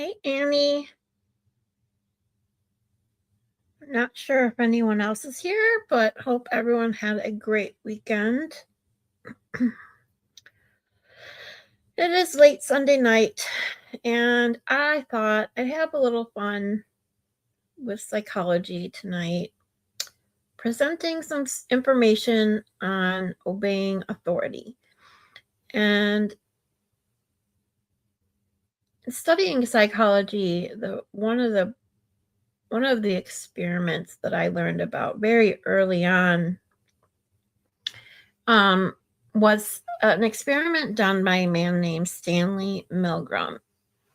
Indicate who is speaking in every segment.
Speaker 1: Hey, Annie. Not sure if anyone else is here, but hope everyone had a great weekend. It is late Sunday night, and I thought I'd have a little fun with psychology tonight, presenting some information on obeying authority. And studying psychology, one of the experiments that I learned about very early on um, was an experiment done by a man named Stanley Milgram,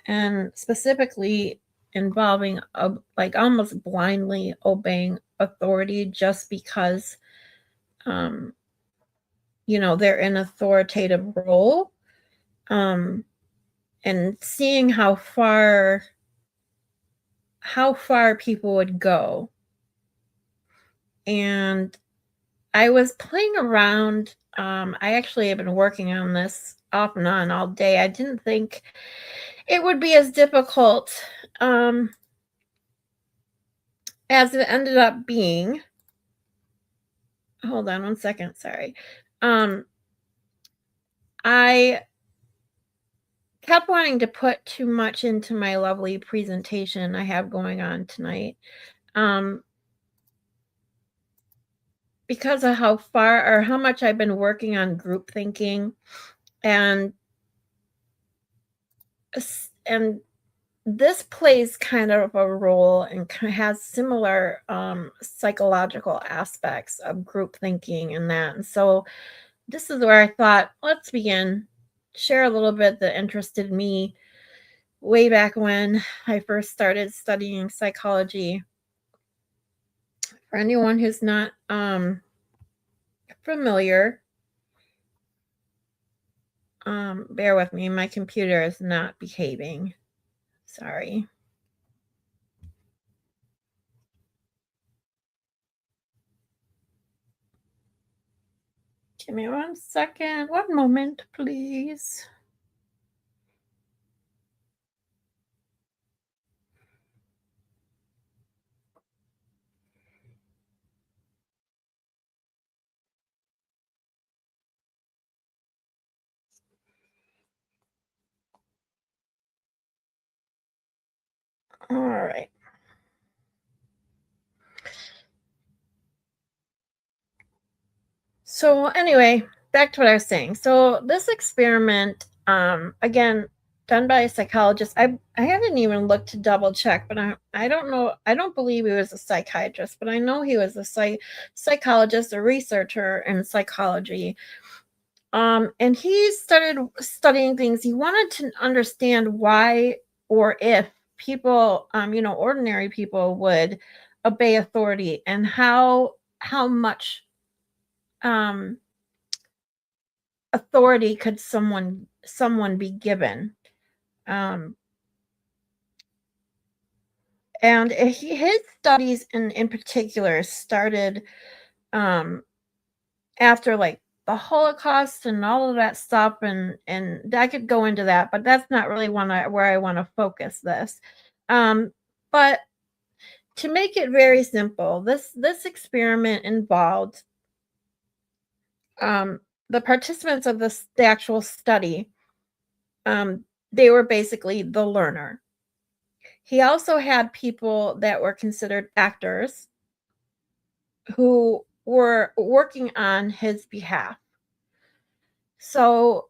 Speaker 1: and specifically involving like almost blindly obeying authority just because um, they're in authoritative role, um, and seeing how far people would go. And I was playing around. I actually have been working on this off and on all day. I didn't think it would be as difficult um, as it ended up being. Hold on one second. Sorry. Um, I kept wanting to put too much into my lovely presentation I have going on tonight, um, because of how far or how much I've been working on group thinking and and this plays kind of a role and has similar psychological aspects of group thinking and that. And so this is where I thought, let's begin, share a little bit that interested me way back when I first started studying psychology. For anyone who's not familiar, bear with me, my computer is not behaving. Sorry. Give me 1 second. One moment, please. All right. So anyway, back to what I was saying. So this experiment, again, done by a psychologist. I haven't even looked to double check, but I don't know. I don't believe he was a psychiatrist, but I know he was a psychologist, a researcher in psychology. And he started studying things. He wanted to understand why or if people, ordinary people would obey authority, and how much um authority could someone be given. um and his studies in particular started um after like the Holocaust and all of that stuff, and I could go into that, but that's not really where I want to focus this. But to make it very simple, this experiment involved um the participants of the actual study. They were basically the learner. He also had people that were considered actors who were working on his behalf. So,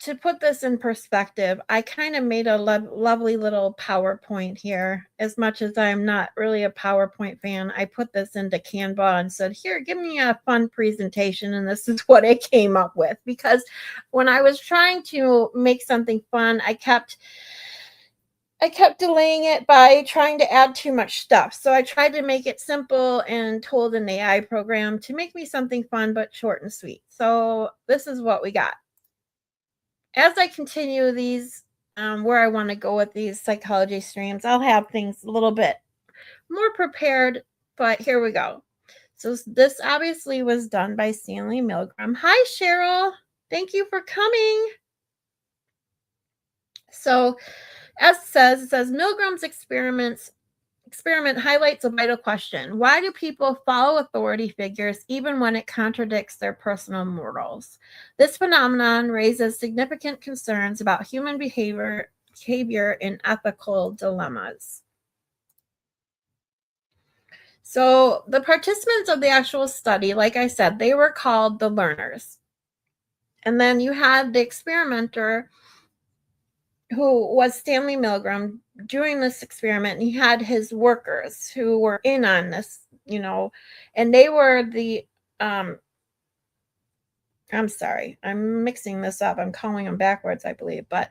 Speaker 1: to put this in perspective, I kind of made a lovely little PowerPoint here. As much as I'm not really a PowerPoint fan, I put this into Canva and said, "Here, give me a fun presentation." And this is what I came up with, because when I was trying to make something fun, I kept delaying it by trying to add too much stuff. So I tried to make it simple and told an AI program to make me something fun but short and sweet. So this is what we got. As I continue these, where I want to go with these psychology streams, I'll have things a little bit more prepared, but here we go. So this obviously was done by Stanley Milgram. Hi, Cheryl. Thank you for coming. So As it says Milgram's experiment highlights a vital question. Why do people follow authority figures even when it contradicts their personal morals? This phenomenon raises significant concerns about human behavior and ethical dilemmas. So the participants of the actual study, like I said, they were called the learners. And then you had the experimenter, who was Stanley Milgram, doing this experiment. And he had his workers who were in on this, and they were the I'm sorry, I'm mixing this up. I'm calling them backwards, I believe, but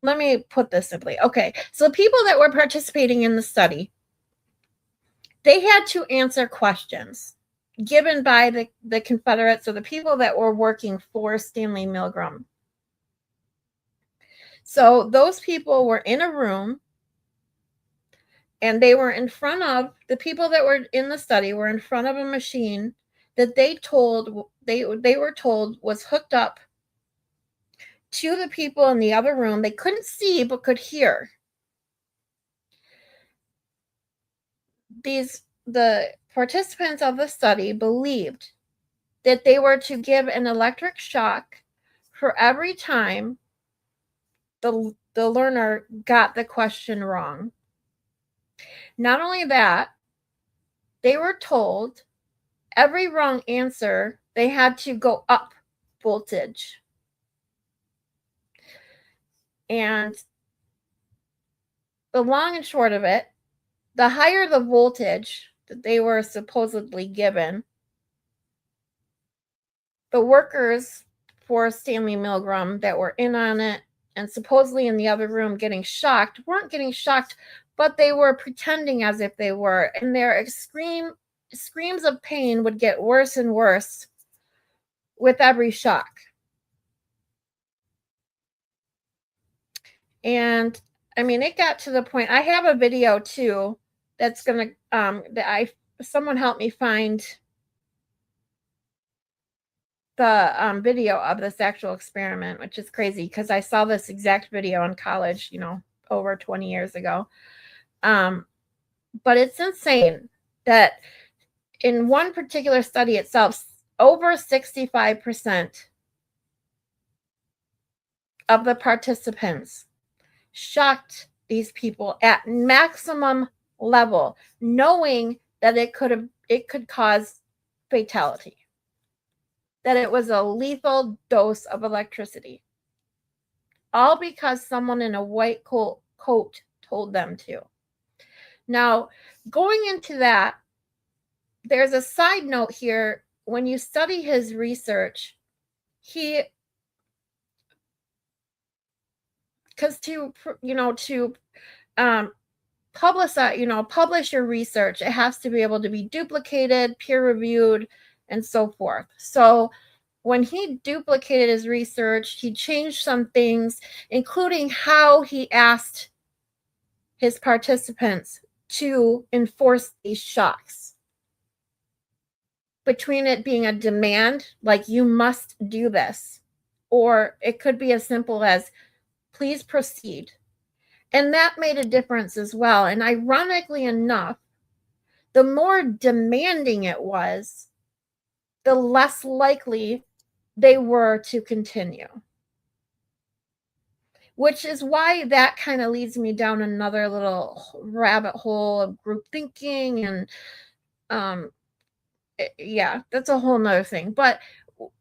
Speaker 1: let me put this simply. Okay, so the people that were participating in the study, they had to answer questions given by the Confederates, or the people that were working for Stanley Milgram. So those people were in a room, and they were in front of the people that were in the study were in front of a machine that they were told was hooked up to the people in the other room. They couldn't see but could hear. The participants of the study believed that they were to give an electric shock for every time the learner got the question wrong. Not only that, they were told every wrong answer, they had to go up voltage. And the long and short of it, the higher the voltage that they were supposedly given, the workers for Stanley Milgram that were in on it and supposedly in the other room weren't getting shocked, but they were pretending as if they were. And their screams of pain would get worse and worse with every shock. And I mean, it got to the point, I have a video too that's gonna someone help me find the video of this actual experiment, which is crazy because I saw this exact video in college, over 20 years ago. But it's insane that in one particular study itself, over 65% of the participants shocked these people at maximum level, knowing that it could cause fatality, that it was a lethal dose of electricity, all because someone in a white coat told them to. Now, going into that, there's a side note here. When you study his research, because to publish your research, it has to be able to be duplicated, peer reviewed, and so forth. So when he duplicated his research, he changed some things, including how he asked his participants to enforce these shocks. Between it being a demand, like you must do this, or it could be as simple as please proceed. And that made a difference as well. And ironically enough, the more demanding it was, the less likely they were to continue. Which is why that kind of leads me down another little rabbit hole of group thinking. And yeah, that's a whole nother thing. But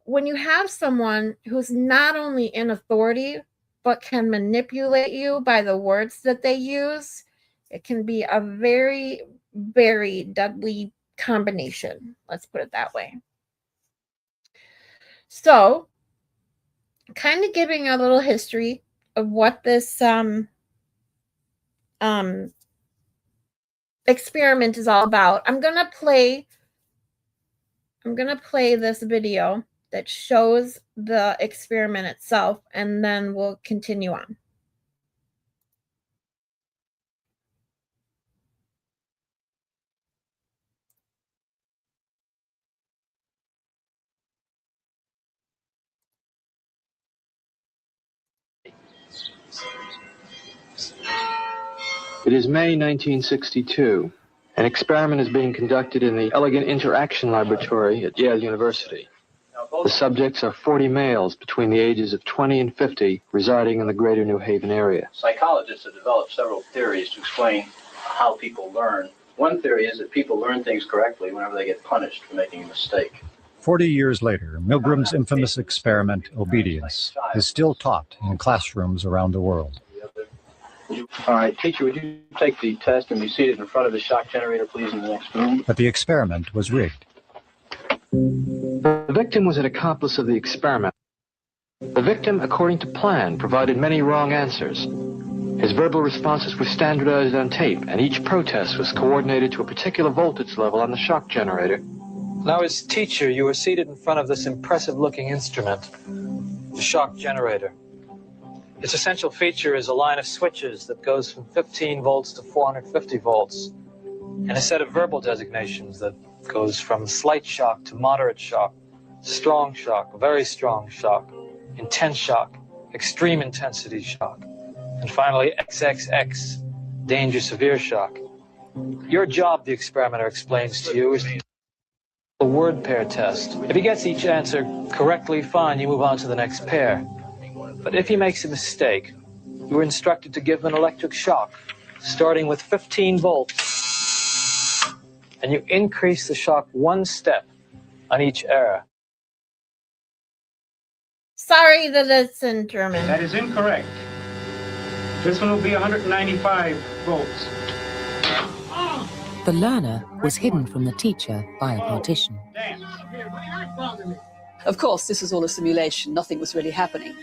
Speaker 1: when you have someone who's not only in authority, but can manipulate you by the words that they use, it can be a very, very deadly combination. Let's put it that way. So, kind of giving a little history of what this experiment is all about. I'm gonna play this video that shows the experiment itself, and then we'll continue on.
Speaker 2: It is May 1962. An experiment is being conducted in the Elegant Interaction Laboratory at Yale University. The subjects are 40 males between the ages of 20 and 50 residing in the greater New Haven area.
Speaker 3: Psychologists have developed several theories to explain how people learn. One theory is that people learn things correctly whenever they get punished for making a mistake.
Speaker 4: 40 years later, Milgram's infamous experiment, obedience, is still taught in classrooms around the world.
Speaker 3: All right, teacher, would you take the test and be seated in front of the shock generator, please, in the next room?
Speaker 4: But the experiment was rigged.
Speaker 2: The victim was an accomplice of the experiment. The victim, according to plan, provided many wrong answers. His verbal responses were standardized on tape, and each protest was coordinated to a particular voltage level on the shock generator.
Speaker 5: Now, as teacher, you were seated in front of this impressive-looking instrument, the shock generator. Its essential feature is a line of switches that goes from 15 volts to 450 volts, and a set of verbal designations that goes from slight shock to moderate shock, strong shock, very strong shock, intense shock, extreme intensity shock, and finally XXX, danger severe shock. Your job, the experimenter explains to you, is a word pair test. If he gets each answer correctly, fine, you move on to the next pair. But if he makes a mistake, you are instructed to give him an electric shock, starting with 15 volts, and you increase the shock one step on each error.
Speaker 1: Sorry that it's in German.
Speaker 6: That is incorrect. This one will be 195 volts.
Speaker 7: The learner was hidden from the teacher by a partition.
Speaker 8: Of course, this was all a simulation. Nothing was really happening.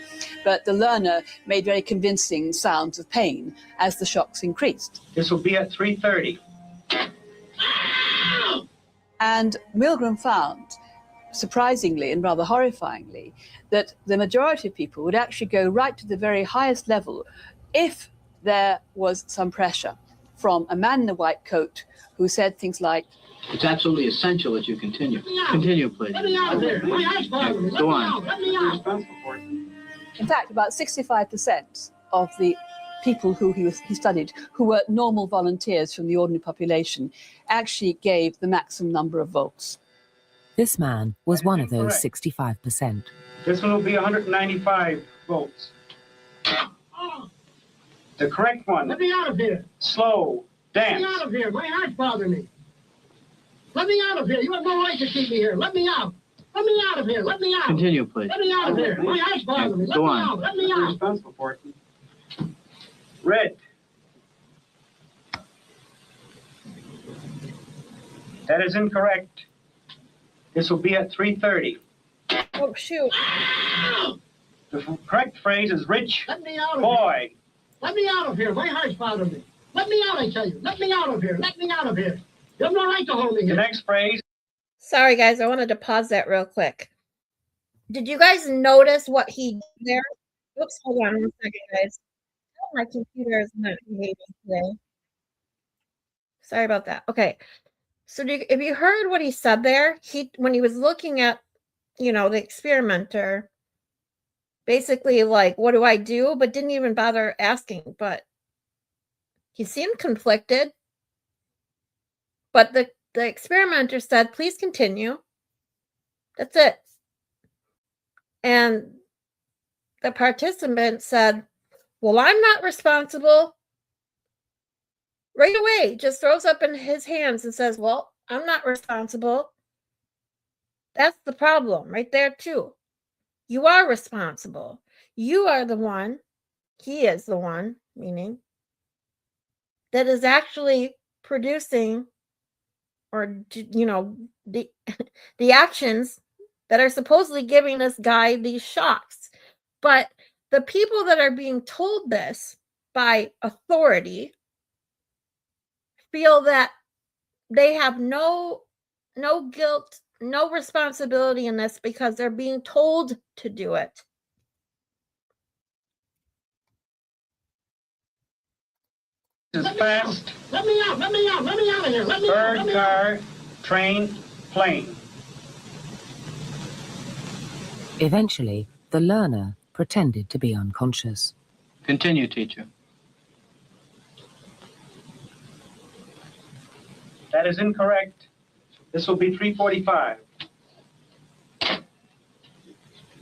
Speaker 8: But the learner made very convincing sounds of pain as the shocks increased.
Speaker 6: This will be at 3:30.
Speaker 8: And Milgram found, surprisingly and rather horrifyingly, that the majority of people would actually go right to the very highest level if there was some pressure from a man in a white coat who said things like,
Speaker 3: It's absolutely essential that you continue. Continue, please.
Speaker 6: Let me out of here.
Speaker 3: Go on.
Speaker 6: Let me out.
Speaker 8: in fact, about 65% of the people who he studied, who were normal volunteers from the ordinary population, actually gave the maximum number of volts.
Speaker 7: This man was one of those 65%.
Speaker 6: This one will be 195 volts. The correct one.
Speaker 9: Let me out of here.
Speaker 6: Slow. Dance.
Speaker 9: Let me out of here. My heart's bothering me. Let me out of here. You have no right to keep me here. Let me out. Let me out of here. Let me out.
Speaker 3: Continue, please.
Speaker 9: Let me out of here. My heart's bothering me. Let
Speaker 3: Go
Speaker 9: me
Speaker 3: on.
Speaker 9: out. Let me out.
Speaker 6: Responsible for it. Red. That is incorrect. This will be at 3:30.
Speaker 1: Oh, shoot.
Speaker 6: The correct phrase is rich
Speaker 9: Let me out of here.
Speaker 6: boy.
Speaker 9: Let me out of here. My heart's bothering me. Let me out, I tell you. Let me out of here. Let me out of here. You have no right to hold me
Speaker 6: The
Speaker 9: here.
Speaker 6: next phrase.
Speaker 1: Sorry, guys. I wanted to pause that real quick. Did you guys notice what he did there? Oops, hold on 1 second, guys. Oh, my computer is not behaving today. Sorry about that. Okay. So if you heard what he said there, when he was looking at, the experimenter, basically like, what do I do? But didn't even bother asking. But he seemed conflicted. But the experimenter said, please continue. That's it. And the participant said, well, I'm not responsible. Right away, just throws up in his hands and says, well, I'm not responsible. That's the problem right there, too. You are responsible. You are the one, he is the one, meaning, that is actually producing or, the actions that are supposedly giving this guy these shocks. But the people that are being told this by authority feel that they have no guilt, no responsibility in this because they're being told to do it.
Speaker 6: This is fast.
Speaker 9: Let me out. Let me out. Let me out of here. Let me out.
Speaker 6: Bird,
Speaker 9: Let me out.
Speaker 6: car, train, plane.
Speaker 7: Eventually, the learner pretended to be unconscious.
Speaker 3: Continue, teacher.
Speaker 6: That is incorrect. This will be 345.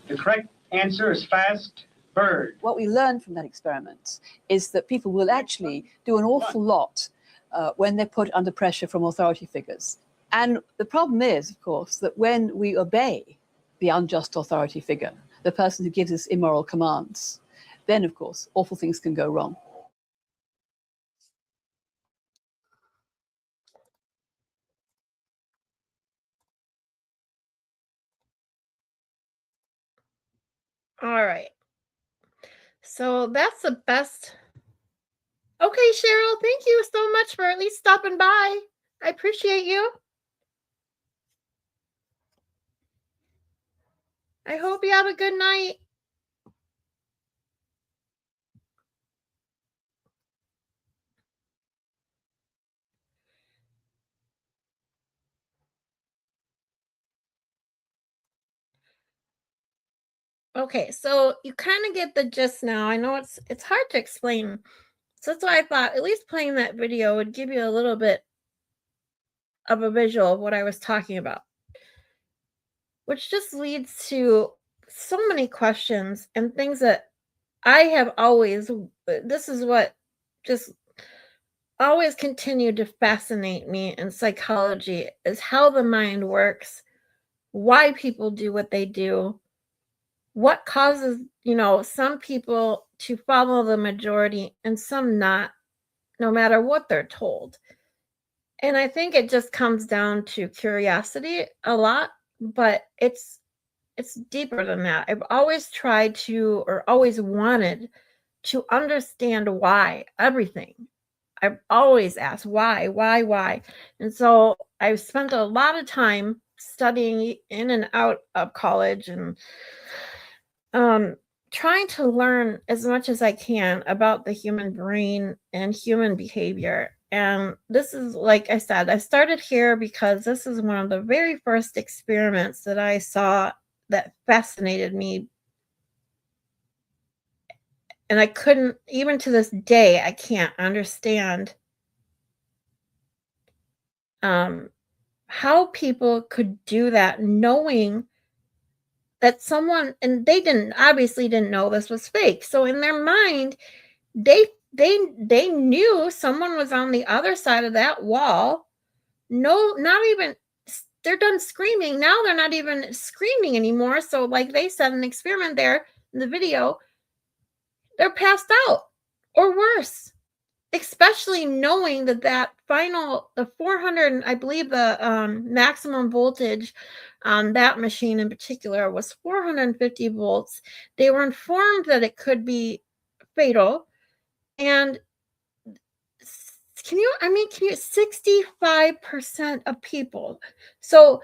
Speaker 6: The correct answer is fast bird.
Speaker 8: What we learned from that experiment is that people will actually do an awful lot when they're put under pressure from authority figures. And the problem is, of course, that when we obey the unjust authority figure, the person who gives us immoral commands, then, of course, awful things can go wrong.
Speaker 1: All right. So that's the best. Okay, Cheryl, thank you so much for at least stopping by. I appreciate you. I hope you have a good night. Okay, so you kind of get the gist now. I know it's hard to explain. So that's why I thought at least playing that video would give you a little bit of a visual of what I was talking about. Which just leads to so many questions and things that I have always, this is what just always continued to fascinate me in psychology, is how the mind works, why people do what they do, what causes, some people to follow the majority and some not, no matter what they're told. And I think it just comes down to curiosity a lot, but it's deeper than that. I've always tried to, or always wanted to understand why everything. I've always asked why. And so I've spent a lot of time studying in and out of college and trying to learn as much as I can about the human brain and human behavior. And this is, like I said, I started here because this is one of the very first experiments that I saw that fascinated me. And I couldn't, even to this day, I can't understand how people could do that, knowing that someone, and they obviously didn't know this was fake. So in their mind, they knew someone was on the other side of that wall. No, not even, they're done screaming. Now they're not even screaming anymore. So like they said in the experiment there in the video, they're passed out or worse, especially knowing that the 400, I believe the maximum voltage on that machine in particular was 450 volts. They were informed that it could be fatal. And can you 65% of people, so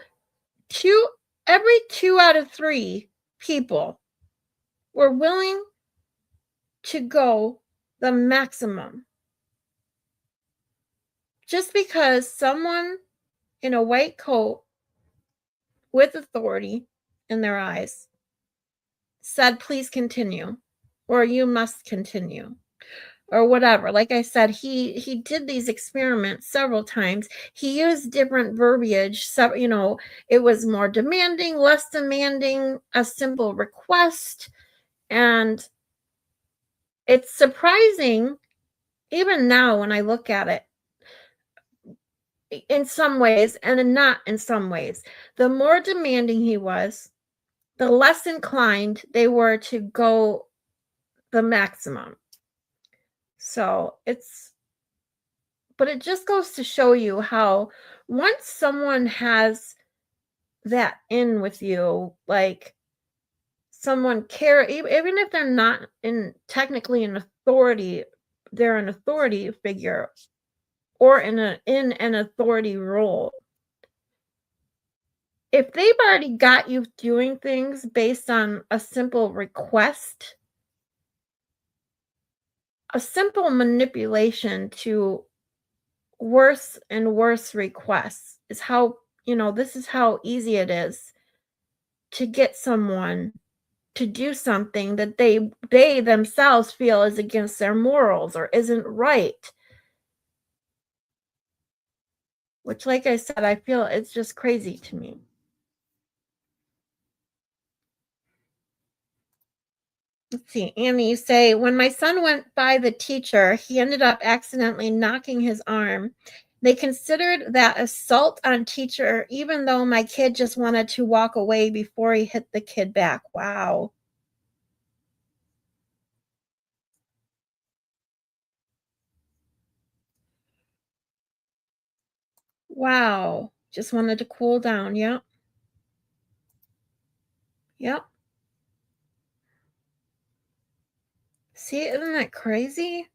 Speaker 1: every 2 out of 3 people were willing to go the maximum just because someone in a white coat with authority in their eyes said, please continue, or you must continue, or whatever. Like I said, he did these experiments several times. He used different verbiage. So, it was more demanding, less demanding, a simple request. And it's surprising, even now when I look at it, in some ways and not in some ways. The more demanding he was, the less inclined they were to go the maximum. So but it just goes to show you how once someone has that in with you, like someone even if they're not technically an authority, they're an authority figure or in an authority role. If they've already got you doing things based on a simple request, a simple manipulation to worse and worse requests is how, this is how easy it is to get someone to do something that they themselves feel is against their morals or isn't right. which, like I said, I feel it's just crazy to me. Let's see, Annie, you say, when my son went by the teacher, he ended up accidentally knocking his arm. They considered that assault on teacher, even though my kid just wanted to walk away before he hit the kid back. Wow. Wow. Just wanted to cool down. Yep. Yep. See, isn't that crazy?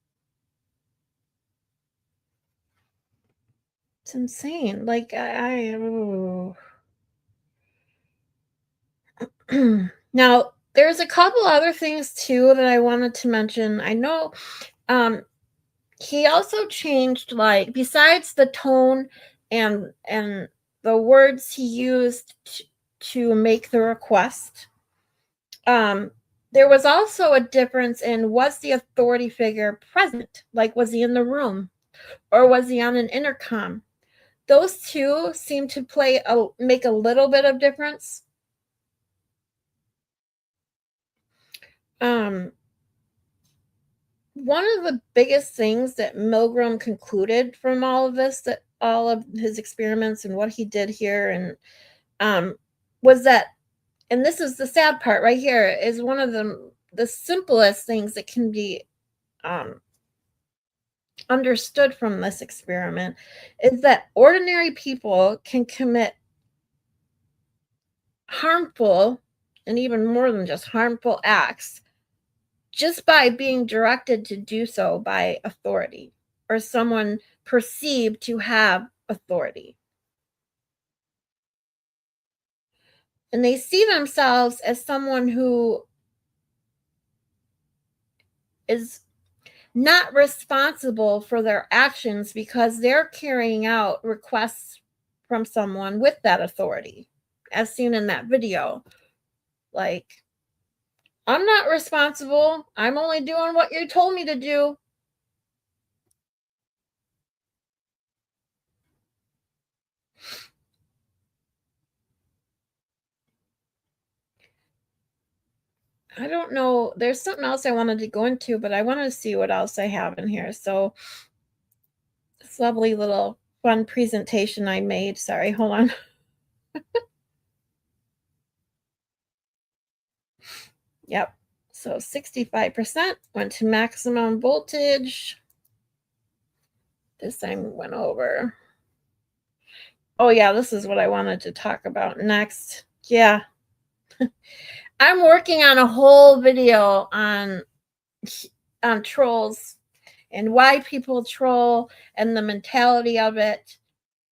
Speaker 1: It's insane. Like now there's a couple other things too that I wanted to mention. I know he also changed, like, besides the tone and the words he used to make the request, there was also a difference in, was the authority figure present? Like, was he in the room or was he on an intercom? Those two seem to make a little bit of difference. One of the biggest things that Milgram concluded from all of this, that all of his experiments and what he did here, and was that, and this is the sad part right here, is one of the simplest things that can be understood from this experiment, is that ordinary people can commit harmful, and even more than just harmful, acts just by being directed to do so by authority or someone perceived to have authority. And they see themselves as someone who is not responsible for their actions because they're carrying out requests from someone with that authority, as seen in that video. Like, I'm not responsible. I'm only doing what you told me to do. I don't know. There's something else I wanted to go into, but I want to see what else I have in here. So, this lovely little fun presentation I made. Sorry, hold on. Yep. So 65% went to maximum voltage. This I went over. Oh, yeah, this is what I wanted to talk about next. Yeah. I'm working on a whole video on trolls and why people troll and the mentality of it,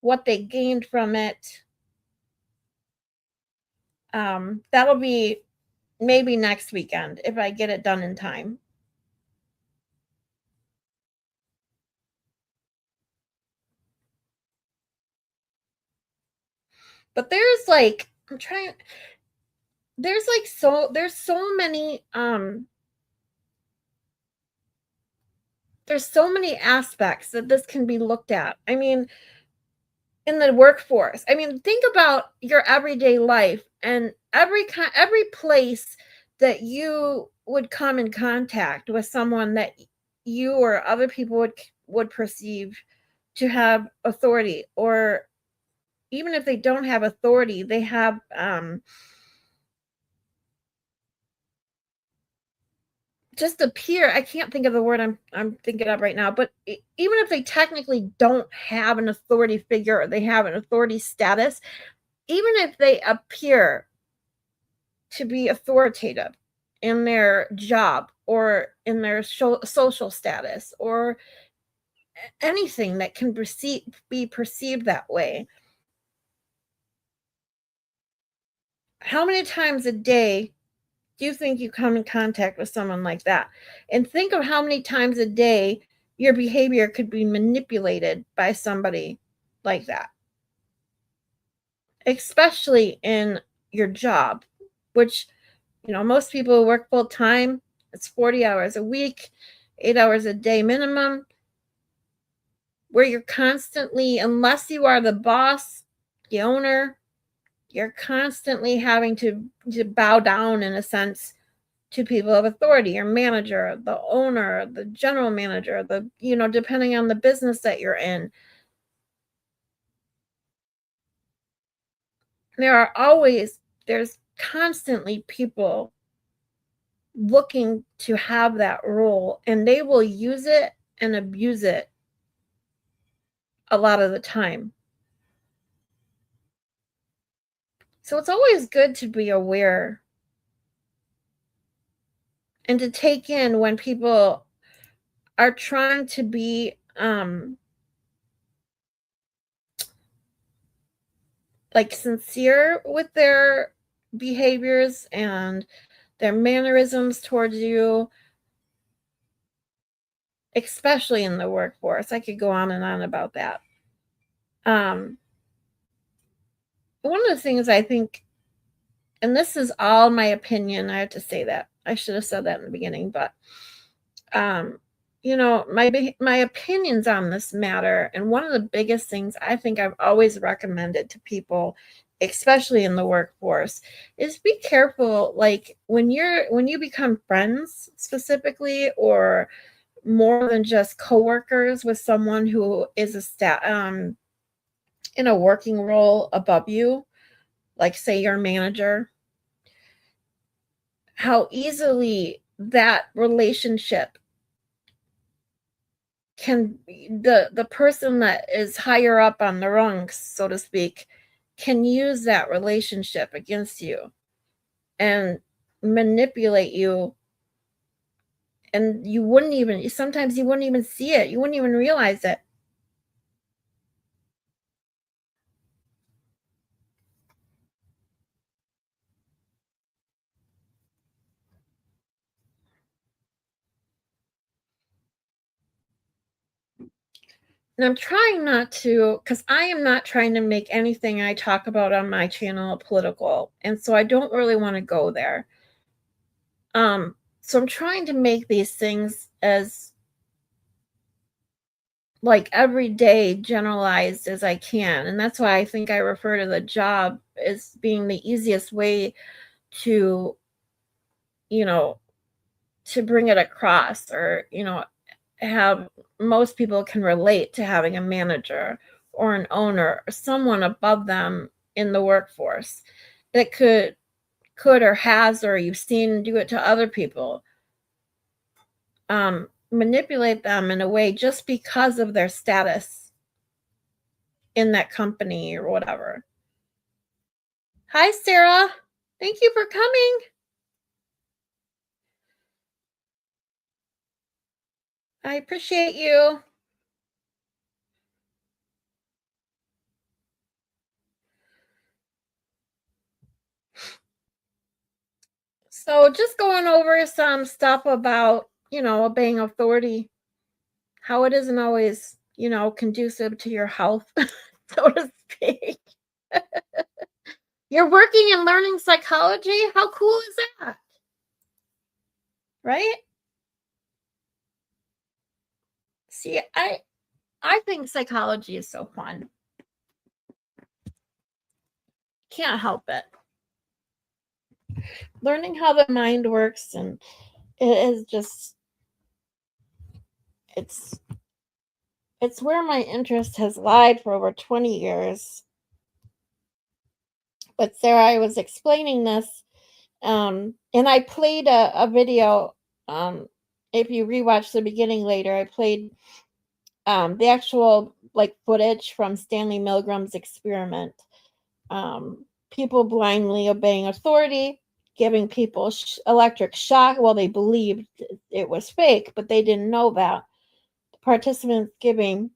Speaker 1: what they gained from it. That'll be maybe next weekend if I get it done in time. But there's like, there's so many there's so many aspects that this can be looked at. I mean, in the workforce. I mean, think about your everyday life and every place that you would come in contact with someone that you or other people would perceive to have authority, or even if they don't have authority, they have just appear. I can't think of the word I'm thinking of right now, but even if they technically don't have an authority figure or they have an authority status, even if they appear to be authoritative in their job or in their social status or anything that can be perceived that way, how many times a day do you think you come in contact with someone like that? And think of how many times a day your behavior could be manipulated by somebody like that, especially in your job, which, most people work full time. It's 40 hours a week, 8 hours a day minimum. where you're constantly, unless you are the boss, the owner, you're constantly having to bow down, in a sense, to people of authority, your manager, the owner, the general manager, depending on the business that you're in. There's constantly people looking to have that role, and they will use it and abuse it a lot of the time. So it's always good to be aware and to take in when people are trying to be like sincere with their behaviors and their mannerisms towards you, especially in the workforce. I could go on and on about that. One of the things I think, and this is all my opinion, I have to say that. I should have said that in the beginning, but my opinions on this matter, and one of the biggest things I think I've always recommended to people, especially in the workforce, is be careful, like when you become friends specifically, or more than just coworkers with someone who is in a working role above you, like say your manager, how easily that relationship can, the person that is higher up on the rungs, so to speak, can use that relationship against you and manipulate you, and sometimes you wouldn't even see it, you wouldn't even realize it. And I'm trying not to, because I am not trying to make anything I talk about on my channel political, and so I don't really want to go there. So I'm trying to make these things as like everyday generalized as I can, and that's why I think I refer to the job as being the easiest way to, to bring it across, or have most people can relate to having a manager or an owner or someone above them in the workforce that could or has, or you've seen do it to other people, manipulate them in a way just because of their status in that company or whatever. Hi, Sarah. Thank you for coming. I appreciate you. So just going over some stuff about, obeying authority, how it isn't always, conducive to your health, so to speak. You're working and learning psychology? How cool is that? Right? See, I think psychology is so fun. Can't help it. Learning how the mind works, and it is just, it's where my interest has lied for over 20 years. But Sarah, I was explaining this, and I played a video. If you rewatch the beginning later, I played the actual footage from Stanley Milgram's experiment. People blindly obeying authority, giving people electric shock. Well, they believed it was fake, but they didn't know that. The participants giving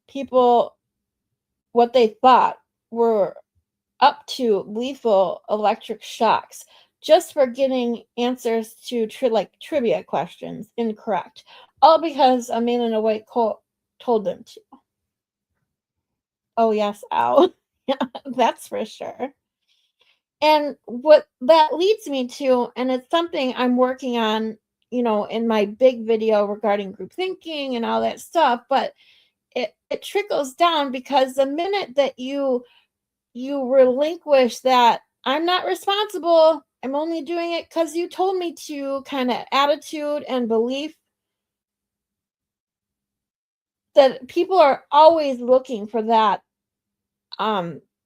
Speaker 1: people what they thought were up to lethal electric shocks just for getting answers to trivia questions incorrect, all because a man in a white coat told them to. Oh yes, ow. Yeah, that's for sure. And what that leads me to, and it's something I'm working on in my big video regarding group thinking and all that stuff, but it trickles down, because the minute that you relinquish that I'm not responsible, I'm only doing it because you told me to kind of attitude and belief, that people are always looking for that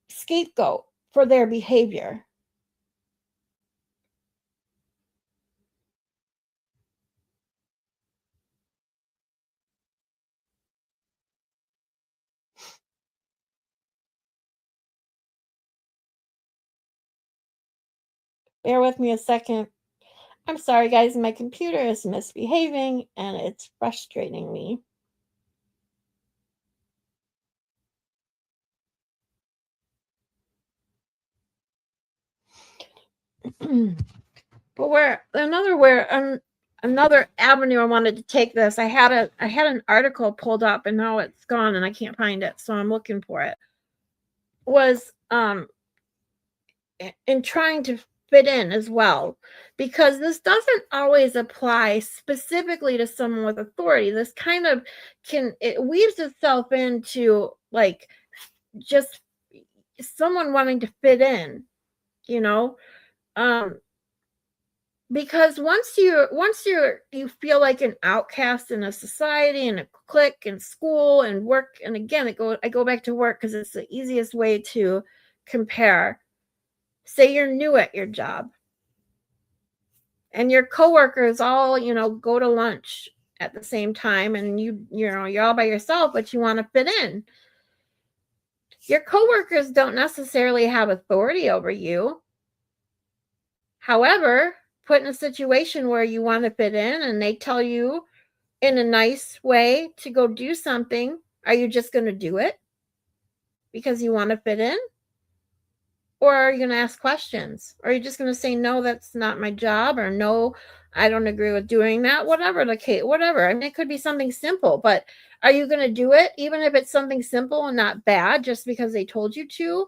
Speaker 1: scapegoat for their behavior. Bear with me a second. I'm sorry, guys. My computer is misbehaving and it's frustrating me. But another avenue I wanted to take this. I had an article pulled up and now it's gone and I can't find it, so I'm looking for it. Was in trying to fit in as well, because this doesn't always apply specifically to someone with authority. This kind of it weaves itself into like just someone wanting to fit in, because once you feel like an outcast in a society, in a clique, in school, and work, and again I go back to work because it's the easiest way to compare. Say you're new at your job and your coworkers all go to lunch at the same time, and you're all by yourself, but you want to fit in. Your coworkers don't necessarily have authority over you. However, put in a situation where you want to fit in and they tell you in a nice way to go do something, are you just going to do it because you want to fit in? Or are you going to ask questions? Or are you just going to say, no, that's not my job, or no, I don't agree with doing that? Whatever the case, whatever. I mean, it could be something simple, but are you going to do it even if it's something simple and not bad just because they told you to?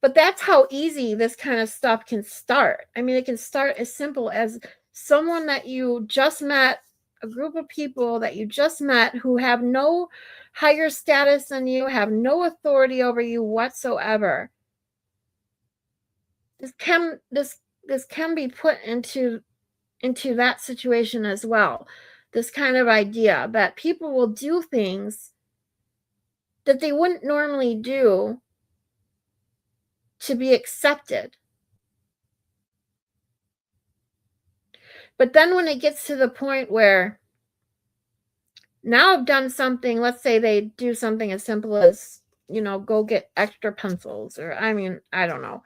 Speaker 1: But that's how easy this kind of stuff can start. I mean, it can start as simple as someone that you just met, a group of people that you just met who have no higher status than you, have no authority over you whatsoever. This can be put into that situation as well. This kind of idea that people will do things that they wouldn't normally do to be accepted. But then when it gets to the point where now I've done something, let's say they do something as simple as, go get extra pencils, or I don't know.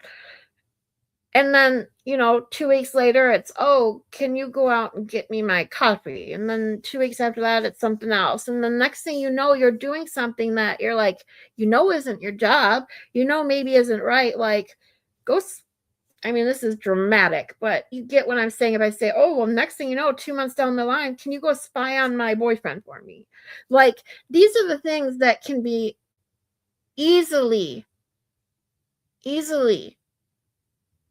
Speaker 1: And then, 2 weeks later, it's, oh, can you go out and get me my coffee? And then 2 weeks after that, it's something else. And the next thing you know, you're doing something that you're like, isn't your job, maybe isn't right. Like, this is dramatic, but you get what I'm saying. If I say, oh, well, next thing you know, 2 months down the line, can you go spy on my boyfriend for me? Like, these are the things that can be easily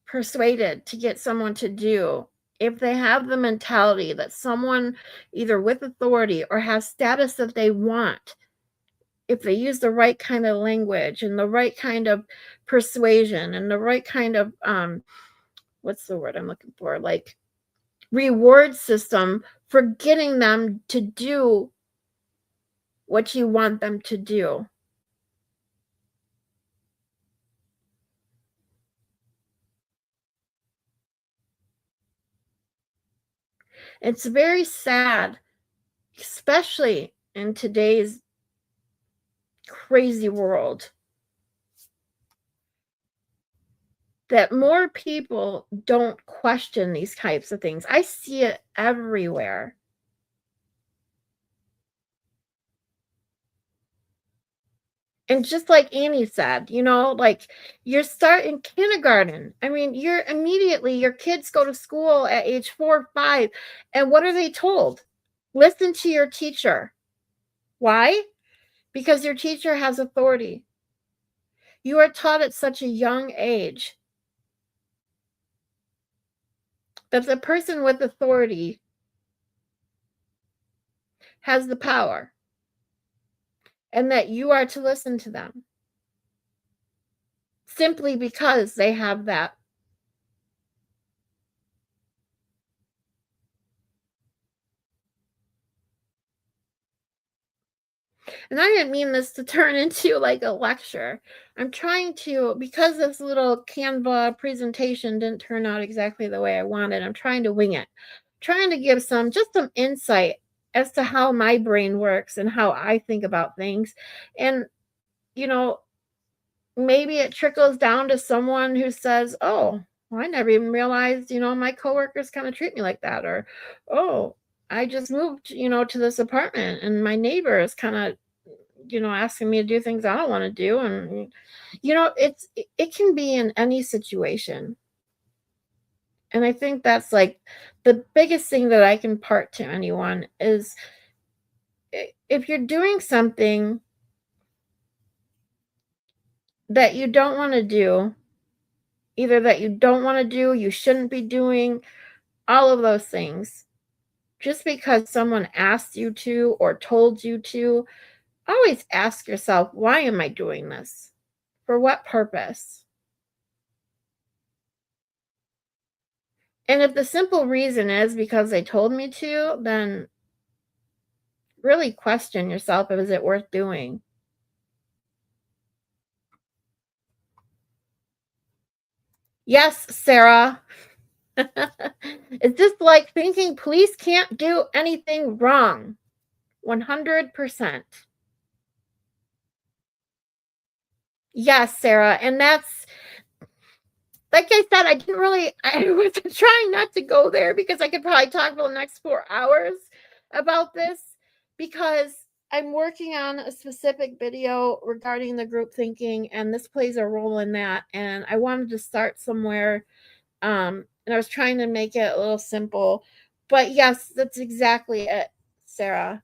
Speaker 1: persuaded to get someone to do if they have the mentality that someone either with authority or has status that they want, if they use the right kind of language and the right kind of persuasion and the right kind of what's the word I'm looking for, like reward system for getting them to do what you want them to do. It's very sad, especially in today's crazy world, that more people don't question these types of things. I see it everywhere. And just like Annie said, like you're starting kindergarten. I mean, your kids go to school at age 4 or 5. And what are they told? Listen to your teacher. Why? Because your teacher has authority. You are taught at such a young age that the person with authority has the power and that you are to listen to them simply because they have that. And I didn't mean this to turn into like a lecture. I'm trying to, because this little Canva presentation didn't turn out exactly the way I wanted, I'm trying to wing it. Trying to give some insight as to how my brain works and how I think about things. And, you know, maybe it trickles down to someone who says, oh, well, I never even realized, my coworkers kind of treat me like that. Or, oh, I just moved, to this apartment and my neighbor is kind of, asking me to do things I don't want to do. And, it can be in any situation. And I think that's like the biggest thing that I can impart to anyone is if you're doing something that you don't want to do, either that you don't want to do, you shouldn't be doing, all of those things, just because someone asked you to or told you to, always ask yourself, why am I doing this? For what purpose? And if the simple reason is because they told me to, then really question yourself, is it worth doing? Yes, Sarah. It's just like thinking police can't do anything wrong. 100%. Yes, Sarah. And that's, like I said, I was trying not to go there because I could probably talk for the next 4 hours about this, because I'm working on a specific video regarding the group thinking, and this plays a role in that. And I wanted to start somewhere. And I was trying to make it a little simple. But yes, that's exactly it, Sarah.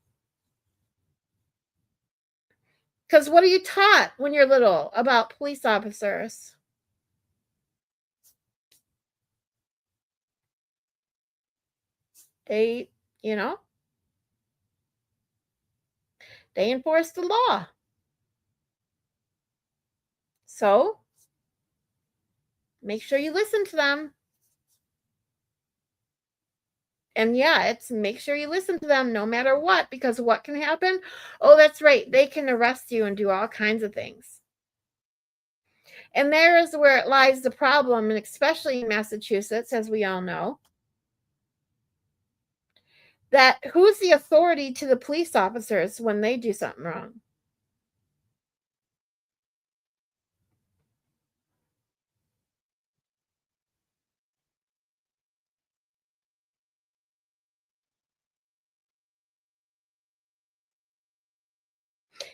Speaker 1: Because what are you taught when you're little about police officers? They, they enforce the law. So make sure you listen to them. And yeah, it's make sure you listen to them no matter what, because what can happen? Oh, that's right. They can arrest you and do all kinds of things. And there is where it lies the problem, and especially in Massachusetts, as we all know, that who's the authority to the police officers when they do something wrong?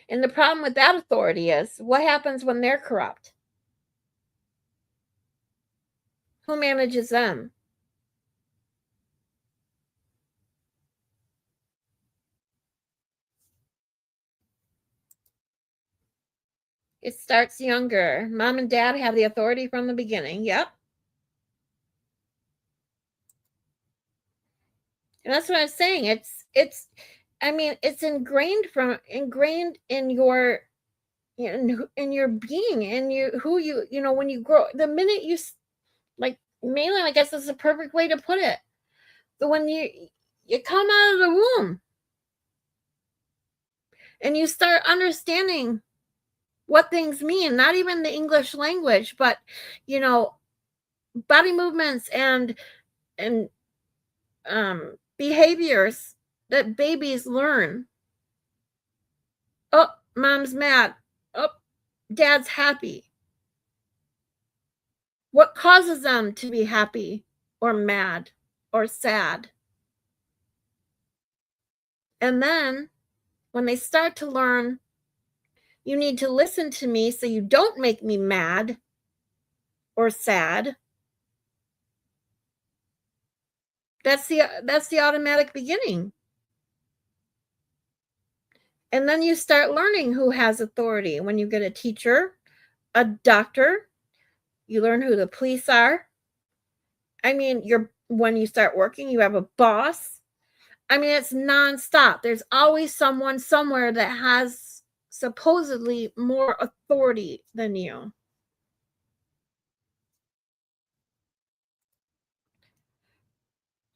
Speaker 1: And the problem with that authority is, what happens when they're corrupt? Who manages them? It starts younger. Mom and dad have the authority from the beginning. Yep. And that's what I'm saying. It's ingrained in your in your being, in when you grow. The minute you, like, mainly, I guess this is a perfect way to put it. But when you come out of the womb and you start understanding what things mean, not even the English language, but body movements and behaviors that babies learn. Oh, mom's mad. Oh, dad's happy. What causes them to be happy or mad or sad? And then when they start to learn, you need to listen to me so you don't make me mad or sad. That's the automatic beginning. And then you start learning who has authority. When you get a teacher, a doctor, you learn who the police are. I mean, your when you start working, you have a boss. I mean, it's nonstop. There's always someone somewhere that has supposedly more authority than you.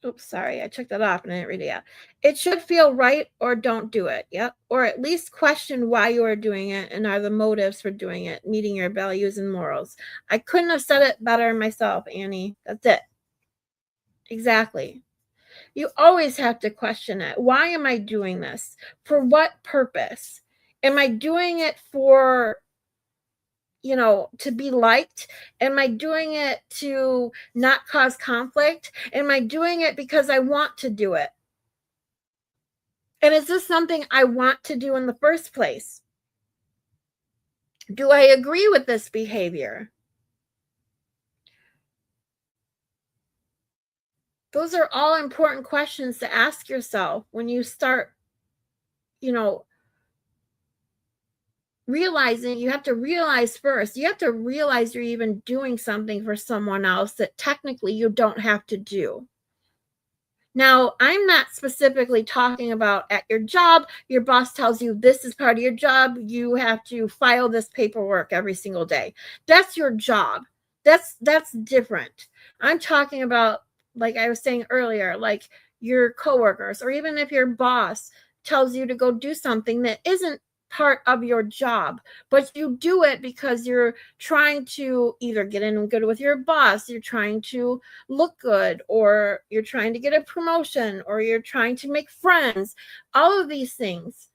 Speaker 1: Oops, sorry, I checked that off and I didn't read it yet. It should feel right or don't do it. Yep. Or at least question why you are doing it and are the motives for doing it, meeting your values and morals. I couldn't have said it better myself, Annie. That's it. Exactly. You always have to question it. Why am I doing this? For what purpose? Am I doing it for, to be liked? Am I doing it to not cause conflict? Am I doing it because I want to do it? And is this something I want to do in the first place? Do I agree with this behavior? Those are all important questions to ask yourself when you start, realizing. You have to realize first, you have to realize you're even doing something for someone else that technically you don't have to do. Now, I'm not specifically talking about at your job. Your boss tells you this is part of your job. You have to file this paperwork every single day. That's your job. That's different. I'm talking about, like I was saying earlier, like your coworkers, or even if your boss tells you to go do something that isn't part of your job, but you do it because you're trying to either get in good with your boss, you're trying to look good, or you're trying to get a promotion, or you're trying to make friends. All of these things,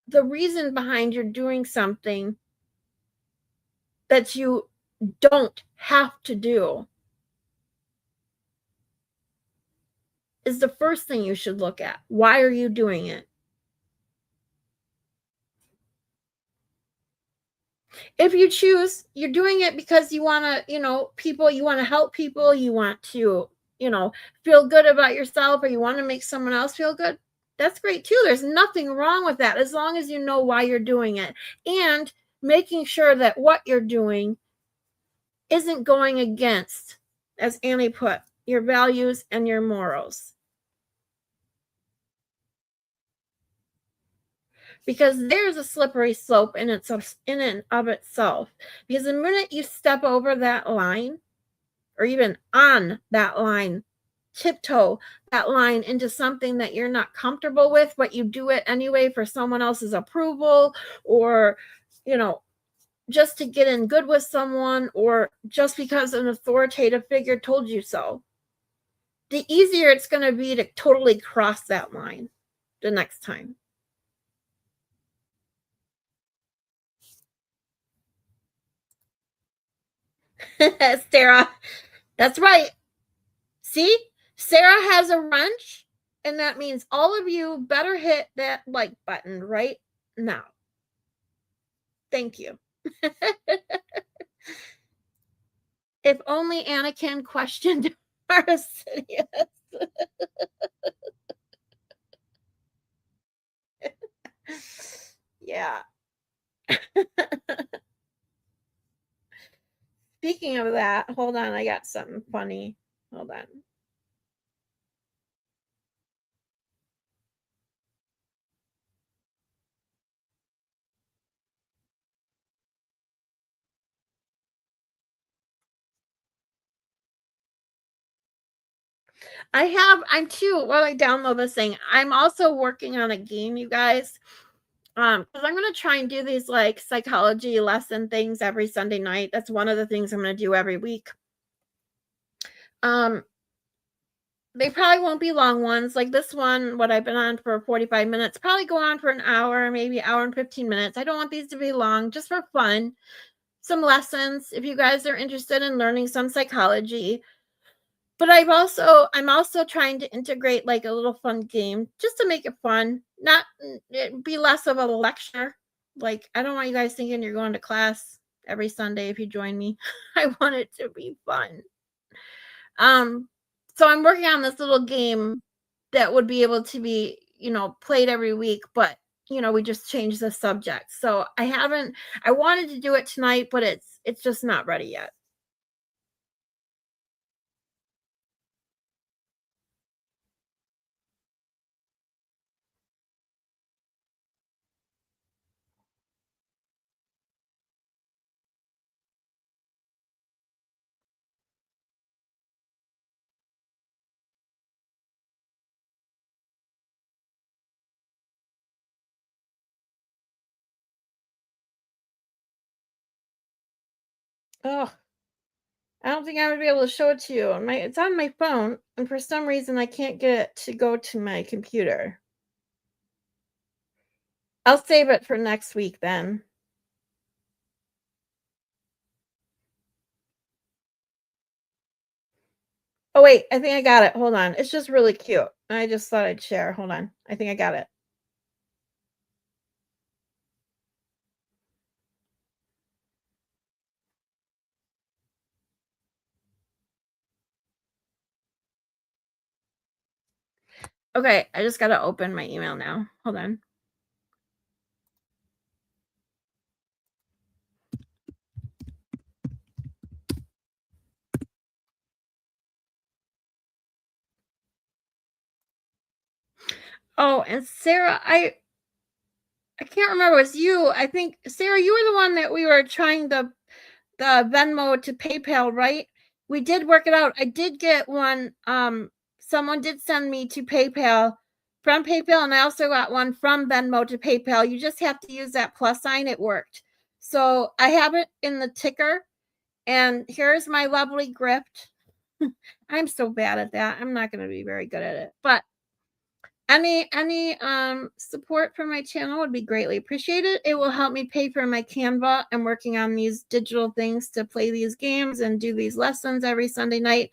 Speaker 1: the reason behind you're doing something that you don't have to do is the first thing you should look at. Why are you doing it? If you choose, you're doing it because you want to, you want to help people, you want to, feel good about yourself, or you want to make someone else feel good. That's great too. There's nothing wrong with that, as long as you know why you're doing it and making sure that what you're doing isn't going against, as Annie put, your values and your morals. Because there's a slippery slope in and of itself. Because the minute you step over that line, or even on that line, tiptoe that line into something that you're not comfortable with, but you do it anyway for someone else's approval, or, just to get in good with someone, or just because an authoritative figure told you so, the easier it's going to be to totally cross that line the next time. Sarah, that's right. See, Sarah has a wrench, and that means all of you better hit that like button right now. Thank you. If only Anakin questioned Arsidious. Yeah. Speaking of that, hold on, I got something funny. Hold on. I'm too, while I download this thing, I'm also working on a game, you guys. Because I'm going to try and do these like psychology lesson things every Sunday night. That's one of the things I'm going to do every week. They probably won't be long ones. Like this one, what I've been on for 45 minutes, probably go on for an hour, maybe hour and 15 minutes. I don't want these to be long, just for fun. Some lessons, if you guys are interested in learning some psychology. But I'm also trying to integrate like a little fun game just to make it fun, not it be less of a lecture. Like, I don't want you guys thinking you're going to class every Sunday if you join me. I want it to be fun. So I'm working on this little game that would be able to be, played every week, but we just changed the subject. So I wanted to do it tonight, but it's just not ready yet. Oh, I don't think I would be able to show it to you. It's on my phone, and for some reason I can't get it to go to my computer. I'll save it for next week then. Oh wait, I think I got it. Hold on. It's just really cute. I just thought I'd share. Hold on. I think I got it. Okay, I just got to open my email now. Hold on. Oh, and Sarah, I can't remember. It was you. I think Sarah, you were the one that we were trying the Venmo to PayPal, right? We did work it out. I did get one. Someone did send me to PayPal from PayPal, and I also got one from Venmo to PayPal. You just have to use that plus sign. It worked. So I have it in the ticker, and here's my lovely grift. I'm so bad at that. I'm not going to be very good at it, but any support for my channel would be greatly appreciated. It will help me pay for my Canva. I'm working on these digital things to play these games and do these lessons every Sunday night.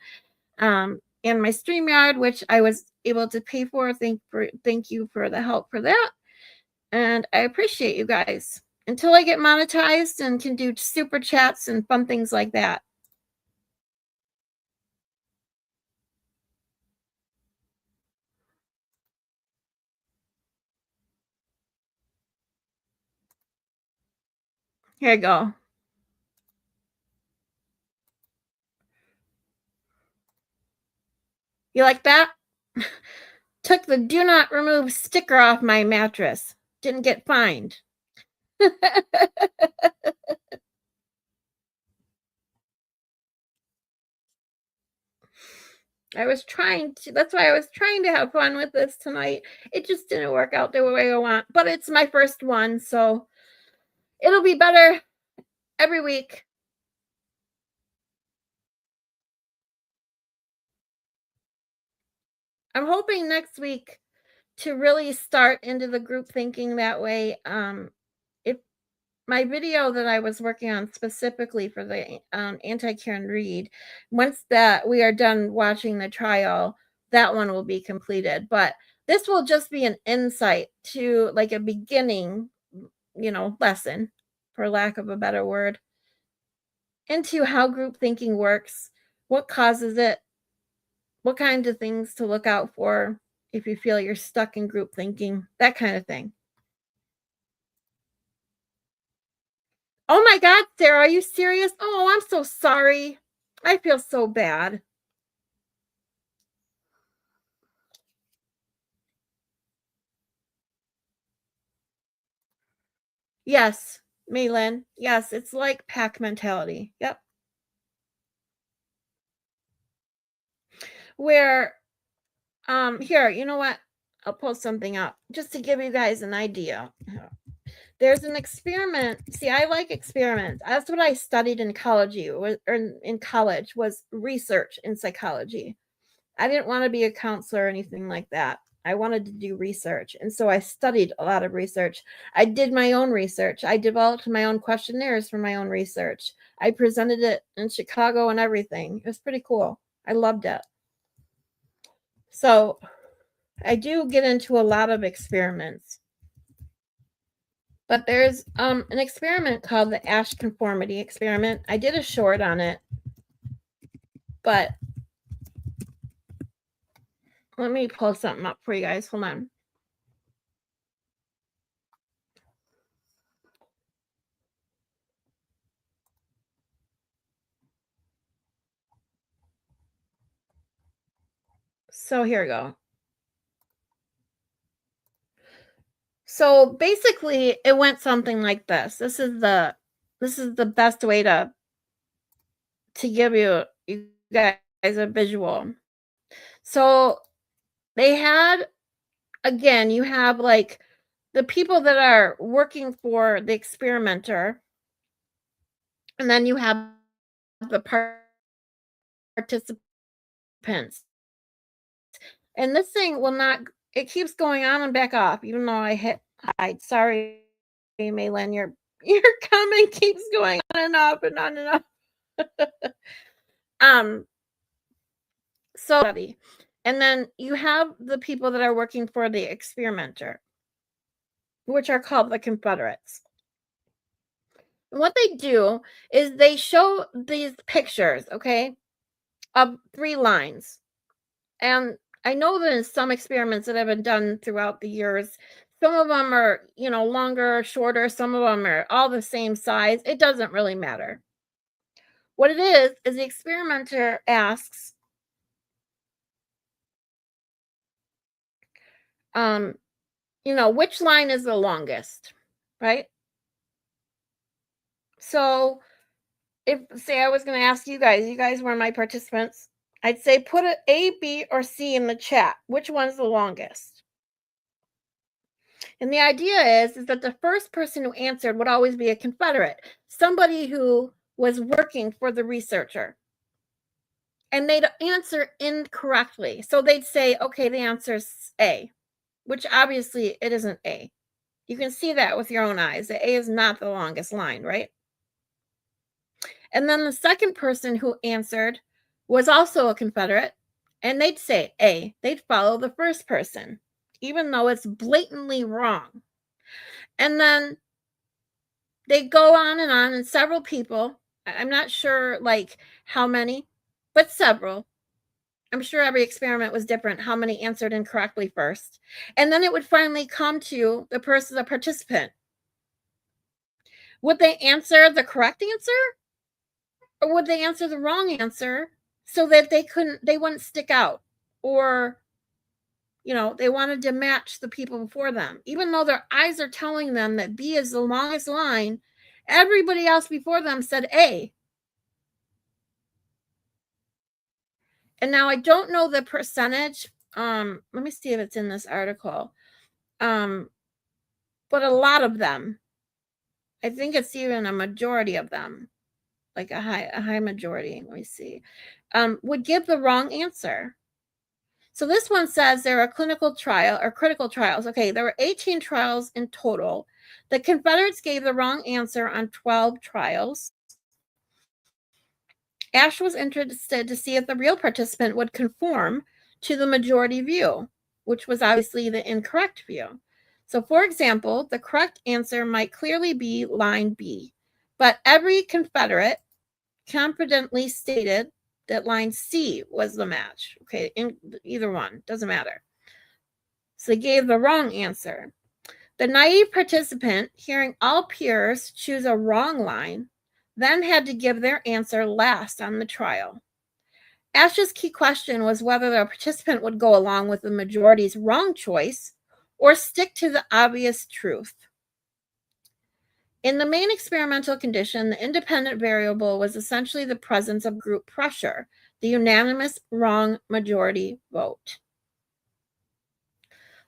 Speaker 1: And my StreamYard, which I was able to pay for. Thank you for the help for that. And I appreciate you guys. Until I get monetized and can do super chats and fun things like that. Here you go. You like that? Took the do not remove sticker off my mattress. Didn't get fined. That's why I was trying to have fun with this tonight. It just didn't work out the way I want, but it's my first one, so it'll be better every week. I'm hoping next week to really start into the group thinking that way. If my video that I was working on specifically for the anti-Karen Reed, once that we are done watching the trial, that one will be completed. But this will just be an insight to like a beginning, lesson, for lack of a better word, into how group thinking works, what causes it, what kinds of things to look out for if you feel you're stuck in group thinking, that kind of thing. Oh my God, Sarah, are you serious? Oh, I'm so sorry. I feel so bad. Yes, Maylin. Yes, it's like pack mentality. Yep. Where, here, you know what? I'll post something up just to give you guys an idea. There's an experiment. See, I like experiments. That's what I studied in college, was research in psychology. I didn't want to be a counselor or anything like that. I wanted to do research. And so I studied a lot of research. I did my own research. I developed my own questionnaires for my own research. I presented it in Chicago and everything. It was pretty cool. I loved it. So I do get into a lot of experiments. But there's an experiment called the Ash conformity experiment. I did a short on it. But let me pull something up for you guys. Hold on. So here we go. So basically it went something like this. This is the best way to give you guys a visual. So they had, again, you have like the people that are working for the experimenter, and then you have the participants. And this thing will not, it keeps going on and back off, even though I hit hide. Sorry, Maylin, your comment keeps going on and off and on and off. So, and then you have the people that are working for the experimenter, which are called the Confederates. And what they do is they show these pictures, okay, of 3 lines. And I know that in some experiments that have been done throughout the years, some of them are, longer or shorter. Some of them are all the same size. It doesn't really matter. What it is the experimenter asks, which line is the longest, right? So if, say, I was going to ask you guys were my participants, I'd say put an A, B, or C in the chat. Which one's the longest? And the idea is that the first person who answered would always be a Confederate, somebody who was working for the researcher. And they'd answer incorrectly. So they'd say, okay, the answer is A, which obviously it isn't A. You can see that with your own eyes. The A is not the longest line, right? And then the second person who answered was also a Confederate, and they'd say A. They'd follow the first person, even though it's blatantly wrong. And then they go on, and several people, I'm not sure like how many, but several. I'm sure every experiment was different, how many answered incorrectly first. And then it would finally come to the participant. Would they answer the correct answer? Or would they answer the wrong answer so that they wouldn't stick out? Or, they wanted to match the people before them. Even though their eyes are telling them that B is the longest line, everybody else before them said A. And now I don't know the percentage. Let me see if it's in this article. But a lot of them, I think it's even a majority of them, like a high majority, let me see, would give the wrong answer. So this one says there are clinical trial or critical trials. Okay, there were 18 trials in total. The Confederates gave the wrong answer on 12 trials. Ash was interested to see if the real participant would conform to the majority view, which was obviously the incorrect view. So, for example, the correct answer might clearly be line B, but every Confederate confidently stated that line C was the match. Okay, in either one, doesn't matter. So they gave the wrong answer. The naive participant, hearing all peers choose a wrong line, then had to give their answer last on the trial. Ash's key question was whether the participant would go along with the majority's wrong choice or stick to the obvious truth. In the main experimental condition, the independent variable was essentially the presence of group pressure, the unanimous wrong majority vote.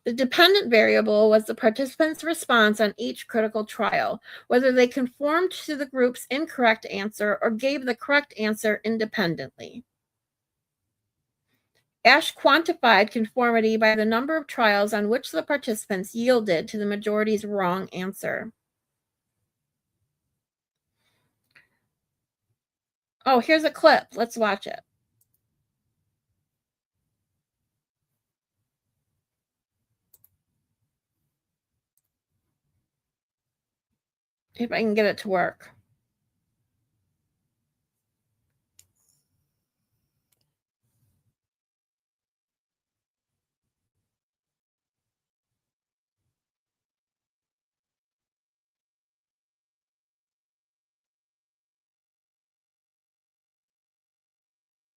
Speaker 1: The dependent variable was the participants' response on each critical trial, whether they conformed to the group's incorrect answer or gave the correct answer independently. Ash quantified conformity by the number of trials on which the participants yielded to the majority's wrong answer. Oh, here's a clip. Let's watch it. If I can get it to work.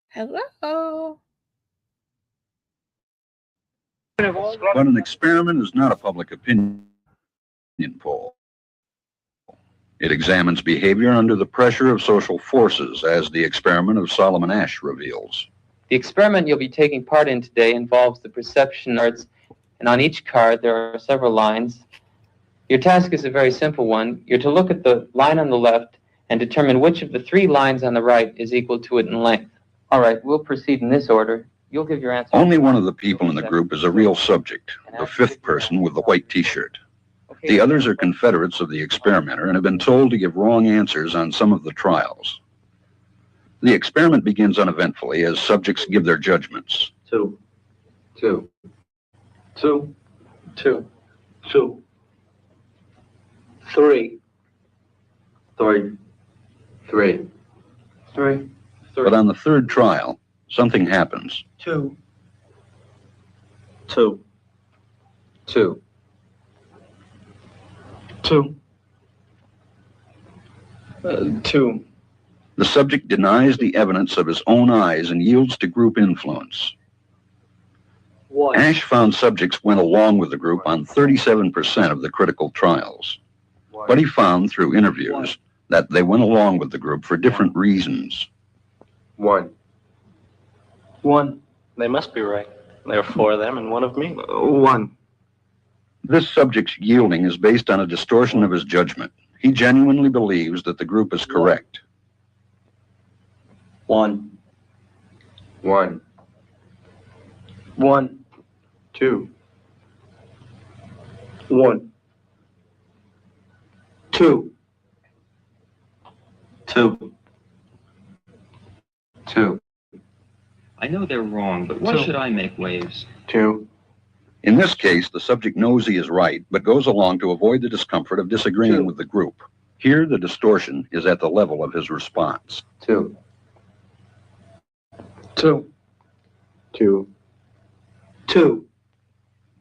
Speaker 1: Hello.
Speaker 10: But an experiment is not a public opinion poll. It examines behavior under the pressure of social forces, as the experiment of Solomon Asch reveals.
Speaker 11: The experiment you'll be taking part in today involves the perception cards, and on each card there are several lines. Your task is a very simple one. You're to look at the line on the left and determine which of the 3 lines on the right is equal to it in length. All right, we'll proceed in this order. You'll give your answer.
Speaker 10: Only one of the people in the group is a real subject, the 5th person with the white t-shirt. The others are confederates of the experimenter and have been told to give wrong answers on some of the trials. The experiment begins uneventfully as subjects give their judgments.
Speaker 3: 2, 2, 2, 2, 2, 3, 3, 3, 3,
Speaker 10: But on the 3rd trial, something happens.
Speaker 3: 2, 2, 2, 2, 2.
Speaker 10: The subject denies the evidence of his own eyes and yields to group influence.
Speaker 3: 1.
Speaker 10: Ash found subjects went along with the group on 37% of the critical trials. But he found through interviews that they went along with the group for different reasons.
Speaker 3: 1. They must be right. There are 4 of them and 1 of me. 1.
Speaker 10: This subject's yielding is based on a distortion of his judgment. He genuinely believes that the group is correct.
Speaker 3: 1. 1. 1. 2. 1. 2. 2. 2.
Speaker 12: I know they're wrong, but why should I make waves?
Speaker 3: 2.
Speaker 10: In this case, the subject knows he is right, but goes along to avoid the discomfort of disagreeing with the group. Here, the distortion is at the level of his response.
Speaker 3: 2. 2. 2. 2.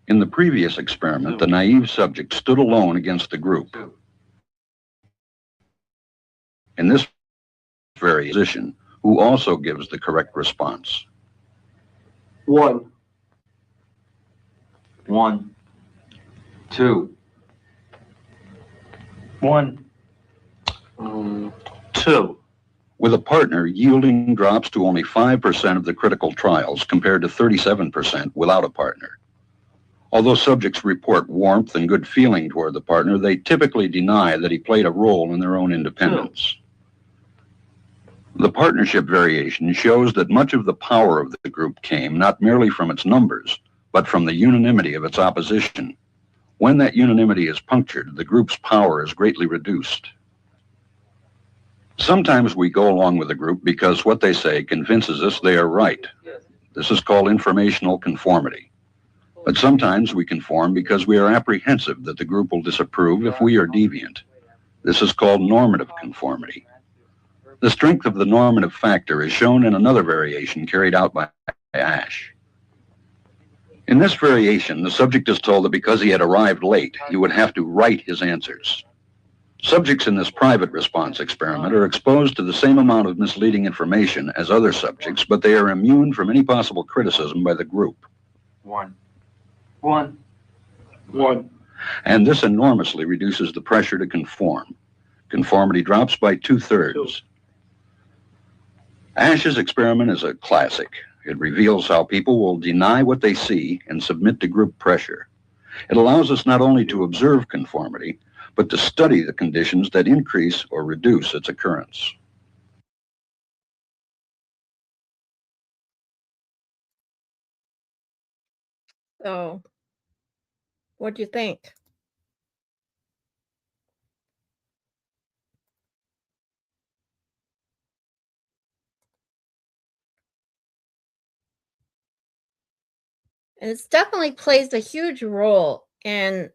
Speaker 10: In the previous experiment, the naive subject stood alone against the group. In this variation, who also gives the correct response?
Speaker 3: 1. 1. 2. 1. 2.
Speaker 10: With a partner, yielding drops to only 5% of the critical trials compared to 37% without a partner. Although subjects report warmth and good feeling toward the partner, they typically deny that he played a role in their own independence. The partnership variation shows that much of the power of the group came not merely from its numbers, but from the unanimity of its opposition. When that unanimity is punctured, the group's power is greatly reduced. Sometimes we go along with the group because what they say convinces us they are right. This is called informational conformity. But sometimes we conform because we are apprehensive that the group will disapprove if we are deviant. This is called normative conformity. The strength of the normative factor is shown in another variation carried out by Ash. In this variation, the subject is told that because he had arrived late, he would have to write his answers. Subjects in this private response experiment are exposed to the same amount of misleading information as other subjects, but they are immune from any possible criticism by the group.
Speaker 3: 1. 1. 1.
Speaker 10: And this enormously reduces the pressure to conform. Conformity drops by 2/3. Ash's experiment is a classic. It reveals how people will deny what they see and submit to group pressure. It allows us not only to observe conformity, but to study the conditions that increase or reduce its occurrence.
Speaker 1: So, what do you think? And it definitely plays a huge role in,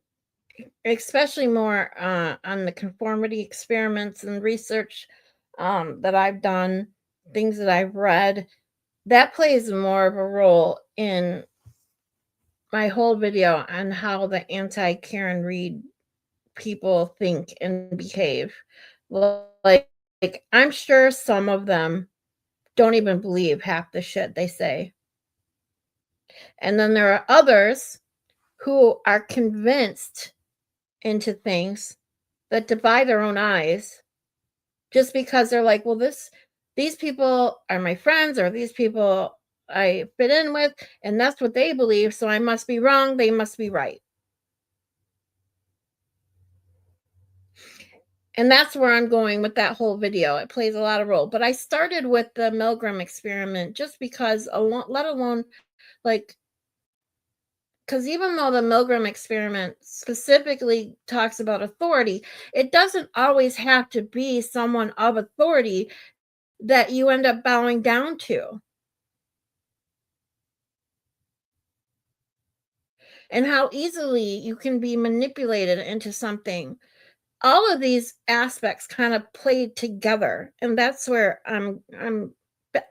Speaker 1: especially more on the conformity experiments and research that I've done, things that I've read. That plays more of a role in my whole video on how the anti-Karen Reed people think and behave. Like I'm sure some of them don't even believe half the shit they say. And then there are others who are convinced into things that divide their own eyes just because they're like, well, these people are my friends, or these people I fit in with, and that's what they believe, so I must be wrong, they must be right. And that's where I'm going with that whole video. It plays a lot of role. But I started with the Milgram experiment just because, let alone, like, because even though the Milgram experiment specifically talks about authority, it doesn't always have to be someone of authority that you end up bowing down to. And how easily you can be manipulated into something. All of these aspects kind of play together, and that's where I'm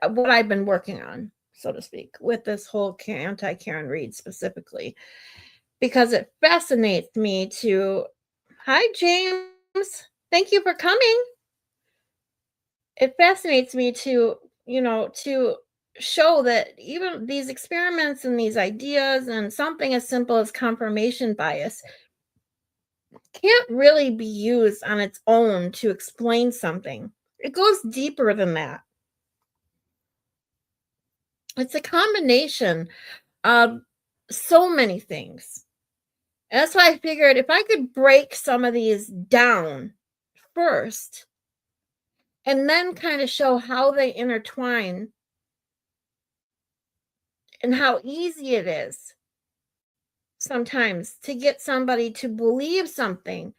Speaker 1: what I've been working on, so to speak, with this whole anti-Karen Read specifically, because it fascinates me to. Hi, James. Thank you for coming. It fascinates me to, to show that even these experiments and these ideas and something as simple as confirmation bias can't really be used on its own to explain something. It goes deeper than that. It's a combination of so many things. And that's why I figured if I could break some of these down first and then kind of show how they intertwine and how easy it is sometimes to get somebody to believe something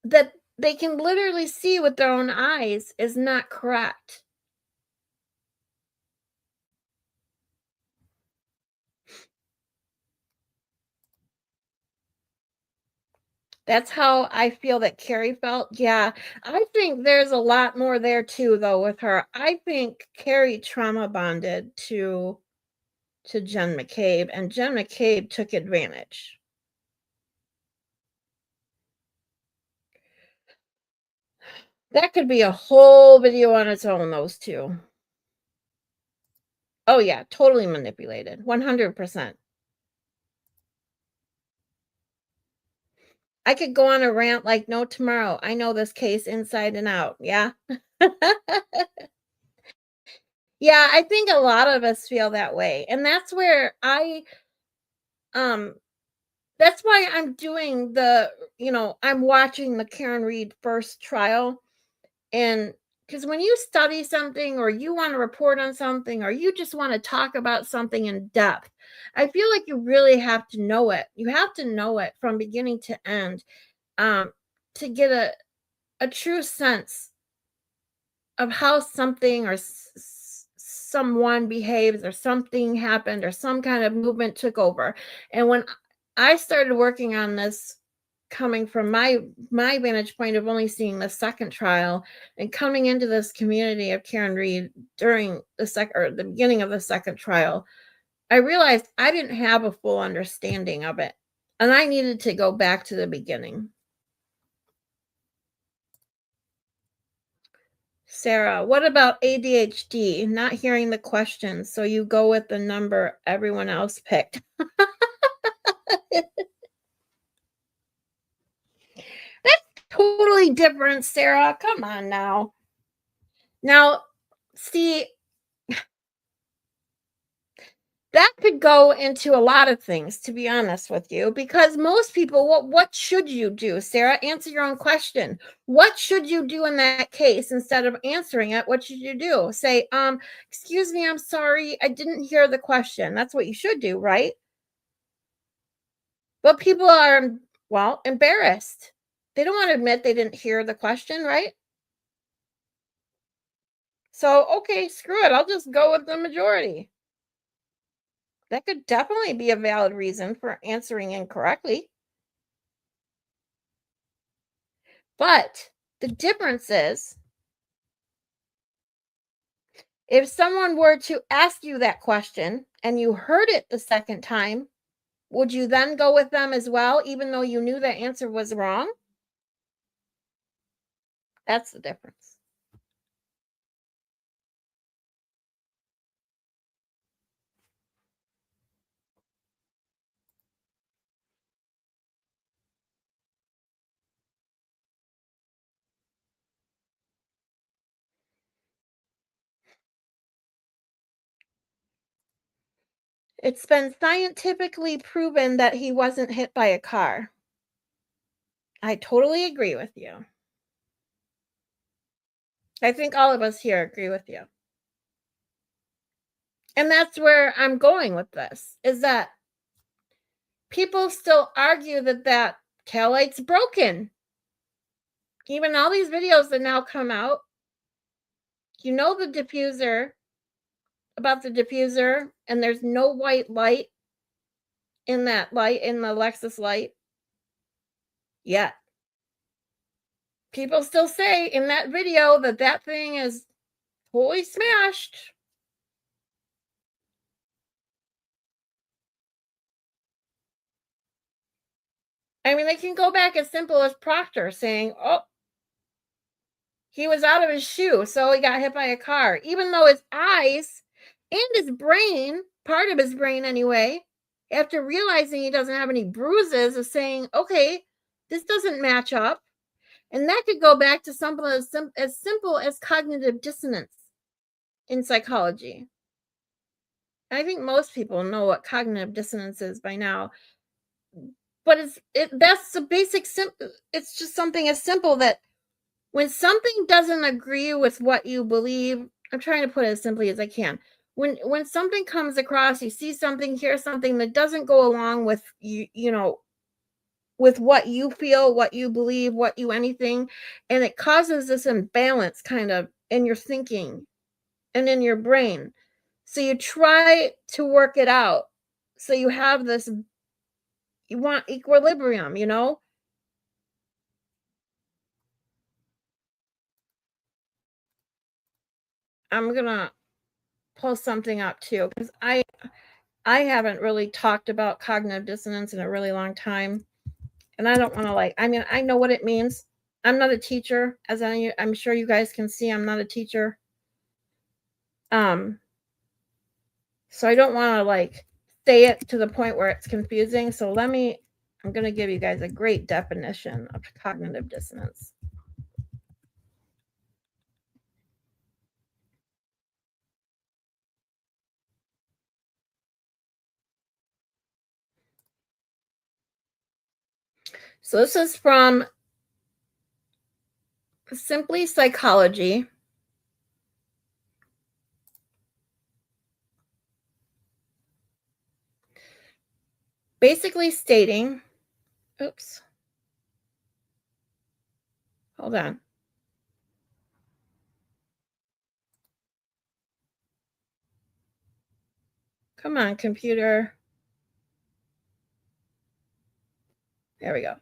Speaker 1: that they can literally see with their own eyes is not correct. That's how I feel that Carrie felt. Yeah, I think there's a lot more there too, though, with her. I think Carrie trauma bonded to Jen McCabe, and Jen McCabe took advantage. That could be a whole video on its own, those two. Oh, yeah, totally manipulated, 100%. I could go on a rant like no tomorrow. I know this case inside and out. Yeah. Yeah, I think a lot of us feel that way. And that's where that's why I'm doing I'm watching the Karen Read first trial. And because when you study something or you want to report on something or you just want to talk about something in depth, I feel like you really have to know it. You have to know it from beginning to end, to get a true sense of how something or someone behaves or something happened or some kind of movement took over. And when I started working on this, coming from my vantage point of only seeing the second trial and coming into this community of Karen Read during the beginning of the second trial, I realized I didn't have a full understanding of it, and I needed to go back to the beginning. Sarah, what about ADHD? Not hearing the questions, so you go with the number everyone else picked. That's totally different, Sarah. Come on now. Now, see, that could go into a lot of things, to be honest with you, because most people, what should you do, Sarah? Answer your own question. What should you do in that case? Instead of answering it, what should you do? Say, excuse me, I'm sorry, I didn't hear the question. That's what you should do, right? But people are, well, embarrassed. They don't want to admit they didn't hear the question, right? So, okay, screw it. I'll just go with the majority. That could definitely be a valid reason for answering incorrectly. But the difference is, if someone were to ask you that question and you heard it the second time, would you then go with them as well, even though you knew the answer was wrong? That's the difference. It's been scientifically proven that he wasn't hit by a car. I totally agree with you. I think all of us here agree with you. And that's where I'm going with this, is that people still argue that that taillight's broken. Even all these videos that now come out, you know the diffuser, about the diffuser, and there's no white light in that light, in the Lexus light yet. People still say in that video that that thing is totally smashed. I mean, they can go back as simple as Proctor saying, oh, he was out of his shoe, so he got hit by a car. Even though his eyes and his brain, part of his brain anyway, after realizing he doesn't have any bruises, is saying, okay, this doesn't match up. And that could go back to something as simple as cognitive dissonance in psychology. I think most people know what cognitive dissonance is by now. But that's the basic it's just something as simple that when something doesn't agree with what you believe, I'm trying to put it as simply as I can. When something comes across, you see something, hear something that doesn't go along with you know, with what you feel, what you believe, what you anything, and it causes this imbalance kind of in your thinking and in your brain. So you try to work it out. So you have this, you want equilibrium, you know? I'm gonna pull something up too, because I haven't really talked about cognitive dissonance in a really long time. And I don't want to I mean, I know what it means. I'm not a teacher, as I'm sure you guys can see, I'm not a teacher. So I don't want to say it to the point where it's confusing. So I'm going to give you guys a great definition of cognitive dissonance. So this is from Simply Psychology. Basically stating, oops, hold on. Come on, computer. There we go.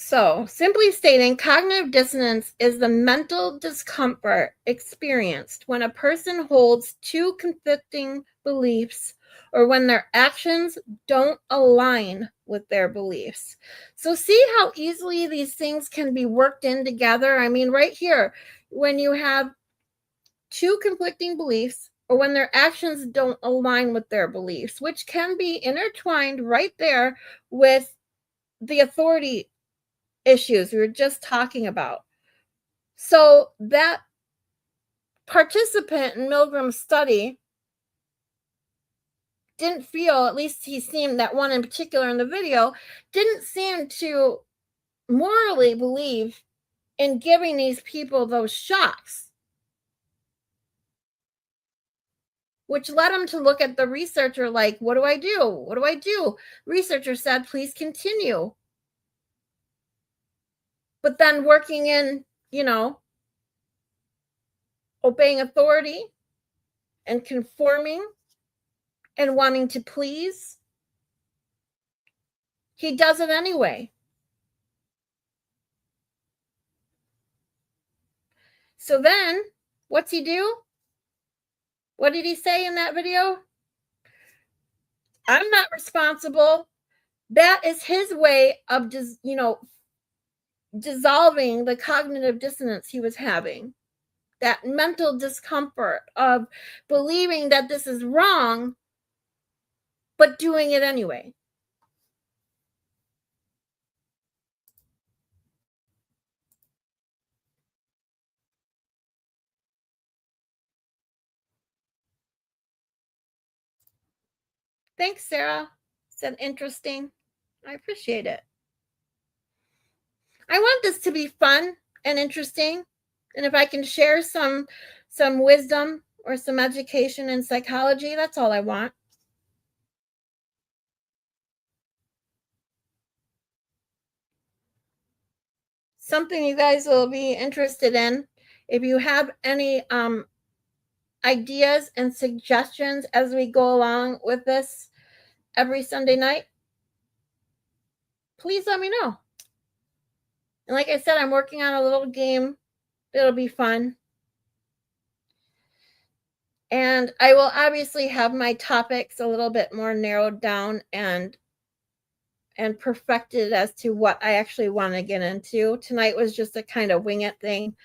Speaker 1: So, simply stating, cognitive dissonance is the mental discomfort experienced when a person holds two conflicting beliefs or when their actions don't align with their beliefs. So, see how easily these things can be worked in together? I mean, right here, when you have two conflicting beliefs or when their actions don't align with their beliefs, which can be intertwined right there with the authority issues we were just talking about. So that participant in Milgram's study didn't feel, at least he seemed, that one in particular in the video, didn't seem to morally believe in giving these people those shocks, which led him to look at the researcher like, what do I do? What do I do? Researcher said, please continue. But then working in, obeying authority and conforming and wanting to please, he does it anyway. So then, what's he do? What did he say in that video? I'm not responsible. That is his way of just, dissolving the cognitive dissonance he was having. That mental discomfort of believing that this is wrong, but doing it anyway. Thanks, Sarah. Said interesting. I appreciate it. I want this to be fun and interesting. And if I can share some wisdom or some education in psychology, that's all I want. Something you guys will be interested in. If you have any ideas and suggestions as we go along with this every Sunday night, please let me know. And like I said, I'm working on a little game that'll be fun. And I will obviously have my topics a little bit more narrowed down and perfected as to what I actually want to get into. Tonight was just a kind of wing it thing.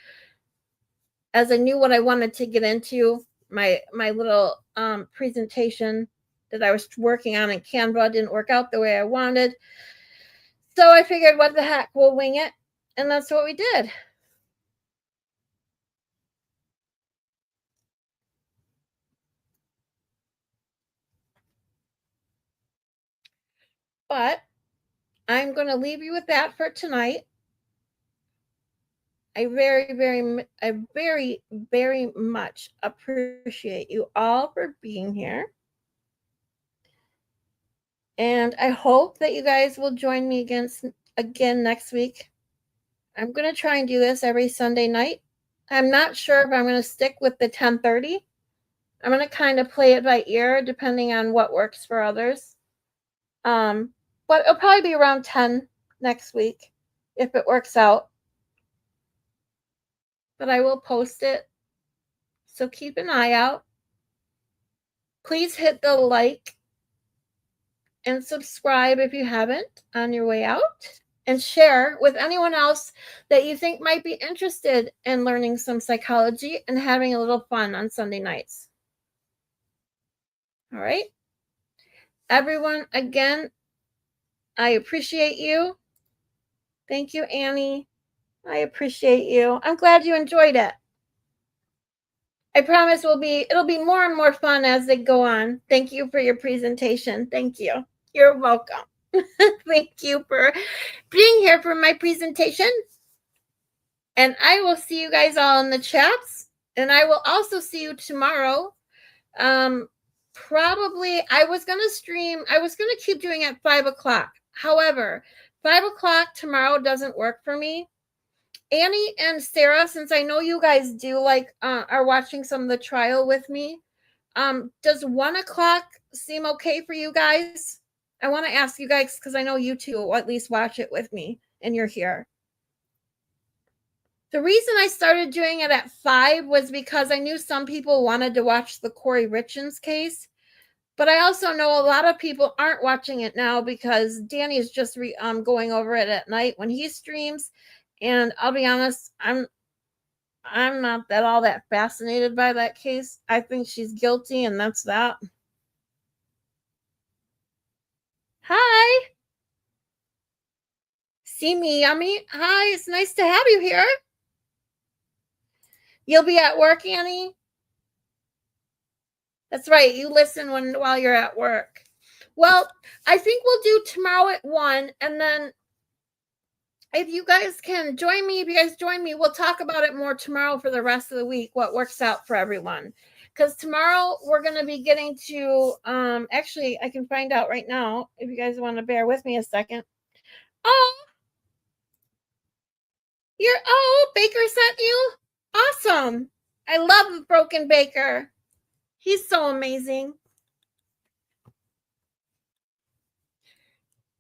Speaker 1: As I knew what I wanted to get into, my little presentation that I was working on in Canva didn't work out the way I wanted. So I figured, what the heck, we'll wing it. And that's what we did. But I'm going to leave you with that for tonight. I very, very much appreciate you all for being here. And I hope that you guys will join me again next week. I'm going to try and do this every Sunday night. I'm not sure if I'm going to stick with the 10:30. I'm going to kind of play it by ear depending on what works for others. But it'll probably be around 10 next week if it works out. But I will post it. So keep an eye out. Please hit the like and subscribe if you haven't on your way out. And share with anyone else that you think might be interested in learning some psychology and having a little fun on Sunday nights. All right. Everyone, again, I appreciate you. Thank you, Annie. I appreciate you. I'm glad you enjoyed it. I promise it'll be more and more fun as they go on. Thank you for your presentation. Thank you. You're welcome. Thank you for being here for my presentation. And I will see you guys all in the chats. And I will also see you tomorrow. Probably I was going to stream. I was going to keep doing it at 5 o'clock. However, 5 o'clock tomorrow doesn't work for me. Annie and Sarah, since I know you guys do are watching some of the trial with me, does 1 o'clock seem okay for you guys? I want to ask you guys because I know you two will at least watch it with me and you're here. The reason I started doing it at 5 was because I knew some people wanted to watch the Corey Richins case, but I also know a lot of people aren't watching it now because Danny is just going over it at night when he streams. And I'll be honest, I'm not all that fascinated by that case. I think she's guilty, and that's that. Hi. See me, Yummy. Hi, it's nice to have you here. You'll be at work, Annie? That's right. You listen while you're at work. Well, I think we'll do tomorrow at 1, and then if you guys can join me, we'll talk about it more tomorrow for the rest of the week, what works out for everyone. Because tomorrow we're going to be getting to, actually, I can find out right now if you guys want to bear with me a second. Baker sent you? Awesome. I love Broken Baker. He's so amazing.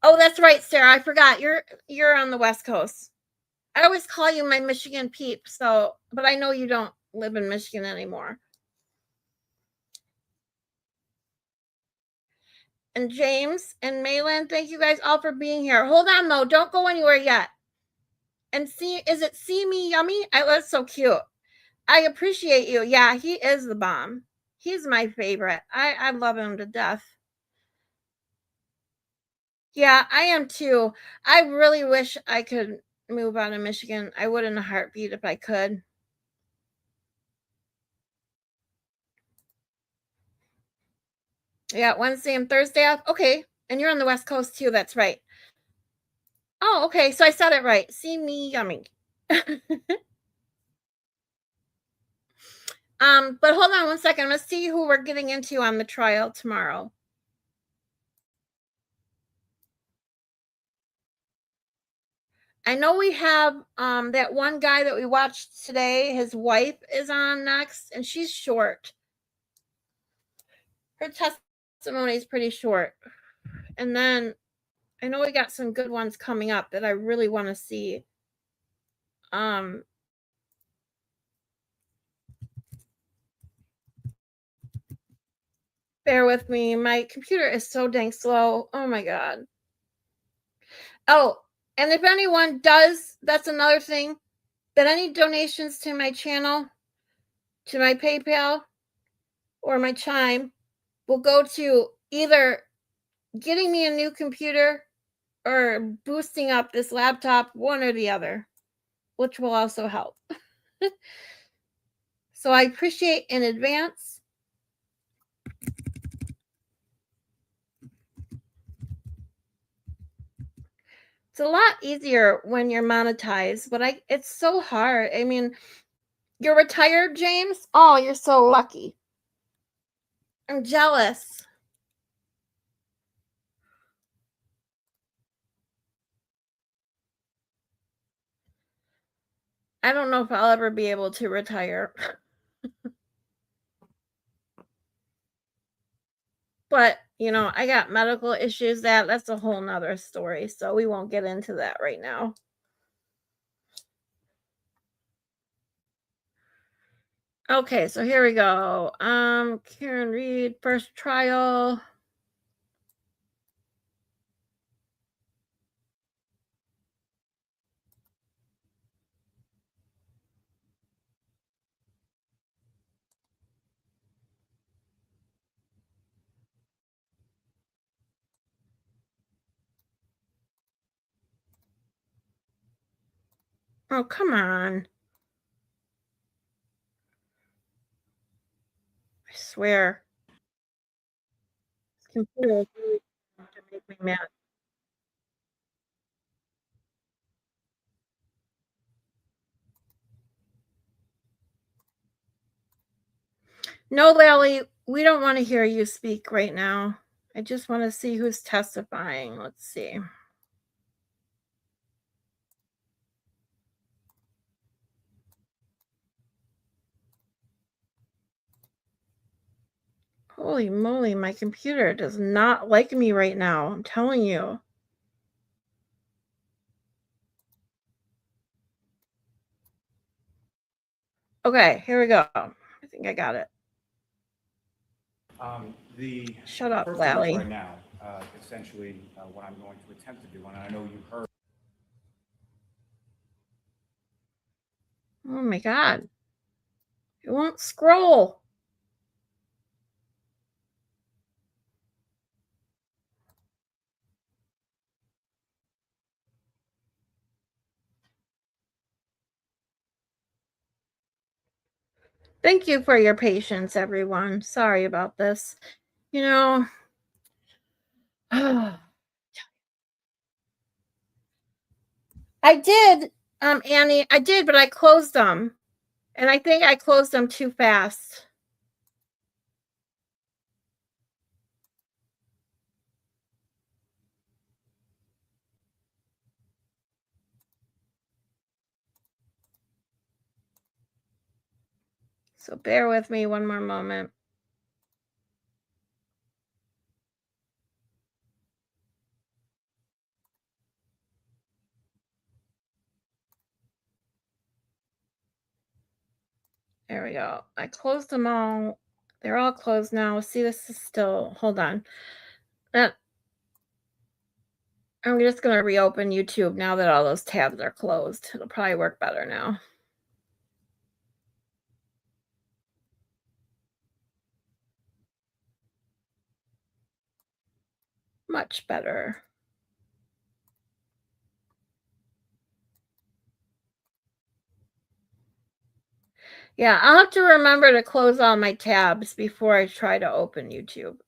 Speaker 1: Oh, that's right, Sarah. I forgot. You're on the West Coast. I always call you my Michigan peep, but I know you don't live in Michigan anymore. And James and Malin, thank you guys all for being here. Hold on, though. Don't go anywhere yet. And is it See Me Yummy? That's so cute. I appreciate you. Yeah, he is the bomb. He's my favorite. I love him to death. Yeah, I am too. I really wish I could move out of Michigan. I would in a heartbeat if I could. I got Wednesday and Thursday off. Okay. And you're on the West Coast too. That's right. Oh, okay. So I said it right. See me yummy. But hold on one second. Let's see who we're getting into on the trial tomorrow. I know we have that one guy that we watched today. His wife is on next, and she's short. Her testimony is pretty short. And then I know we got some good ones coming up that I really want to see. Bear with me. My computer is so dang slow. Oh my God. Oh, and if anyone does, that's another thing, that any donations to my channel, to my PayPal or my Chime will go to either getting me a new computer or boosting up this laptop, one or the other, which will also help. So I appreciate in advance. It's a lot easier when you're monetized, but it's so hard. I mean, you're retired, James? Oh, you're so lucky. I'm jealous. I don't know if I'll ever be able to retire. But, you know, I got medical issues. That's a whole nother story. So we won't get into that right now. Okay, so here we go. Karen Reed, first trial. Oh, come on. I swear. This computer is really trying to make me mad. No, Lily, we don't want to hear you speak right now. I just want to see who's testifying. Let's see. Holy moly, my computer does not like me right now. I'm telling you. Okay, here we go. I think I got it. Shut up, Lally.
Speaker 13: Right now, essentially, what I'm going to attempt to do, and I know you heard.
Speaker 1: Oh my God. It won't scroll. Thank you for your patience, everyone. Sorry about this. You know, I did, Annie, I did, but I closed them. And I think I closed them too fast. So bear with me one more moment. There we go. I closed them all. They're all closed now. See, this is still, hold on. I'm just going to reopen YouTube now that all those tabs are closed. It'll probably work better now. Much better. Yeah, I'll have to remember to close all my tabs before I try to open YouTube.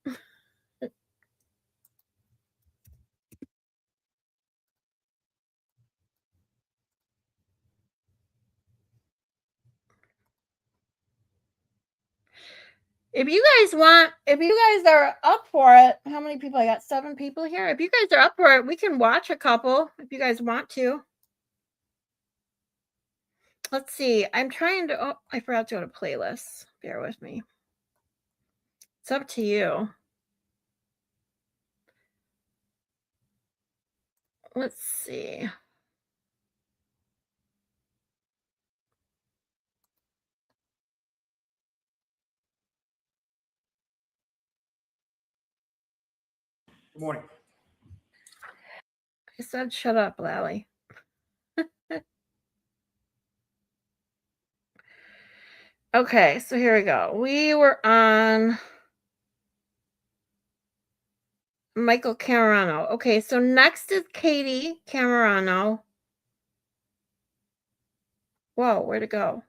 Speaker 1: If you guys are up for it, how many people? I got 7 people here. If you guys are up for it, we can watch a couple if you guys want to. Let's see. I'm trying to, oh, I forgot to go to playlists. Bear with me. It's up to you. Let's see.
Speaker 13: Good morning.
Speaker 1: I said, shut up, Lally. Okay, so here we go. We were on Michael Camerano. Okay, so next is Katie Camerano. Whoa, where'd it go?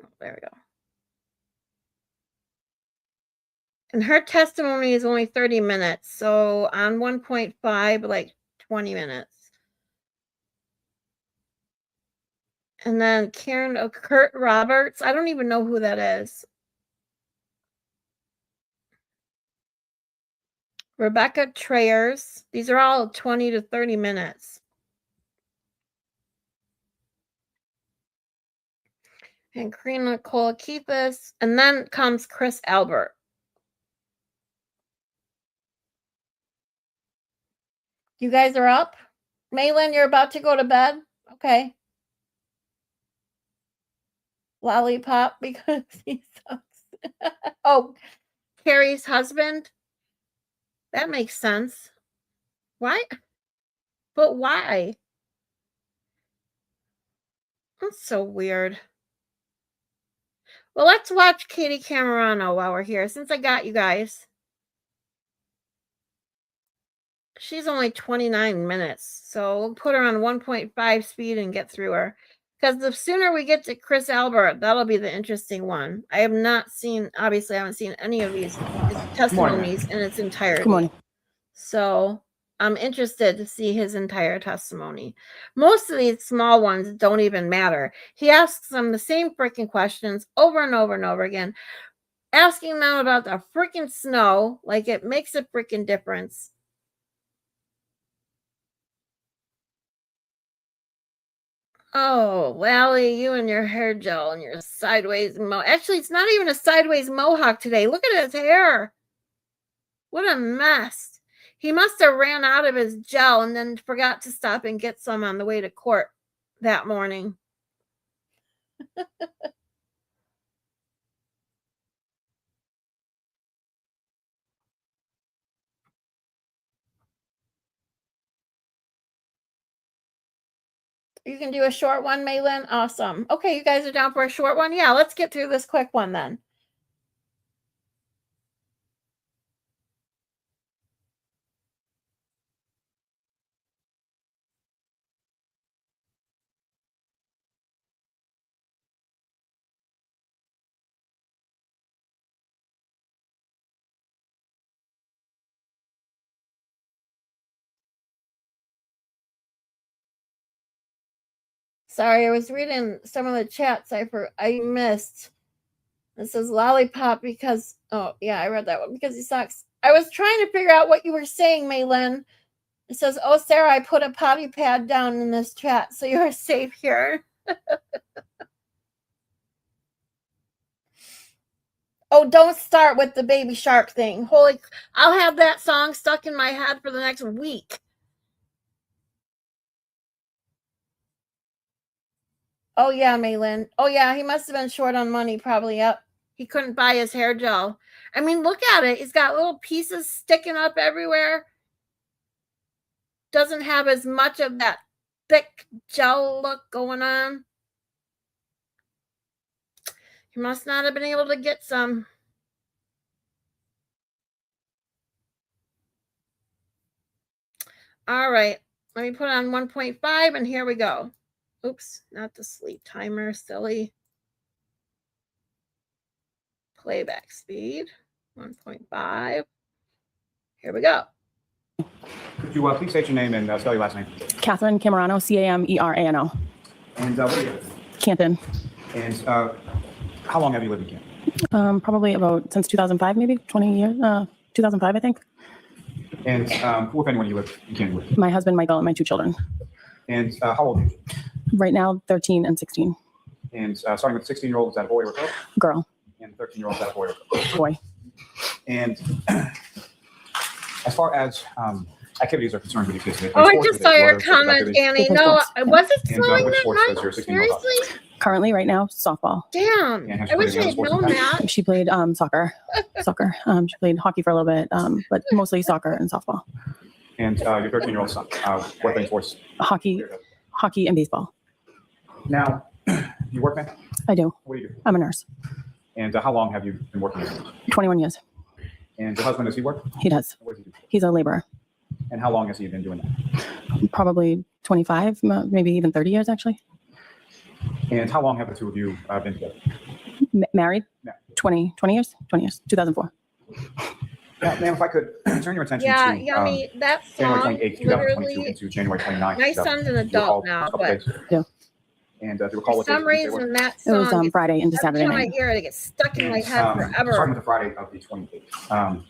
Speaker 1: Oh, there we go. And her testimony is only 30 minutes. So on 1.5, like 20 minutes. And then Kurt Roberts. I don't even know who that is. Rebecca Trayers. These are all 20 to 30 minutes. And Karina Kolakithis. And then comes Chris Albert. You guys are up? Maylin, you're about to go to bed? Okay. Lollipop because he sucks. Oh, Carrie's husband? That makes sense. Why? But why? That's so weird. Well, let's watch Katie Camerano while we're here, since I got you guys. She's only 29 minutes, so we'll put her on 1.5 speed and get through her. Because the sooner we get to Chris Albert, that'll be the interesting one. I have not seen, obviously, I haven't seen any of these testimonies in its entirety.
Speaker 14: Good morning.
Speaker 1: So I'm interested to see his entire testimony. Most of these small ones don't even matter. He asks them the same freaking questions over and over and over again, asking them about the freaking snow, like it makes a freaking difference. Oh, Lally, you and your hair gel and your sideways Actually, it's not even a sideways mohawk today. Look at his hair. What a mess. He must have ran out of his gel and then forgot to stop and get some on the way to court that morning. You can do a short one, Maylin? Awesome. Okay, you guys are down for a short one? Yeah, let's get through this quick one then. Sorry, I was reading some of the chats I missed. It says lollipop because, oh, yeah, I read that one because he sucks. I was trying to figure out what you were saying, Maylin. It says, oh, Sarah, I put a potty pad down in this chat, so you're safe here. Oh, don't start with the baby shark thing. Holy, I'll have that song stuck in my head for the next week. Oh, yeah, Maylin. Oh, yeah, he must have been short on money, probably. Yep. He couldn't buy his hair gel. I mean, look at it. He's got little pieces sticking up everywhere. Doesn't have as much of that thick gel look going on. He must not have been able to get some. All right. Let me put on 1.5 and here we go. Oops, not the sleep timer, silly. Playback speed, 1.5. Here we go.
Speaker 13: Could you please state your name and spell your last name?
Speaker 14: Catherine Camerano, Camerano.
Speaker 13: And what are you?
Speaker 14: Canton.
Speaker 13: And how long have you lived in Canton?
Speaker 14: Probably about since 2005, maybe 20 years. 2005, I think.
Speaker 13: And who, if anyone, you live in Canada with?
Speaker 14: My husband, Michael, and my 2 children.
Speaker 13: And how old are you?
Speaker 14: Right now, 13 and 16.
Speaker 13: And starting with 16-year-old, is that a boy or a girl?
Speaker 14: Girl.
Speaker 13: And 13-year-old, is that a boy or a girl?
Speaker 14: Boy.
Speaker 13: And as far as activities are concerned with your kids,
Speaker 1: Oh, I just saw your comment, Danny. No, was it snowing
Speaker 13: which
Speaker 1: that
Speaker 13: sports
Speaker 1: night?
Speaker 13: does your 16-year-old have?
Speaker 1: Seriously?
Speaker 14: Currently, right now, softball.
Speaker 1: Damn.
Speaker 13: And has
Speaker 1: I
Speaker 13: she
Speaker 1: wish
Speaker 13: played
Speaker 1: I
Speaker 13: any
Speaker 1: had
Speaker 13: sports
Speaker 1: known
Speaker 13: in the past?
Speaker 1: that.
Speaker 14: She played soccer. She played hockey for a little bit, but mostly soccer and softball.
Speaker 13: And your 13-year-old son, what playing sports?
Speaker 14: Hockey and baseball.
Speaker 13: Now, you work, man?
Speaker 14: I do.
Speaker 13: What do you do?
Speaker 14: I'm a nurse.
Speaker 13: And how long have you been working here?
Speaker 14: 21 years.
Speaker 13: And your husband, does he work?
Speaker 14: He does.
Speaker 13: What does he do?
Speaker 14: He's a laborer.
Speaker 13: And how long has he been doing that?
Speaker 14: Probably 25, maybe even 30 years, actually.
Speaker 13: And how long have the two of you been together?
Speaker 14: Married?
Speaker 13: No.
Speaker 14: 20 years? 20 years. 2004.
Speaker 13: Now, ma'am, if I could turn your attention
Speaker 1: Yeah,
Speaker 13: to
Speaker 1: Yummy. That
Speaker 13: January
Speaker 1: song,
Speaker 13: 28th, 2022
Speaker 1: literally,
Speaker 13: into January 29th.
Speaker 1: my son's an adult now, but
Speaker 14: Yeah.
Speaker 13: And do you recall
Speaker 1: for
Speaker 13: what
Speaker 1: some
Speaker 13: days they were?
Speaker 1: reason that
Speaker 14: It was
Speaker 1: song,
Speaker 14: Friday into
Speaker 1: every
Speaker 14: Saturday
Speaker 1: time I
Speaker 14: night.
Speaker 1: hear it, it gets stuck in my
Speaker 13: And,
Speaker 1: head
Speaker 13: starting
Speaker 1: forever.
Speaker 13: with the Friday of the 28th.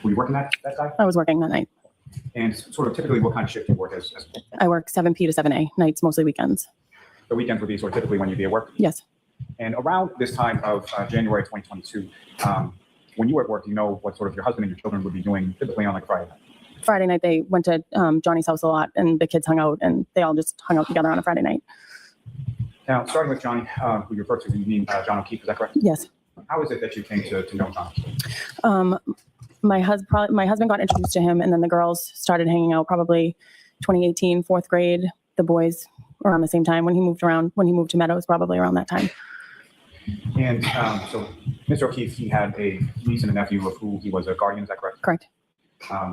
Speaker 13: Were you working that time?
Speaker 14: I was working that night.
Speaker 13: And sort of typically what kind of shift do you work as
Speaker 14: I work 7 p to 7 a, nights, mostly weekends.
Speaker 13: the weekends would be sort of typically when you'd be at work?
Speaker 14: Yes.
Speaker 13: And around this time of January 2022, when you were at work, do you know what sort of your husband and your children would be doing typically on like Friday night?
Speaker 14: Friday night, they went to Johnny's house a lot, and the kids hung out, and they all just hung out together on a Friday night.
Speaker 13: Now, starting with Johnny, who you refer to, you mean John O'Keefe, is that correct?
Speaker 14: Yes.
Speaker 13: How is it that you came to know John?
Speaker 14: My husband got introduced to him, and then the girls started hanging out probably 2018, 4th grade. The boys around the same time when he moved to Meadows, probably around that time.
Speaker 13: And so Mr. O'Keefe, he had a niece and a nephew of who he was a guardian, is that correct?
Speaker 14: Correct.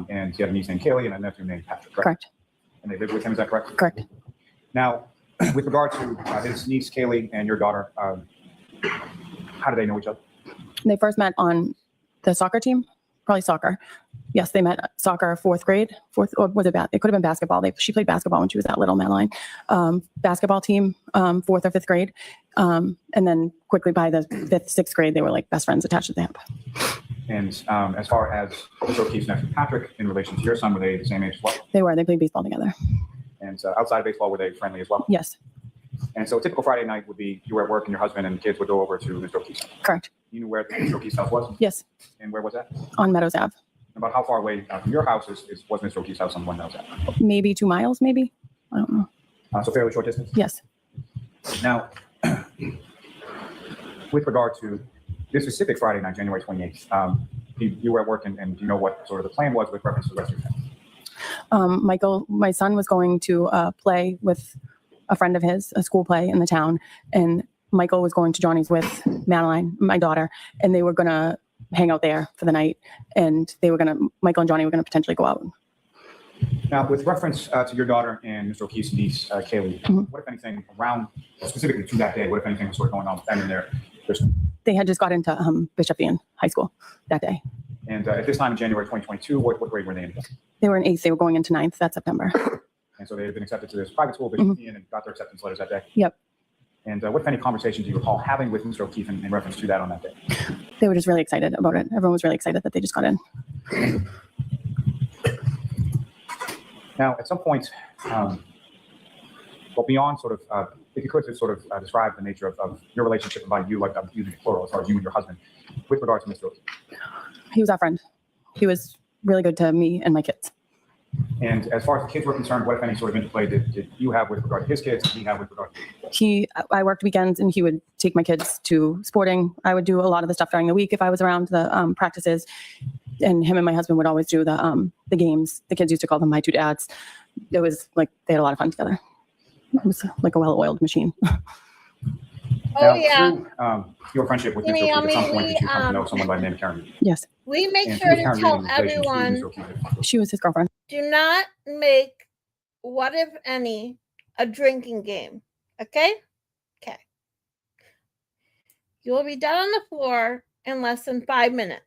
Speaker 13: And he had a niece named Kaylee and a nephew named Patrick, correct?
Speaker 14: Correct.
Speaker 13: And they lived with him, is that correct?
Speaker 14: Correct.
Speaker 13: Now, with regard to his niece Kaylee and your daughter, how do they know each other?
Speaker 14: They first met on the soccer team, probably soccer. Yes, they met soccer 4th grade. Or was it it could have been basketball. She played basketball when she was that little, Madeline. Basketball team, 4th or 5th grade. And then quickly by the 5th, 6th grade, they were like best friends attached at the hip.
Speaker 13: And as far as Mr. O'Keefe's nephew Patrick, in relation to your son, were they the same age as well?
Speaker 14: They played baseball together.
Speaker 13: And outside of baseball, were they friendly as well?
Speaker 14: Yes.
Speaker 13: And so a typical Friday night would be you were at work and your husband and the kids would go over to Mr. O'Keefe's house.
Speaker 14: Correct.
Speaker 13: You knew where Mr. O'Keefe's house was?
Speaker 14: Yes.
Speaker 13: And where was that?
Speaker 14: On Meadows Ave.
Speaker 13: About how far away from your house was Mr. O'Keefe's house on one Meadows Ave?
Speaker 14: Maybe 2 miles, maybe. I don't know.
Speaker 13: So fairly short distance?
Speaker 14: Yes.
Speaker 13: Now, with regard to this specific Friday night, January 28th, you were at work and you know what sort of the plan was with reference to the rest of your family?
Speaker 14: Michael, my son was going to play with a friend of his, a school play in the town, and Michael was going to Johnny's with Madeline, my daughter, and they were going to hang out there for the night, and Michael and Johnny were going to potentially go out.
Speaker 13: Now, with reference to your daughter and Mr. O'Keefe's niece, Kaylee, what, if anything, around specifically to that day, what, if anything, was sort of going on with them and their
Speaker 14: They had just got into Bishopian High School that day.
Speaker 13: And at this time in January 2022, what grade were they in?
Speaker 14: They were in 8th. They were going into 9th that September.
Speaker 13: And so they had been accepted to this private school, Bishopian, and got their acceptance letters that day?
Speaker 14: Yep.
Speaker 13: And what, if any, conversations do you recall having with Mr. O'Keefe in reference to that on that day?
Speaker 14: They were just really excited about it. Everyone was really excited that they just got in.
Speaker 13: Now, at some point, well, beyond sort of, if you could just sort of describe the nature of your relationship by you, like I'm using the plural, as far as you and your husband, with regard to Mr. O'Keefe.
Speaker 14: He was our friend. He was really good to me and my kids.
Speaker 13: And as far as the kids were concerned, what, if any, sort of interplay did you have with regard to his kids, and he have with regard to
Speaker 14: I worked weekends, and he would take my kids to sporting. I would do a lot of the stuff during the week if I was around the practices, and him and my husband would always do the games. The kids used to call them my two dads. It was like they had a lot of fun together. It was like a well-oiled machine.
Speaker 1: Oh, yeah.
Speaker 13: Through, your friendship with Mr. O'Keefe, at some point did you come to know someone by the name of Karen?
Speaker 14: Yes.
Speaker 1: We make
Speaker 13: And
Speaker 1: sure
Speaker 13: who was
Speaker 1: to
Speaker 13: Karen
Speaker 1: tell
Speaker 13: in relation to
Speaker 1: everyone,
Speaker 13: Mr. O'Keefe?
Speaker 14: She was his girlfriend.
Speaker 1: do not make what, if any, a drinking game. Okay? Okay. You will be down on the floor in less than 5 minutes.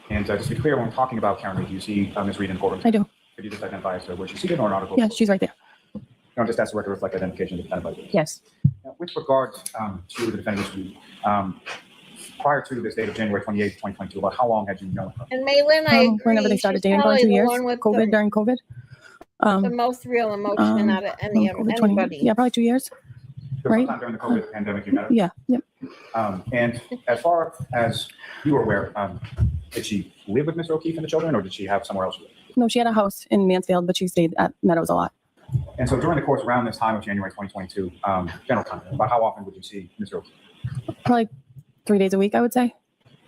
Speaker 13: And just to be clear, when we're talking about Karen, do you see Ms. Reed in the courtroom?
Speaker 14: I do.
Speaker 13: Could you just identify as to where she's seated or an article?
Speaker 14: Yeah, she's right there.
Speaker 13: No, just ask the record to reflect identification to identify.
Speaker 14: Yes.
Speaker 13: Now, with regard to the defendant's view, prior to this date of January 28, 2022, about how long had you known her?
Speaker 1: And Maylin, I agree.
Speaker 14: Whenever they started
Speaker 1: She's
Speaker 14: dating, probably
Speaker 1: probably
Speaker 14: 2
Speaker 1: the
Speaker 14: years.
Speaker 1: one with
Speaker 14: During COVID.
Speaker 1: the most real emotion out of anybody.
Speaker 14: Yeah, probably 2 years.
Speaker 13: So
Speaker 14: Right.
Speaker 13: sometime during the COVID pandemic, you met her?
Speaker 14: Yeah. Yep.
Speaker 13: And as far as you were aware, did she live with Mr. O'Keefe and the children, or did she have somewhere else to live?
Speaker 14: No, she had a house in Mansfield, but she stayed at Meadows a lot.
Speaker 13: And so during the course around this time of January 2022, general time, about how often would you see Mr. O'Keefe?
Speaker 14: Probably 3 days a week, I would say.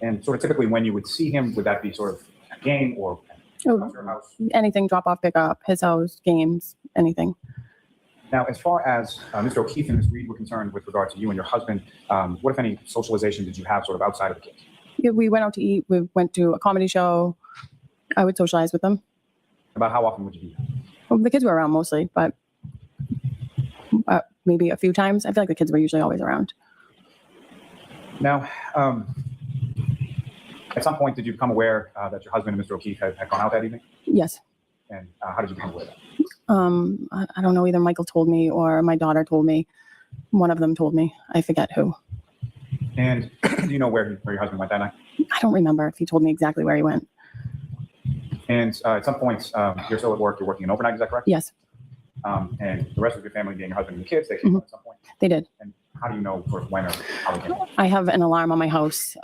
Speaker 13: And sort of typically when you would see him, would that be sort of a game or your house?
Speaker 14: Anything, drop off, pick up, his house, games, anything.
Speaker 13: Now, as far as Mr. O'Keefe and Ms. Reed were concerned with regard to you and your husband, what, if any, socialization did you have sort of outside of the kids?
Speaker 14: Yeah, we went out to eat. We went to a comedy show. I would socialize with them.
Speaker 13: About how often would you do that?
Speaker 14: Well, the kids were around mostly, but maybe a few times. I feel like the kids were usually always around.
Speaker 13: Now, at some point, did you become aware that your husband and Mr. O'Keefe had gone out that evening?
Speaker 14: Yes.
Speaker 13: And how did you become aware of that?
Speaker 14: I don't know. Either Michael told me or my daughter told me. One of them told me. I forget who.
Speaker 13: And do you know where your husband went that night?
Speaker 14: I don't remember if he told me exactly where he went.
Speaker 13: And at some point, you're still at work. You're working an overnight. Is that correct?
Speaker 14: Yes.
Speaker 13: And the rest of your family, being your husband and the kids, they came at some point.
Speaker 14: They did.
Speaker 13: And how do you know sort of when or how they came?
Speaker 14: I have an alarm on my house,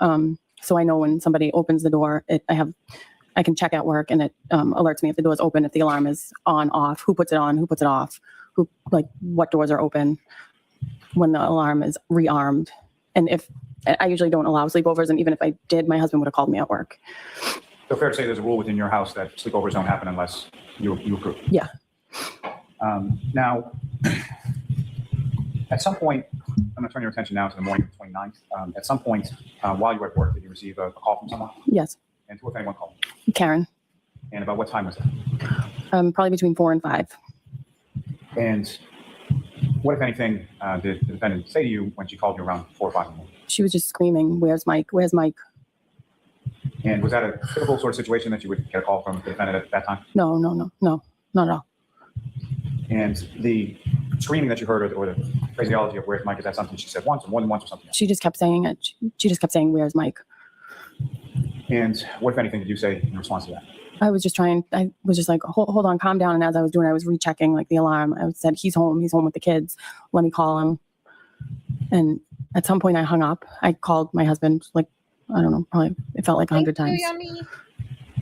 Speaker 14: so I know when somebody opens the door. I can check at work, and it alerts me if the door is open, if the alarm is on, off, who puts it on, who puts it off, what doors are open, when the alarm is rearmed. And if I usually don't allow sleepovers, and even if I did, my husband would have called me at work.
Speaker 13: So fair to say there's a rule within your house that sleepovers don't happen unless you approve.
Speaker 14: Yeah.
Speaker 13: Now, at some point, I'm going to turn your attention now to the morning of the 29th. At some point, while you were at work, did you receive a call from someone?
Speaker 14: Yes.
Speaker 13: And who, if anyone, called?
Speaker 14: Karen.
Speaker 13: And about what time was that?
Speaker 14: Probably between 4 and 5.
Speaker 13: And what, if anything, did the defendant say to you when she called you around 4 or 5 in the morning?
Speaker 14: She was just screaming, "Where's Mike? Where's Mike?"
Speaker 13: And was that a typical sort of situation that you would get a call from the defendant at that time?
Speaker 14: No, not at all.
Speaker 13: And the screaming that you heard, or the phraseology of "Where's Mike," is that something she said once, or more than once, or something else?
Speaker 14: She just kept saying it. She just kept saying, "Where's Mike?"
Speaker 13: And what, if anything, did you say in response to that?
Speaker 14: I was just like, hold on, calm down. And as I was doing, I was rechecking like the alarm. I said, he's home with the kids. Let me call him. And at some point I hung up. I called my husband, like, I don't know, probably it felt like 100 times.
Speaker 1: Yummy.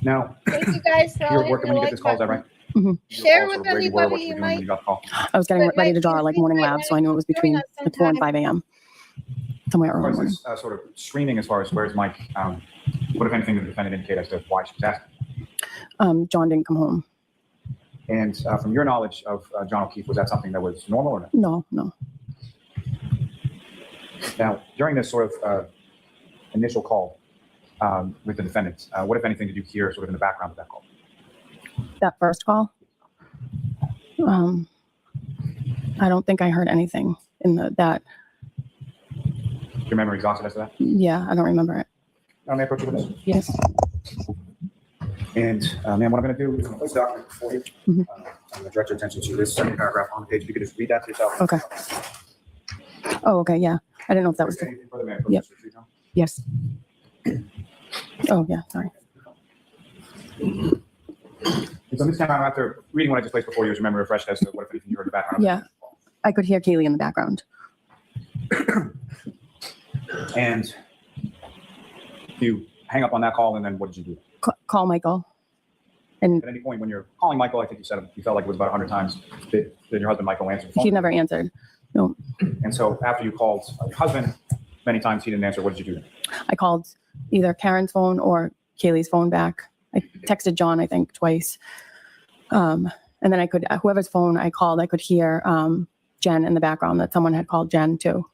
Speaker 13: Now,
Speaker 1: Thank you guys for
Speaker 13: you're working when you get this call, is that right?
Speaker 14: Mm-hmm.
Speaker 1: Share with anybody you might.
Speaker 14: I was getting ready to draw like morning labs, so I knew it was between like 4 and 5 a.m. Somewhere around morning.
Speaker 13: Sort of screaming as far as "Where's Mike?" What, if anything, did the defendant indicate as to why she was asking?
Speaker 14: John didn't come home.
Speaker 13: And from your knowledge of John O'Keefe, was that something that was normal or not?
Speaker 14: No.
Speaker 13: Now, during this sort of initial call with the defendant, what, if anything, did you hear sort of in the background of that call?
Speaker 14: That first call? I don't think I heard anything in that.
Speaker 13: Your memory exhausted as to that?
Speaker 14: Yeah, I don't remember it.
Speaker 13: May I approach you with this?
Speaker 14: Yes.
Speaker 13: And ma'am, what I'm going to do is I'm going to place the document before you.
Speaker 14: Mm-hmm.
Speaker 13: I'm going to direct your attention to this second paragraph on the page. If you could just read that to yourself.
Speaker 14: Okay. Oh, okay. Yeah. I didn't know if that was.
Speaker 13: Anything further, may I approach
Speaker 14: Yep.
Speaker 13: you, John?
Speaker 14: Yes. Oh, yeah. Sorry.
Speaker 13: And so this time, after reading what I just placed before you, is your memory refreshed as to what, if anything, you heard in the background?
Speaker 14: Yeah. I could hear Kaylee in the background.
Speaker 13: And you hang up on that call, and then what did you do?
Speaker 14: Call Michael. And
Speaker 13: at any point when you're calling Michael, I think you said you felt like it was about 100 times. Did your husband Michael answer the phone?
Speaker 14: He never answered. No.
Speaker 13: And so after you called your husband, many times he didn't answer. What did you do?
Speaker 14: I called either Karen's phone or Kaylee's phone back. I texted John, I think, twice. And then I could, whoever's phone I called, I could hear Jen in the background, that someone had called Jen too.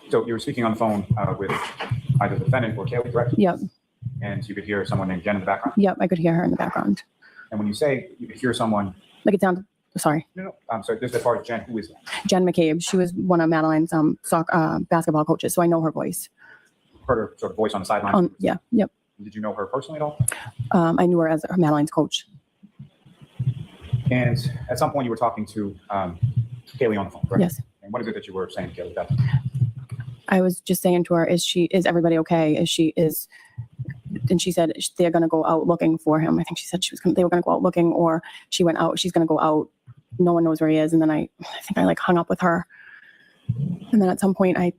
Speaker 13: So you were speaking on the phone with either the defendant or Kaylee, correct?
Speaker 14: Yep.
Speaker 13: And you could hear someone named Jen in the background?
Speaker 14: Yep, I could hear her in the background.
Speaker 13: And when you say you could hear someone...
Speaker 14: Like it sounded, sorry.
Speaker 13: No, I'm sorry, just as far as Jen, who is that?
Speaker 14: Jen McCabe. She was one of Madeline's basketball coaches, so I know her voice.
Speaker 13: Heard her sort of voice on the sideline?
Speaker 14: Yeah, yep.
Speaker 13: Did you know her personally at all?
Speaker 14: I knew her as Madeline's coach.
Speaker 13: And at some point you were talking to Kaylee on the phone, correct?
Speaker 14: Yes.
Speaker 13: And what is it that you were saying, Kaylee? That
Speaker 14: I was just saying to her, is everybody okay? And she said they're going to go out looking for him. I think she said they were going to go out looking, or she went out. She's going to go out. No one knows where he is. And then I think I like hung up with her. And then at some point I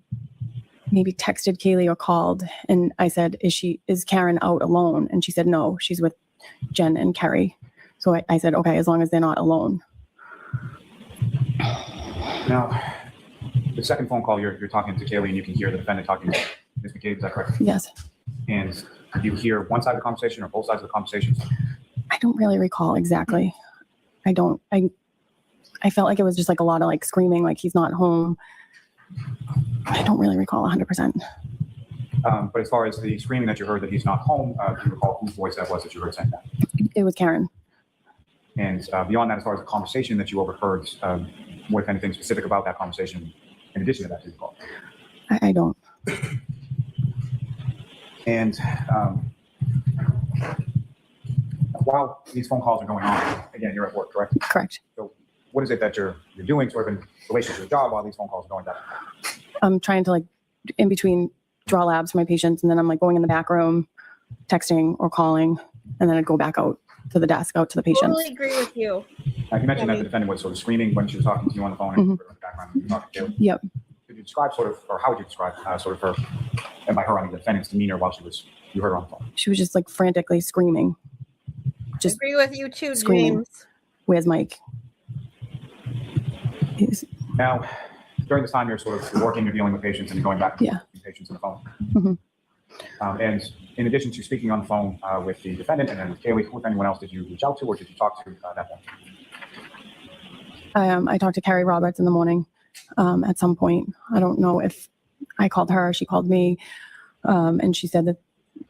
Speaker 14: maybe texted Kaylee or called, and I said, is Karen out alone? And she said, no, she's with Jen and Kerry. So I said, okay, as long as they're not alone.
Speaker 13: Now, the second phone call, you're talking to Kaylee, and you can hear the defendant talking to Ms. McCabe. Is that correct?
Speaker 14: Yes.
Speaker 13: And you hear one side of the conversation or both sides of the conversation?
Speaker 14: I don't really recall exactly. I felt like it was just like a lot of like screaming, like he's not home. I don't really recall 100%.
Speaker 13: But as far as the screaming that you heard that he's not home, do you recall whose voice that was that you heard saying that?
Speaker 14: It was Karen.
Speaker 13: And beyond that, as far as the conversation that you overheard, what, if anything, specific about that conversation in addition to that, do you recall?
Speaker 14: I don't.
Speaker 13: And while these phone calls are going on, again, you're at work, correct?
Speaker 14: Correct.
Speaker 13: So what is it that you're doing sort of in relation to your job while these phone calls are going down?
Speaker 14: I'm trying to like in between draw labs for my patients, and then I'm like going in the back room, texting or calling, and then I'd go back out to the desk, out to the patients.
Speaker 1: Totally agree with you.
Speaker 13: You mentioned that the defendant was sort of screaming when she was talking to you on the phone and in the background. You talking to Kaylee.
Speaker 14: Yep.
Speaker 13: Could you describe sort of, or how would you describe sort of her, and by her, I mean the defendant's demeanor while you heard her on the phone?
Speaker 14: She was just like frantically screaming. Just
Speaker 1: agree with you too,
Speaker 14: screaming.
Speaker 1: James.
Speaker 14: Where's Mike?
Speaker 13: Now, during this time, you're working, you're dealing with patients, and you're going back to patients on the phone. And in addition to speaking on the phone with the defendant and then with Kaylee, with anyone else did you reach out to, or did you talk to that point?
Speaker 14: I talked to Carrie Roberts in the morning at some point. I don't know if I called her, she called me, and she said that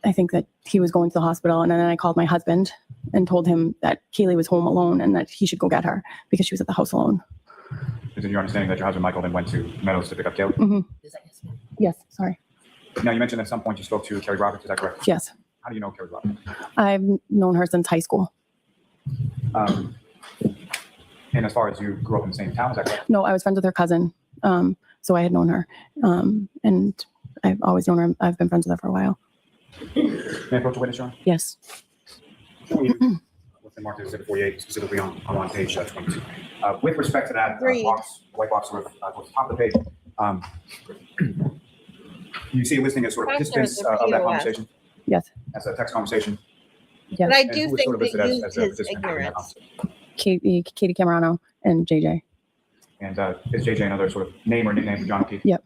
Speaker 14: I think that he was going to the hospital. And then I called my husband and told him that Kaylee was home alone and that he should go get her because she was at the house alone.
Speaker 13: Is it your understanding that your husband Michael then went to Meadows to pick up Kaylee?
Speaker 14: Yes, sorry.
Speaker 13: Now, you mentioned at some point you spoke to Carrie Roberts, is that correct?
Speaker 14: Yes.
Speaker 13: How do you know Carrie Roberts?
Speaker 14: I've known her since high school.
Speaker 13: And as far as you grew up in the same town, is that correct?
Speaker 14: No, I was friends with her cousin. So I had known her. And I've always known her. I've been friends with her for a while.
Speaker 13: May I approach the witness, Your Honor?
Speaker 14: Yes.
Speaker 13: What's been marked as Exhibit 48, specifically on page 22. With respect to that box, white box sort of towards the top of the page, you see a listing as sort of participants of that conversation?
Speaker 14: Yes.
Speaker 13: As a text conversation?
Speaker 14: Yes.
Speaker 1: But I do think they used his ignorance.
Speaker 14: Katie Camerano and JJ.
Speaker 13: And is JJ another sort of name or nickname for John O'Keefe?
Speaker 14: Yep.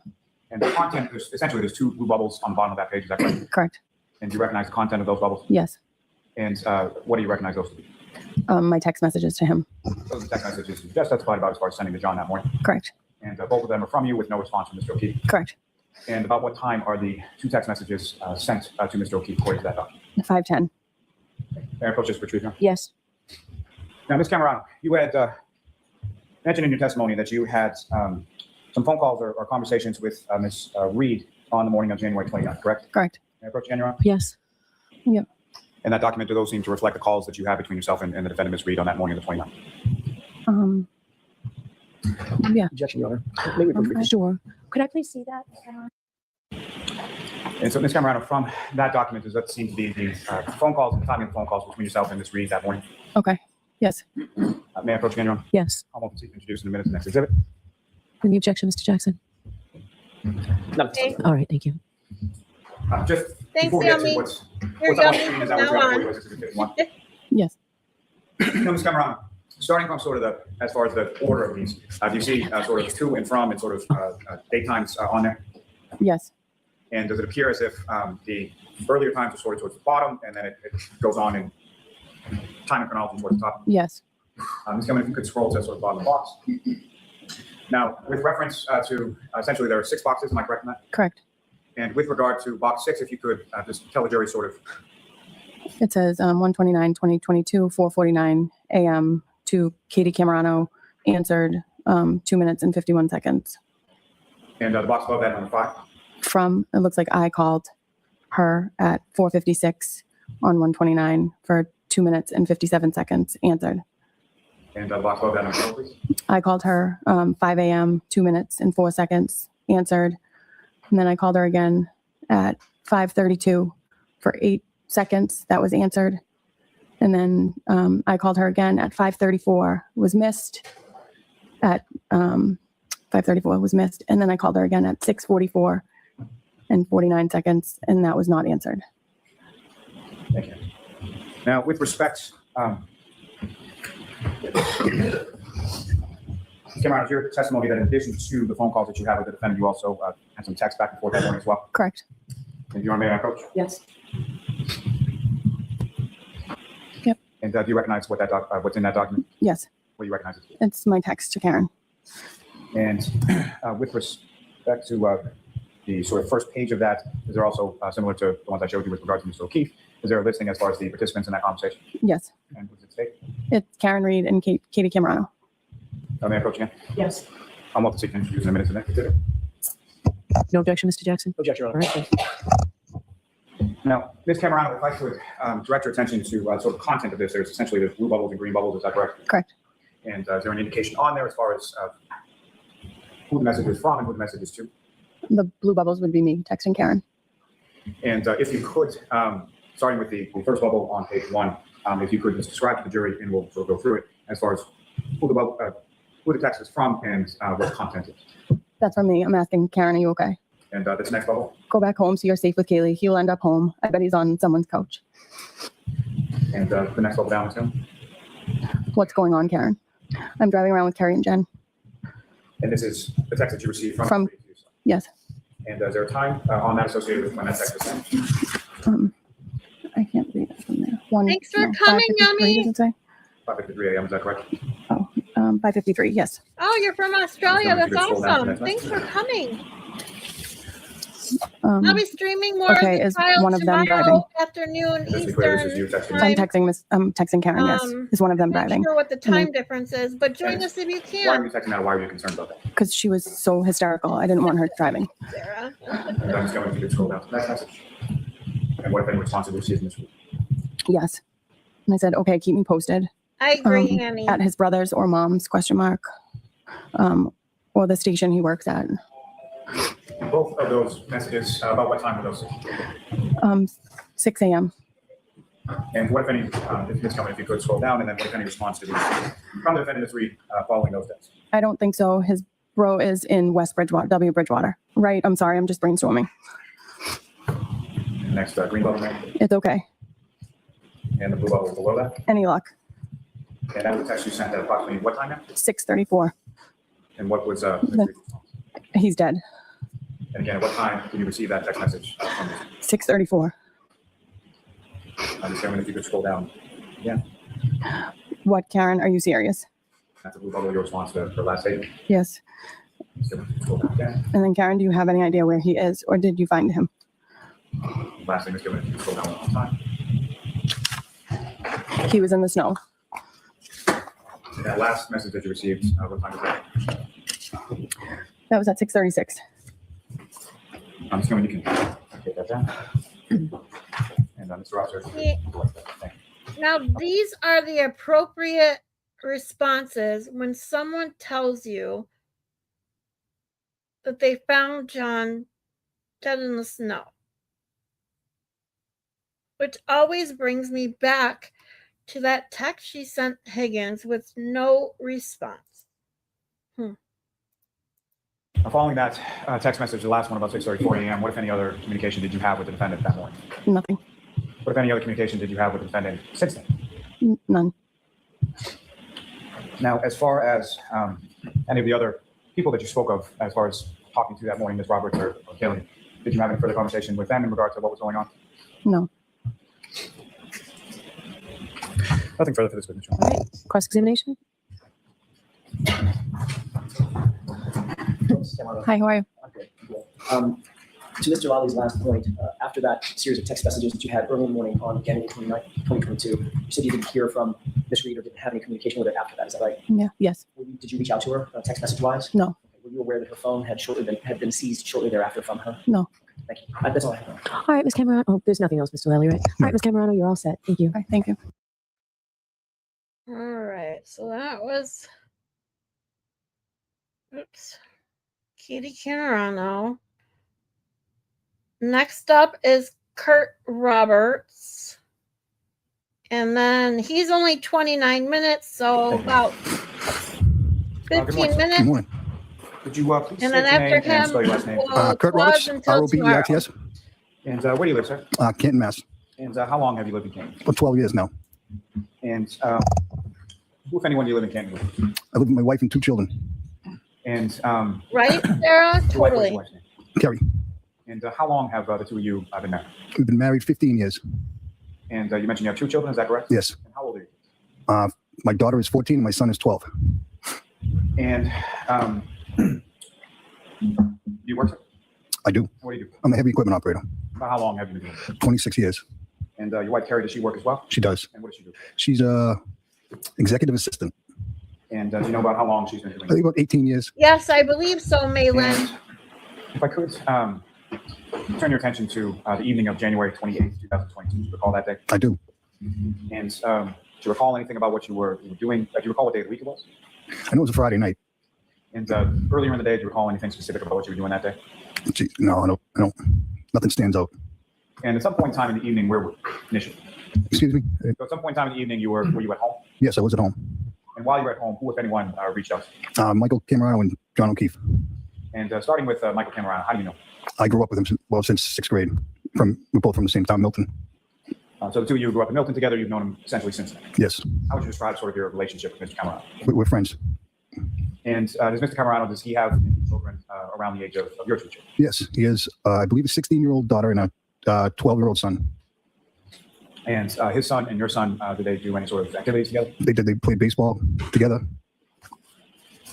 Speaker 13: And the content, there's two blue bubbles on the bottom of that page, is that correct?
Speaker 14: Correct.
Speaker 13: And do you recognize the content of those bubbles?
Speaker 14: Yes.
Speaker 13: And what do you recognize those to be?
Speaker 14: My text messages to him.
Speaker 13: Those are text messages you just testified about as far as sending to John that morning?
Speaker 14: Correct.
Speaker 13: And both of them are from you with no response from Mr. O'Keefe?
Speaker 14: Correct.
Speaker 13: And about what time are the two text messages sent to Mr. O'Keefe according to that document?
Speaker 14: 5:10.
Speaker 13: May I approach this retriever?
Speaker 14: Yes.
Speaker 13: Now, Ms. Camerano, you had mentioned in your testimony that you had some phone calls or conversations with Ms. Reed on the morning of January 29th, correct?
Speaker 14: Correct.
Speaker 13: May I approach January?
Speaker 14: Yes. Yep.
Speaker 13: And that document, do those seem to reflect the calls that you had between yourself and the defendant, Ms. Reed, on that morning of the 29th?
Speaker 14: Yeah.
Speaker 13: Objection, Your Honor.
Speaker 14: Sure. Could I please see that?
Speaker 13: And so, Ms. Camerano, from that document, does that seem to be the phone calls and the timing of the phone calls between yourself and Ms. Reed that morning?
Speaker 14: Okay. Yes.
Speaker 13: May I approach again, Your Honor?
Speaker 14: Yes.
Speaker 13: I'm open to introduce in a minute the next exhibit.
Speaker 15: Any objection, Mr. Jackson?
Speaker 13: No.
Speaker 1: Okay.
Speaker 15: All right, thank you.
Speaker 13: Just
Speaker 1: Thanks,
Speaker 13: before we get to
Speaker 1: Yummy.
Speaker 13: what's
Speaker 1: You're
Speaker 13: up on
Speaker 1: yummy
Speaker 13: screen, is
Speaker 1: from
Speaker 13: that what's
Speaker 1: now
Speaker 13: ready for
Speaker 1: on.
Speaker 13: you as Exhibit 51?
Speaker 14: Yes.
Speaker 13: Now, Ms. Camerano, starting from sort of as far as the order of these, do you see sort of to and from and sort of date times on there?
Speaker 14: Yes.
Speaker 13: And does it appear as if the earlier times are sort of towards the bottom and then it goes on in time and chronology towards the top?
Speaker 14: Yes.
Speaker 13: Ms. Camerano, if you could scroll to sort of the bottom of the box. Now, with reference to essentially there are 6 boxes, am I correct in that?
Speaker 14: Correct.
Speaker 13: And with regard to box 6, if you could just tell the jury sort of.
Speaker 14: It says 129-2022, 4:49 a.m. to Katie Camerano, answered 2 minutes and 51 seconds.
Speaker 13: And the box above that, number 5.
Speaker 14: From, it looks like I called her at 4:56 on 129 for 2 minutes and 57 seconds, answered.
Speaker 13: And the box above that number, please.
Speaker 14: I called her 5 a.m., 2 minutes and 4 seconds, answered. And then I called her again at 5:32 for 8 seconds. That was answered. And then I called her again at 5:34, was missed. At 5:34 was missed. And then I called her again at 6:44 and 49 seconds, and that was not answered.
Speaker 13: Thank you. Now, with respect, Cameron, is your testimony that in addition to the phone calls that you had with the defendant, you also had some text back and forth that morning as well?
Speaker 14: Correct.
Speaker 13: And you want to make that approach?
Speaker 14: Yes. Yep.
Speaker 13: And do you recognize what that what's in that document?
Speaker 14: Yes.
Speaker 13: What do you recognize it?
Speaker 14: It's my text to Karen.
Speaker 13: And with respect to the sort of first page of that, is there also similar to the ones I showed you with regard to Mr. O'Keefe? Is there a listing as far as the participants in that conversation?
Speaker 14: Yes.
Speaker 13: And what does it state?
Speaker 14: It's Karen Reed and Katie Camerano.
Speaker 13: May I approach again?
Speaker 15: Yes.
Speaker 13: I'm about to seek to introduce in a minute to consider.
Speaker 15: No objection, Mr. Jackson?
Speaker 13: Objection, Your Honor.
Speaker 15: All right, then.
Speaker 13: Now, Ms. Camerano, if I could direct your attention to sort of content of this. There's essentially the blue bubbles and green bubbles. Is that correct?
Speaker 14: Correct.
Speaker 13: And is there an indication on there as far as who the message is from and who the message is to?
Speaker 14: The blue bubbles would be me texting Karen.
Speaker 13: And if you could, starting with the first bubble on page 1, if you could just describe to the jury, and we'll sort of go through it, as far as who the text is from and what the content is.
Speaker 14: That's from me. I'm asking Karen, are you okay?
Speaker 13: And this next bubble?
Speaker 14: Go back home so you're safe with Kaylee. He will end up home. I bet he's on someone's couch.
Speaker 13: And the next bubble down is him?
Speaker 14: What's going on, Karen? I'm driving around with Carrie and Jen.
Speaker 13: And this is the text that you received from?
Speaker 14: Yes.
Speaker 13: And is there a time on that associated with when that text was sent?
Speaker 14: I can't read it from there.
Speaker 1: Thanks for coming,
Speaker 14: 5:53,
Speaker 1: Yummy.
Speaker 14: does it say?
Speaker 13: 5:53 a.m. Is that correct?
Speaker 14: 5:53, yes.
Speaker 1: Oh, you're from Australia. That's
Speaker 13: Someone could scroll down to
Speaker 1: awesome.
Speaker 13: that
Speaker 1: Thanks for coming.
Speaker 14: Um,
Speaker 1: I'll be streaming more
Speaker 14: okay,
Speaker 1: of the
Speaker 14: is
Speaker 1: trial
Speaker 14: one of them
Speaker 1: tomorrow
Speaker 14: driving?
Speaker 1: afternoon
Speaker 13: Just to be clear, this is you
Speaker 1: Eastern
Speaker 13: texting.
Speaker 1: time.
Speaker 14: I'm texting Karen, yes. Is one of them
Speaker 1: Not
Speaker 14: driving?
Speaker 1: sure what the
Speaker 14: And then-
Speaker 1: time difference is, but join us if you
Speaker 13: Why are
Speaker 1: can.
Speaker 13: you texting that? Why are you concerned about that?
Speaker 14: Because she was so hysterical. I didn't want her driving.
Speaker 1: Sarah.
Speaker 13: And I'm just going to scroll down to that message. And what if any response did you receive in this week?
Speaker 14: Yes. And I said, okay, keep me posted.
Speaker 1: I agree, Annie.
Speaker 14: At his brother's or mom's, ? Or the station he works at.
Speaker 13: Both of those messages, about what time were those?
Speaker 14: 6 a.m.
Speaker 13: And what if any, if Ms. Kelman, if you could scroll down, and then what if any response did you receive from the defendant this week following those days?
Speaker 14: I don't think so. His bro is in West Bridgewater, W Bridgewater. Right. I'm sorry. I'm just brainstorming.
Speaker 13: And next, green bubble there,
Speaker 14: It's okay.
Speaker 13: and the blue bubble below that.
Speaker 14: Any luck?
Speaker 13: And that was the text you sent at approximately what time now?
Speaker 14: 6:34.
Speaker 13: And what was
Speaker 14: He's dead.
Speaker 13: and again, at what time did you receive that text message from me?
Speaker 14: 6:34.
Speaker 13: I'm just saying if you could scroll down. Yeah,
Speaker 14: What, Karen? Are you serious?
Speaker 13: that's the blue bubble, your response to her last statement.
Speaker 14: Yes.
Speaker 13: So, scroll down again.
Speaker 14: And then, Karen, do you have any idea where he is, or did you find him?
Speaker 13: Last thing is given, if you could scroll down one more time.
Speaker 14: He was in the snow.
Speaker 13: And that last message that you received, what time was that?
Speaker 14: That was at 6:36.
Speaker 13: I'm just going, you can take that down. And Mr. Rosser.
Speaker 1: Yeah.
Speaker 13: Thank you.
Speaker 1: Now, these are the appropriate responses when someone tells you that they found John dead in the snow. Which always brings me back to that text she sent Higgins with no response.
Speaker 13: Following that text message, the last one about 6:34 a.m., what, if any, other communication did you have with the defendant that morning?
Speaker 14: Nothing.
Speaker 13: What, if any, other communication did you have with the defendant since then?
Speaker 14: None.
Speaker 13: Now, as far as any of the other people that you spoke of, as far as talking to that morning, Ms. Roberts or Kelly, did you have any further conversation with them in regard to what was going on?
Speaker 14: No.
Speaker 13: Nothing further for this witness.
Speaker 15: All right. Cross-examination?
Speaker 14: Hi, how are you?
Speaker 16: Okay. To Mr. Lawley's last point, after that series of text messages that you had early in the morning on January 29th, 2022, you said you didn't hear from Ms. Reed or didn't have any communication with her after that. Is that right?
Speaker 14: Yeah. Yes.
Speaker 16: Did you reach out to her text message wise?
Speaker 14: No.
Speaker 16: Were you aware that her phone had been seized shortly thereafter from her?
Speaker 14: No.
Speaker 16: Thank you. That's all I have.
Speaker 15: All right, Ms. Camerano. Oh, there's nothing else, Mr. Lally, right? All right, Ms. Camerano, you're all set. Thank you.
Speaker 14: Okay, thank you.
Speaker 1: All right, so that was, Katie Camerano. Next up is Kurt Roberts. And then he's only 29 minutes, so about 15 minutes.
Speaker 13: Good morning. Could you please
Speaker 1: And
Speaker 13: state
Speaker 1: then
Speaker 13: your name
Speaker 1: after
Speaker 13: and
Speaker 1: him,
Speaker 13: spell your last name?
Speaker 1: we'll
Speaker 17: Kurt
Speaker 1: pause
Speaker 17: Roberts,
Speaker 1: until tomorrow.
Speaker 17: R-O-B-E-R-T-S.
Speaker 13: And where do you live, sir?
Speaker 17: Canton, Mass.
Speaker 13: And how long have you lived in Canton?
Speaker 17: For 12 years now.
Speaker 13: And who, if anyone, do you live in Canton with?
Speaker 17: I live with my wife and 2 children.
Speaker 13: And
Speaker 1: Right, Sarah?
Speaker 13: your
Speaker 1: Totally.
Speaker 13: wife's name?
Speaker 17: Kerry.
Speaker 13: And how long have the two of you been married?
Speaker 17: We've been married 15 years.
Speaker 13: And you mentioned you have 2 children, is that correct?
Speaker 17: Yes.
Speaker 13: And how old are you?
Speaker 17: My daughter is 14 and my son is 12.
Speaker 13: And do you work, sir?
Speaker 17: I do.
Speaker 13: What do you do?
Speaker 17: I'm a heavy equipment operator.
Speaker 13: About how long have you been doing it?
Speaker 17: 26 years.
Speaker 13: And your wife, Carrie, does she work as well?
Speaker 17: She does.
Speaker 13: And what does she do?
Speaker 17: She's a executive assistant.
Speaker 13: And do you know about how long she's been doing
Speaker 17: I think about 18 years.
Speaker 1: Yes, I believe so, Malin.
Speaker 13: And if I could turn your attention to the evening of January 28th, 2022. Do you recall that day?
Speaker 17: I do.
Speaker 13: And do you recall anything about what you were doing? Do you recall what day of the week it was?
Speaker 17: I know it was a Friday night.
Speaker 13: And earlier in the day, do you recall anything specific about what you were doing that day?
Speaker 17: Gee, no, I don't. Nothing stands out.
Speaker 13: And at some point in time in the evening, where were you initially?
Speaker 17: Excuse me?
Speaker 13: So at some point in time in the evening, were you at home?
Speaker 17: Yes, I was at home.
Speaker 13: And while you were at home, who, if anyone, reached out to you?
Speaker 17: Michael Camerano and John O'Keefe.
Speaker 13: And starting with Michael Camerano, how do you know?
Speaker 17: I grew up with him since 6th grade. We're both from the same town, Milton.
Speaker 13: So the two of you grew up in Milton together. You've known him essentially since then.
Speaker 17: Yes.
Speaker 13: How would you describe sort of your relationship with Mr. Camerano?
Speaker 17: We're friends.
Speaker 13: And does Mr. Camerano, does he have any children around the age of your 2 children?
Speaker 17: Yes, he has, I believe, a 16-year-old daughter and a 12-year-old son.
Speaker 13: And his son and your son, do they do any sort of activities together?
Speaker 17: They did. They played baseball together.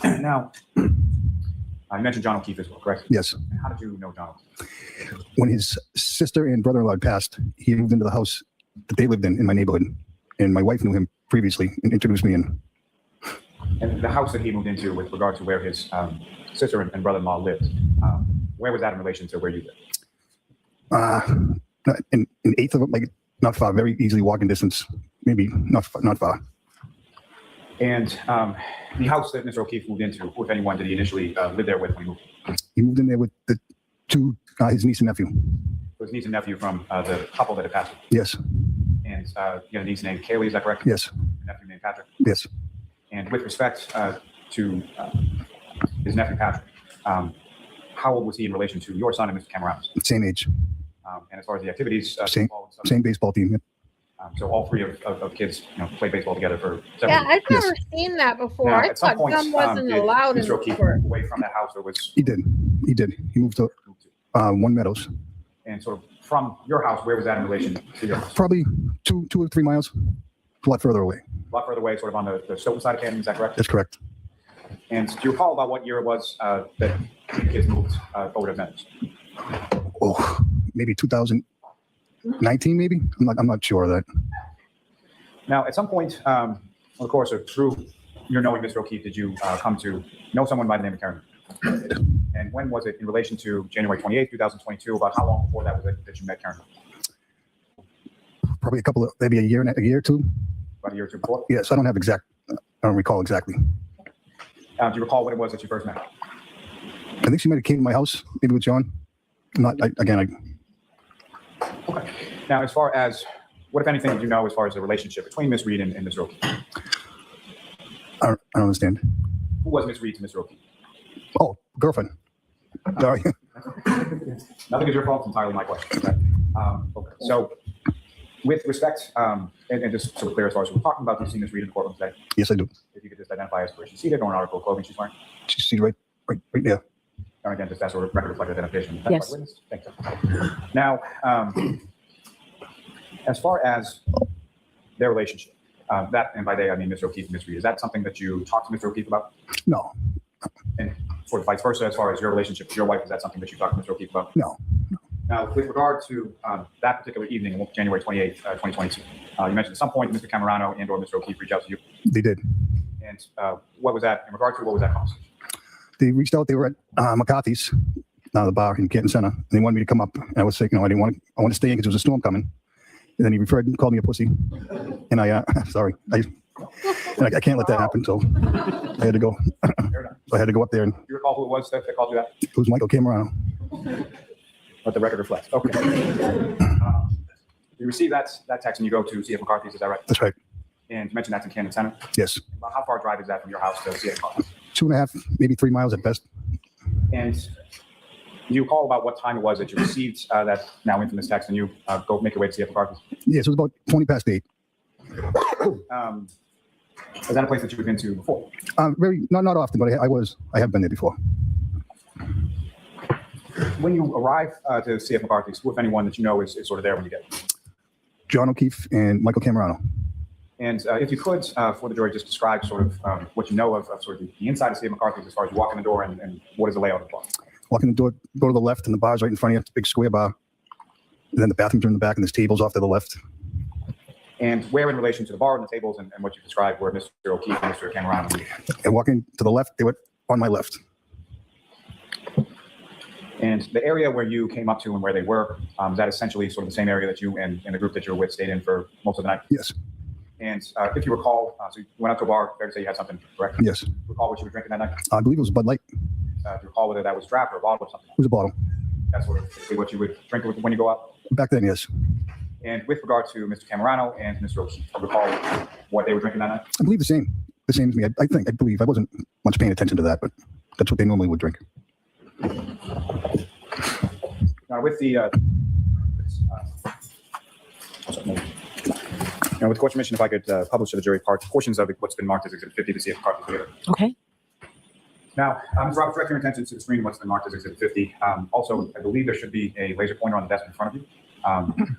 Speaker 13: Now, you mentioned John O'Keefe as well, correct?
Speaker 17: Yes.
Speaker 13: And how did you know John O'Keefe?
Speaker 17: When his sister and brother-in-law had passed, he moved into the house that they lived in my neighborhood. And my wife knew him previously and introduced me in.
Speaker 13: And the house that he moved into with regard to where his sister and brother-in-law lived, where was that in relation to where you lived?
Speaker 17: An eighth of it, like not far, very easily walking distance, maybe not far.
Speaker 13: And the house that Mr. O'Keefe moved into, who, if anyone, did he initially live there with when he moved?
Speaker 17: He moved in there with the two, his niece and nephew.
Speaker 13: So his niece and nephew from the couple that had passed.
Speaker 17: Yes.
Speaker 13: And you had a niece named Kaylee, is that correct?
Speaker 17: Yes.
Speaker 13: A nephew named Patrick?
Speaker 17: Yes.
Speaker 13: And with respect to his nephew Patrick, how old was he in relation to your son and Mr. Camerano's?
Speaker 17: Same age.
Speaker 13: And as far as the activities,
Speaker 17: same baseball team.
Speaker 13: So all three of kids, played baseball together for several
Speaker 1: Yeah,
Speaker 13: years.
Speaker 1: I've never seen that before.
Speaker 13: Now,
Speaker 1: I
Speaker 13: at some
Speaker 1: thought
Speaker 13: point,
Speaker 1: gum wasn't
Speaker 13: did
Speaker 1: allowed in
Speaker 13: Mr.
Speaker 1: the
Speaker 13: O'Keefe
Speaker 1: sport.
Speaker 13: move away from that house, or was
Speaker 17: He did. He moved to One Meadows.
Speaker 13: and sort of from your house, where was that in relation to your house?
Speaker 17: Probably 2 or 3 miles, a lot further away.
Speaker 13: A lot further away, sort of on the Stoughton side of Canton, is that correct?
Speaker 17: That's correct.
Speaker 13: And do you recall about what year it was that the kids moved over to Meadows?
Speaker 17: Oh, maybe 2019, maybe? I'm not sure of that.
Speaker 13: Now, at some point, of course, through your knowing Mr. O'Keefe, did you come to know someone by the name of Karen? And when was it in relation to January 28th, 2022? About how long before that was it that you met Karen?
Speaker 17: Probably maybe a year or two.
Speaker 13: About a year or two before?
Speaker 17: Yes, I don't recall exactly.
Speaker 13: Do you recall when it was that you first met?
Speaker 17: I think she might have came to my house, maybe with John.
Speaker 13: Okay. Now, as far as what, if anything, did you know as far as the relationship between Miss Reed and Mr. O'Keefe?
Speaker 17: I don't understand.
Speaker 13: Who was Miss Reed to Mr. O'Keefe?
Speaker 17: Oh, girlfriend. Sorry.
Speaker 13: Nothing is your fault. It's entirely my question. Okay. Okay. So, with respect, and just so clear as far as we're talking about, do you see Miss Reed in the courtroom today?
Speaker 17: Yes, I do.
Speaker 13: If you could just identify as where she's seated or an article of clothing she's wearing.
Speaker 17: She's seated right there.
Speaker 13: And again, just that sort of record reflected identification.
Speaker 15: Yes.
Speaker 13: Witness? Thank you. Now, as far as their relationship, that, and by they, I mean Mr. O'Keefe and Miss Reed, is that something that you talked to Mr. O'Keefe about?
Speaker 17: No.
Speaker 13: And sort of vice versa, as far as your relationship with your wife, is that something that you talked to Mr. O'Keefe about?
Speaker 17: No.
Speaker 13: Now, with regard to that particular evening, January 28th, 2022, you mentioned at some point Mr. Camerano and or Mr. O'Keefe reached out to you.
Speaker 17: They did.
Speaker 13: And what was that, in regard to what was that conversation?
Speaker 17: They reached out. They were at McCarthy's, the bar in Canton Center. And they wanted me to come up. And I was saying, I want to stay in because there was a storm coming. And then he called me a pussy. And I And I can't let that happen, so I had to go. I had to go up there, and
Speaker 13: Do you recall who it was that called you that?
Speaker 17: it was Michael Camerano.
Speaker 13: Let the record reflect. Okay. You receive that text and you go to C.F. McCarthy's, is that right?
Speaker 17: That's right.
Speaker 13: And you mentioned that's in Camden Center.
Speaker 17: Yes.
Speaker 13: About how far a drive is that from your house to C.F. McCarthy's?
Speaker 17: 2.5, maybe 3 miles at best.
Speaker 13: And do you recall about what time it was that you received that now infamous text and you go make your way to C.F. McCarthy's?
Speaker 17: Yes, it was about 20 past 8.
Speaker 13: Is that a place that you've been to before?
Speaker 17: Not often, but I have been there before.
Speaker 13: When you arrive to C.F. McCarthy's, who, if anyone, that you know is sort of there when you get there?
Speaker 17: John O'Keefe and Michael Camerano.
Speaker 13: And if you could, for the jury, just describe sort of what you know of sort of the inside of C.F. McCarthy's as far as you walk in the door and what is the layout of the bar?
Speaker 17: Walk in the door, go to the left, and the bar's right in front of you. It's a big square bar. And then the bathrooms are in the back, and there's tables off to the left.
Speaker 13: And where in relation to the bar and the tables and what you described were Mr. O'Keefe and Mr. Camerano?
Speaker 17: And walking to the left, they were on my left.
Speaker 13: And the area where you came up to and where they were, is that essentially sort of the same area that you and the group that you were with stayed in for most of the night?
Speaker 17: Yes.
Speaker 13: And if you recall, so you went out to a bar, fair to say you had something, correct?
Speaker 17: Yes.
Speaker 13: Recall what you were drinking that night?
Speaker 17: I believe it was Bud Light.
Speaker 13: Do you recall whether that was draft or a bottle or something?
Speaker 17: It was a bottle.
Speaker 13: That's sort of what you would drink when you go out?
Speaker 17: Back then, yes.
Speaker 13: And with regard to Mr. Camerano and Mr. O'Keefe, do you recall what they were drinking that night?
Speaker 17: I believe the same. The same as me. I believe. I wasn't much paying attention to that, but that's what they normally would drink.
Speaker 13: Now, with the with court's permission, if I could publish to the jury portions of what's been marked as Exhibit 50 to see if McCarthy's together.
Speaker 15: Okay.
Speaker 13: Now, Ms. Roberts, direct your attention to the screen what's been marked as Exhibit 50. Also, I believe there should be a laser pointer on the desk in front of you.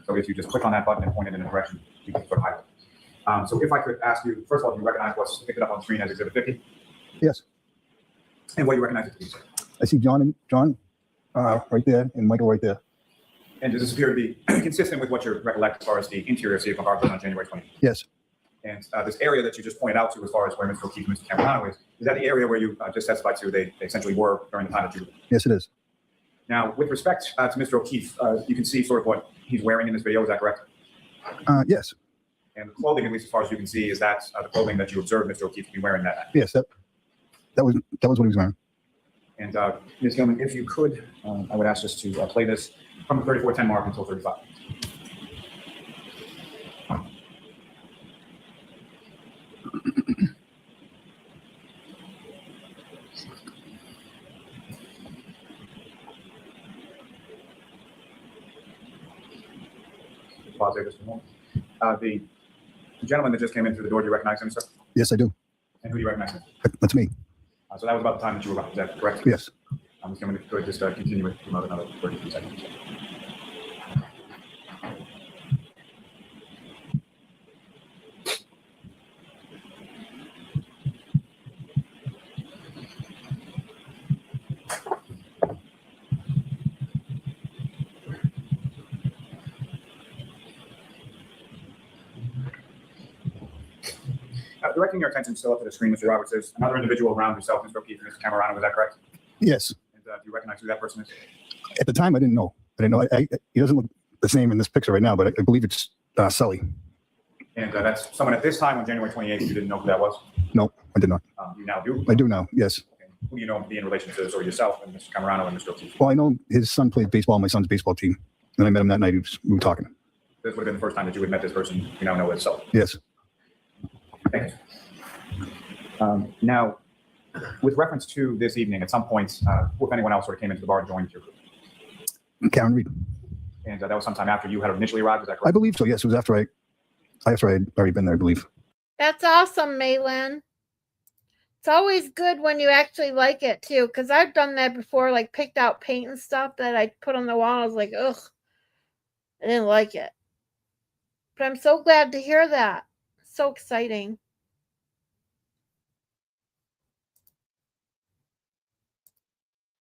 Speaker 13: So if you just click on that button and point it in a direction, you can sort of highlight it. So if I could ask you, first of all, do you recognize what's picked up on the screen as Exhibit 50?
Speaker 17: Yes.
Speaker 13: And what do you recognize it to be, sir?
Speaker 17: I see John right there and Michael right there.
Speaker 13: And does this appear to be consistent with what you recollect as far as the interior of C.F. McCarthy on January 20th?
Speaker 17: Yes.
Speaker 13: And this area that you just pointed out to as far as where Mr. O'Keefe and Mr. Camerano is that the area where you just testified to they essentially were during the time that you were there?
Speaker 17: Yes, it is.
Speaker 13: Now, with respect to Mr. O'Keefe, you can see sort of what he's wearing in this video, is that correct?
Speaker 17: Yes.
Speaker 13: And the clothing, at least as far as you can see, is that the clothing that you observed Mr. O'Keefe to be wearing that night?
Speaker 17: Yes, that was what he was wearing.
Speaker 13: And Ms. Gilman, if you could, I would ask us to play this from the 34:10 mark until 35. Pause there just a moment. The gentleman that just came in through the door, do you recognize him, sir?
Speaker 17: Yes, I do.
Speaker 13: And who do you recognize him?
Speaker 17: That's me.
Speaker 13: So that was about the time that you were around, is that correct?
Speaker 17: Yes.
Speaker 13: Ms. Gilman, if you could just continue with another 32 seconds. Directing your attention still up to the screen, Mr. Roberts, there's another individual around yourself, Mr. O'Keefe and Mr. Camerano, is that correct?
Speaker 17: Yes.
Speaker 13: And do you recognize who that person is?
Speaker 17: At the time, I didn't know. He doesn't look the same in this picture right now, but I believe it's Sully.
Speaker 13: And that's someone at this time on January 28th, you didn't know who that was?
Speaker 17: No, I did not.
Speaker 13: You now do?
Speaker 17: I do now, yes.
Speaker 13: Okay. Who do you know to be in relation to sort of yourself and Mr. Camerano and Mr. O'Keefe?
Speaker 17: Well, I know his son played baseball on my son's baseball team. And I met him that night. We were talking.
Speaker 13: This would have been the first time that you had met this person you now know as Sully?
Speaker 17: Yes.
Speaker 13: Thank you. Now, with reference to this evening, at some point, who, if anyone else, sort of came into the bar and joined your group?
Speaker 17: Karen Reed.
Speaker 13: And that was sometime after you had initially arrived, is that correct?
Speaker 17: I believe so, yes. It was after I had already been there, I believe.
Speaker 1: That's awesome, Maylin. It's always good when you actually like it, too, because I've done that before, like picked out paint and stuff that I put on the wall. I was like, ugh, I didn't like it. But I'm so glad to hear that. So exciting.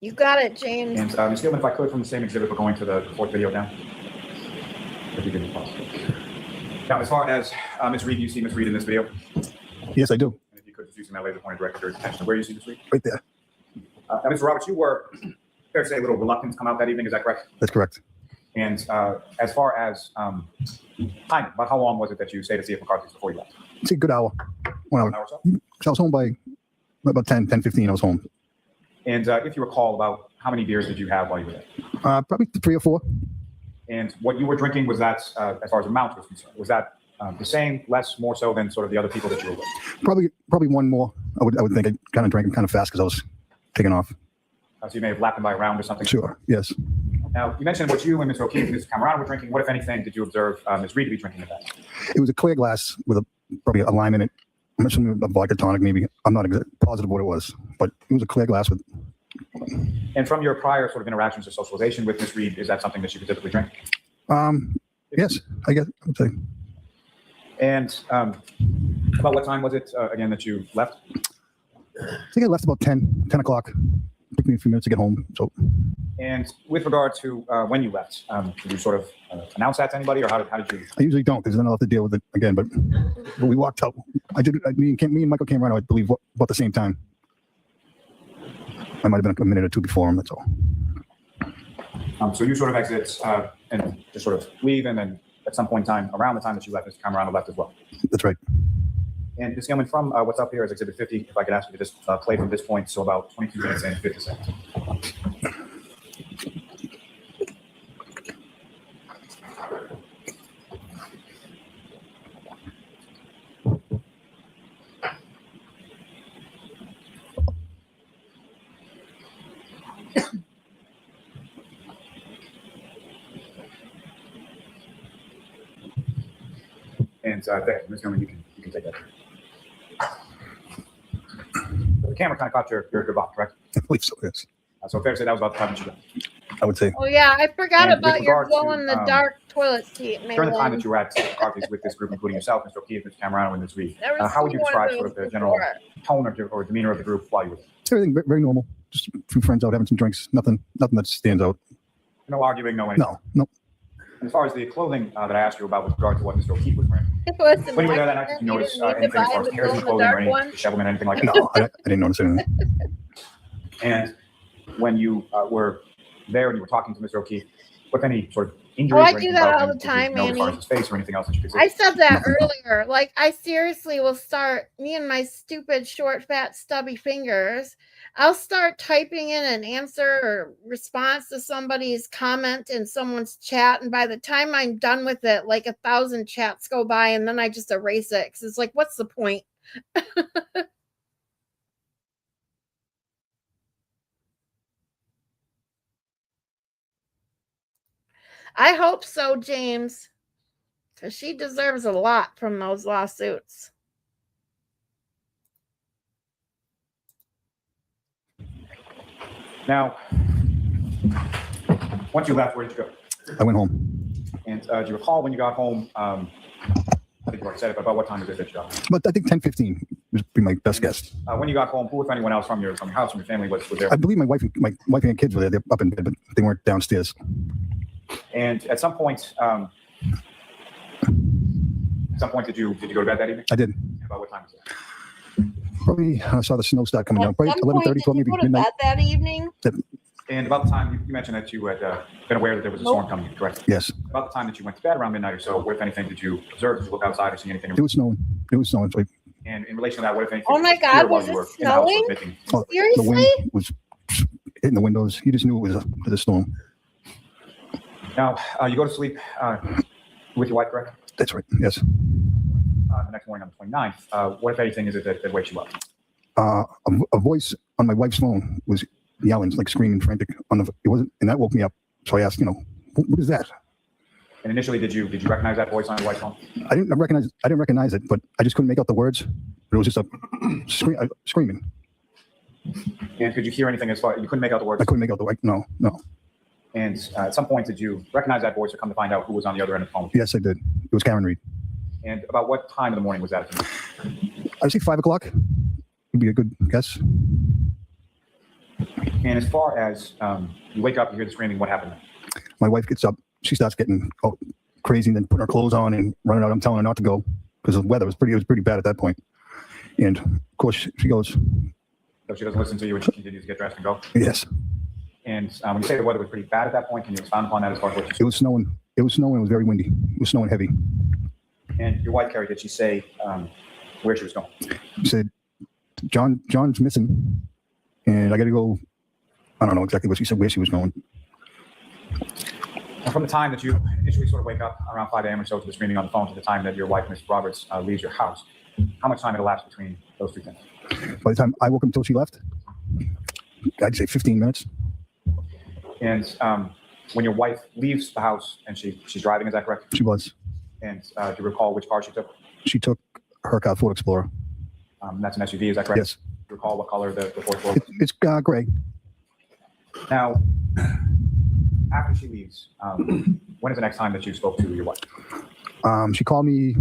Speaker 1: You got it, James.
Speaker 13: And Ms. Gilman, if I could, from the same exhibit, we're going to the fourth video now. If you could pause. Now, as far as Ms. Reed, you see Ms. Reed in this video?
Speaker 17: Yes, I do.
Speaker 13: And if you could just using that laser pointer direct your attention to where you see Ms. Reed?
Speaker 17: Right there.
Speaker 13: Now, Mr. Roberts, you were, fair to say, a little reluctant to come out that evening, is that correct?
Speaker 17: That's correct.
Speaker 13: And as far as time, about how long was it that you stayed at C.F. McCarthy's before you left?
Speaker 17: It's a good hour.
Speaker 13: Well, so
Speaker 17: I was home by about 10:15. I was home.
Speaker 13: And if you recall, about how many beers did you have while you were there?
Speaker 17: Probably 3 or 4.
Speaker 13: And what you were drinking, was that, as far as amount was concerned, was that the same, less, more so than sort of the other people that you were with?
Speaker 17: Probably one more. I would think. I kind of drank them kind of fast because I was taking off.
Speaker 13: So you may have lapped them by a round or something?
Speaker 17: Sure, yes.
Speaker 13: Now, you mentioned what you and Ms. O'Keefe and Mr. Camerano were drinking. What, if anything, did you observe Ms. Reed to be drinking at that?
Speaker 17: It was a clear glass with probably a lime in it. I'm assuming a vodka tonic, maybe. I'm not positive what it was, but it was a clear glass with.
Speaker 13: And from your prior sort of interactions or socialization with Ms. Reed, is that something that she could typically drink?
Speaker 17: Yes, I guess I would say.
Speaker 13: And about what time was it, again, that you left?
Speaker 17: I think I left about 10 o'clock. It took me a few minutes to get home. So.
Speaker 13: And with regard to when you left, did you sort of announce that to anybody, or how did you?
Speaker 17: I usually don't, because then I'll have to deal with it again. But when we walked out, me and Michael came around, I believe, about the same time. I might have been a minute or two before him, that's all.
Speaker 13: So you sort of exit and just sort of leave, and then at some point in time, around the time that you left, Mr. Camerano left as well.
Speaker 17: That's right.
Speaker 13: And Ms. Gilman, from what's up here is Exhibit 50, if I could ask you to just play from this point, so about 22 minutes and 50 seconds. And there, Ms. Gilman, you can take that. So the camera kind of caught your box, correct?
Speaker 17: I believe so, yes.
Speaker 13: So fair to say that was about the time that you left.
Speaker 17: I would say.
Speaker 1: Oh yeah, I forgot
Speaker 13: And
Speaker 1: about
Speaker 13: with
Speaker 1: your
Speaker 13: regard
Speaker 1: glow
Speaker 13: to,
Speaker 1: in the dark toilet seat.
Speaker 13: During the time that you were at Carthy's with this group, including yourself, Mr. O'Keefe, Mr. Camerano, and Ms. Reed, how would you describe sort of the general tone or demeanor of the group while you were there?
Speaker 17: Everything very normal. Just a few friends out having some drinks. Nothing that stands out.
Speaker 13: No arguing, no anything?
Speaker 17: No.
Speaker 13: And as far as the clothing that I asked you about with regard to what Mr. O'Keefe was wearing, when you were there that night, did you notice anything as far as tears in clothing or any dishevelment, anything like that?
Speaker 17: No, I didn't notice anything.
Speaker 13: And when you were there and you were talking to Mr. O'Keefe, what any sort of injuries?
Speaker 1: I
Speaker 13: or
Speaker 1: do
Speaker 13: anything
Speaker 1: that
Speaker 13: about
Speaker 1: all
Speaker 13: him?
Speaker 1: the time,
Speaker 13: Did you know as far as
Speaker 1: Manny.
Speaker 13: his face or anything else that you could see?
Speaker 1: I said that earlier. Like, I seriously will start, me and my stupid, short, fat, stubby fingers, I'll start typing in an answer or response to somebody's comment in someone's chat. And by the time I'm done with it, like 1,000 chats go by, and then I just erase it. Because it's like, what's the point? I hope so, James, because she deserves a lot from those lawsuits.
Speaker 13: Now, once you left, where did you go?
Speaker 17: I went home.
Speaker 13: And do you recall when you got home? I think you already said it, but about what time was it that you got home?
Speaker 17: But I think 10:15 would be my best guess.
Speaker 13: When you got home, who, if anyone else from your house, from your family, was there?
Speaker 17: I believe my wife and kids were there. They're up in bed, but they weren't downstairs.
Speaker 13: And at some point, did you go to bed that evening?
Speaker 17: I did.
Speaker 13: About what time was it?
Speaker 17: Probably I saw the snow start coming down. Probably 11:30, 12, maybe
Speaker 1: Go to
Speaker 17: midnight.
Speaker 1: bed that evening?
Speaker 13: And about the time you mentioned that you had been aware that there was a storm coming, correct?
Speaker 17: Yes.
Speaker 13: About the time that you went to bed, around midnight or so, what, if anything, did you observe? Did you look outside or see anything?
Speaker 17: It was snowing. So
Speaker 13: And in relation to that, what, if anything?
Speaker 1: Oh my
Speaker 13: did you hear
Speaker 1: God,
Speaker 13: while
Speaker 1: was
Speaker 13: you
Speaker 1: it
Speaker 13: were in the house or
Speaker 1: snowing?
Speaker 13: making-
Speaker 17: the
Speaker 1: Seriously?
Speaker 17: wind was hitting the windows. You just knew it was a storm.
Speaker 13: Now, you go to sleep with your wife, correct?
Speaker 17: That's right. Yes.
Speaker 13: The next morning on the 29th, what, if anything, is it that wakes you up?
Speaker 17: A voice on my wife's phone was yelling, like screaming, frantic. It wasn't, and that woke me up. So I asked, what is that?
Speaker 13: And initially, did you recognize that voice on your wife's phone?
Speaker 17: I didn't recognize it, but I just couldn't make out the words. But it was just a screaming.
Speaker 13: And could you hear anything as far? You couldn't make out the words.
Speaker 17: I couldn't make out the word. No.
Speaker 13: And at some point, did you recognize that voice or come to find out who was on the other end of the phone?
Speaker 17: Yes, I did. It was Karen Reed.
Speaker 13: And about what time of the morning was that?
Speaker 17: I would say 5 o'clock. Would be a good guess.
Speaker 13: And as far as you wake up, you hear the screaming, what happened?
Speaker 17: My wife gets up. She starts getting crazy and then putting her clothes on and running out. I'm telling her not to go because the weather was pretty bad at that point. And of course, she goes.
Speaker 13: So she doesn't listen to you and she continues to get dressed and go?
Speaker 17: Yes.
Speaker 13: And when you say the weather was pretty bad at that point, can you expound upon that as far as what you said?
Speaker 17: It was snowing. It was very windy. It was snowing heavy.
Speaker 13: And your wife, Carrie, did she say where she was going.
Speaker 17: She said, John's missing, and I got to go. I don't know exactly what she said, where she was going.
Speaker 13: And from the time that you initially sort of wake up around 5 a.m. or so to the screaming on the phone to the time that your wife, Ms. Roberts, leaves your house, how much time had elapsed between those two things?
Speaker 17: By the time I woke up until she left, I'd say 15 minutes.
Speaker 13: And when your wife leaves the house and she's driving, is that correct?
Speaker 17: She was.
Speaker 13: And do you recall which car she took?
Speaker 17: She took her car, Ford Explorer.
Speaker 13: That's an SUV, is that correct?
Speaker 17: Yes.
Speaker 13: Do you recall what color the Ford Explorer was?
Speaker 17: It's gray.
Speaker 13: Now, after she leaves, when is the next time that you spoke to your wife?
Speaker 17: She called me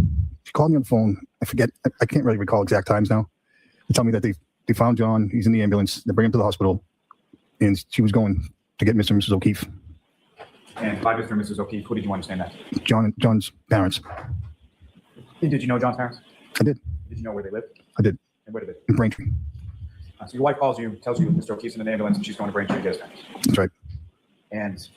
Speaker 17: on the phone. I forget. I can't really recall exact times now. They tell me that they found John. He's in the ambulance. They bring him to the hospital, and she was going to get Mr. and Mrs. O'Keefe.
Speaker 13: And by Mr. and Mrs. O'Keefe, who did you understand that?
Speaker 17: John's parents.
Speaker 13: And did you know John's parents?
Speaker 17: I did.
Speaker 13: Did you know where they lived?
Speaker 17: I did.
Speaker 13: And where did they live?
Speaker 17: In Braintree.
Speaker 13: So your wife calls you, tells you Mr. O'Keefe's in an ambulance and she's going to Braintree to get his parents.
Speaker 17: That's right.
Speaker 13: And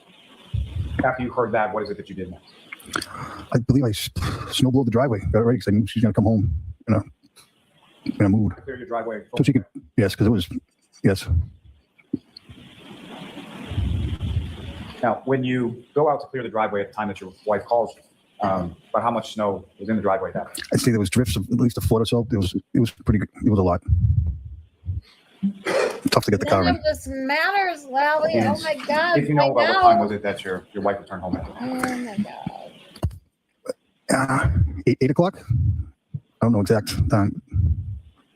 Speaker 13: after you heard that, what is it that you did next?
Speaker 17: I believe I snowblowed the driveway. Got it ready because I knew she's going to come home in a mood.
Speaker 13: Clear your driveway.
Speaker 17: So she could, yes, because it was, yes.
Speaker 13: Now, when you go out to clear the driveway at the time that your wife calls you, about how much snow was in the driveway that day?
Speaker 17: I'd say there was drifts of at least a foot or so. It was pretty good. It was a lot. Tough to get the car
Speaker 1: None
Speaker 17: in.
Speaker 1: of this matters, Lally.
Speaker 13: And
Speaker 1: oh my God!
Speaker 13: If you know
Speaker 1: I
Speaker 13: about
Speaker 1: know.
Speaker 13: what time was it that your wife returned home at?
Speaker 1: Oh my God!
Speaker 17: 8 o'clock. I don't know exact time.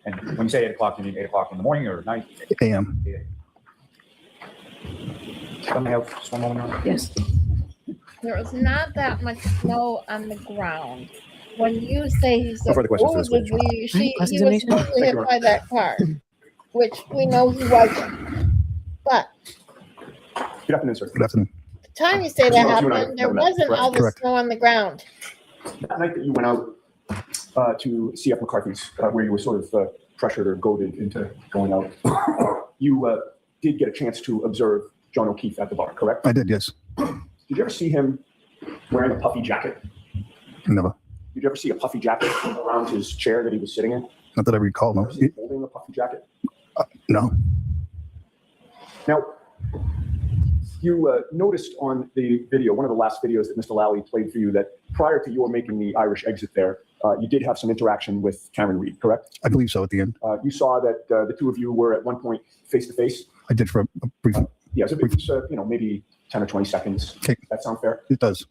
Speaker 13: And when you say 8 o'clock, you mean 8 o'clock in the morning or night?
Speaker 17: A.m.
Speaker 13: Let me have just one moment.
Speaker 14: Yes.
Speaker 1: There was not that much snow on the ground. When you say he
Speaker 17: No further questions for this
Speaker 1: supposedly
Speaker 17: witness.
Speaker 1: he was
Speaker 15: Cross-examination?
Speaker 1: supposedly hit by that car, which we know he wasn't. But
Speaker 13: Good afternoon, sir.
Speaker 17: Good afternoon.
Speaker 1: the time you say that
Speaker 13: You and I
Speaker 1: happened, there
Speaker 13: never met,
Speaker 1: wasn't
Speaker 13: correct?
Speaker 1: all the
Speaker 17: Correct.
Speaker 1: snow on the ground.
Speaker 13: That night that you went out to C.F. McCarthy's, where you were sort of pressured or goaded into going out, you did get a chance to observe John O'Keefe at the bar, correct?
Speaker 17: I did, yes.
Speaker 13: Did you ever see him wearing a puffy jacket?
Speaker 17: Never.
Speaker 13: Did you ever see a puffy jacket around his chair that he was sitting in?
Speaker 17: Not that I recall, no.
Speaker 13: Was he holding a puffy jacket?
Speaker 17: No.
Speaker 13: Now, you noticed on the video, one of the last videos that Mr. Lally played for you, that prior to your making the Irish exit there, you did have some interaction with Karen Reed, correct?
Speaker 17: I believe so at the end.
Speaker 13: You saw that the two of you were at one point face to face.
Speaker 17: I did for a brief.
Speaker 13: Yeah, so it was, maybe 10 or 20 seconds.
Speaker 17: Okay.
Speaker 13: That sound fair?
Speaker 17: It does.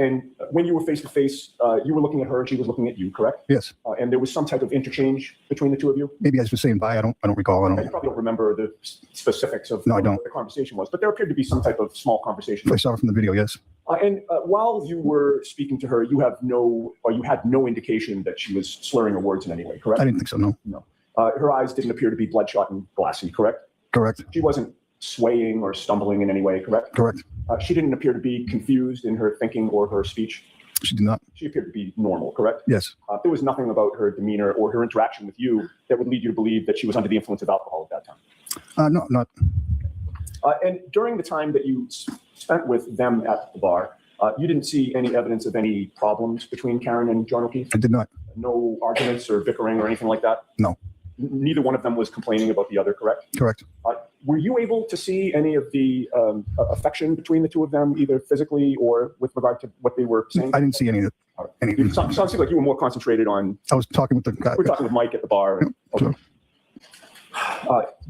Speaker 13: And when you were face to face, you were looking at her and she was looking at you, correct?
Speaker 17: Yes.
Speaker 13: And there was some type of interchange between the two of you?
Speaker 17: Maybe I was just saying bye. I don't recall.
Speaker 13: You probably don't remember the specifics of
Speaker 17: No, I don't.
Speaker 13: what the conversation was, but there appeared to be some type of small conversation.
Speaker 17: I saw it from the video, yes.
Speaker 13: And while you were speaking to her, you had no indication that she was slurring her words in any way, correct?
Speaker 17: I didn't think so, no.
Speaker 13: No. Her eyes didn't appear to be bloodshot and glassy, correct?
Speaker 17: Correct.
Speaker 13: She wasn't swaying or stumbling in any way, correct?
Speaker 17: Correct.
Speaker 13: She didn't appear to be confused in her thinking or her speech.
Speaker 17: She did not.
Speaker 13: She appeared to be normal, correct?
Speaker 17: Yes.
Speaker 13: There was nothing about her demeanor or her interaction with you that would lead you to believe that she was under the influence of alcohol at that time.
Speaker 17: No, not.
Speaker 13: And during the time that you spent with them at the bar, you didn't see any evidence of any problems between Karen and John O'Keefe?
Speaker 17: I did not.
Speaker 13: No arguments or bickering or anything like that?
Speaker 17: No.
Speaker 13: Neither one of them was complaining about the other, correct?
Speaker 17: Correct.
Speaker 13: Were you able to see any of the affection between the two of them, either physically or with regard to what they were saying?
Speaker 17: I didn't see any of it.
Speaker 13: It sounds like you were more concentrated on.
Speaker 17: I was talking with the guy.
Speaker 13: We were talking with Mike at the bar. Okay.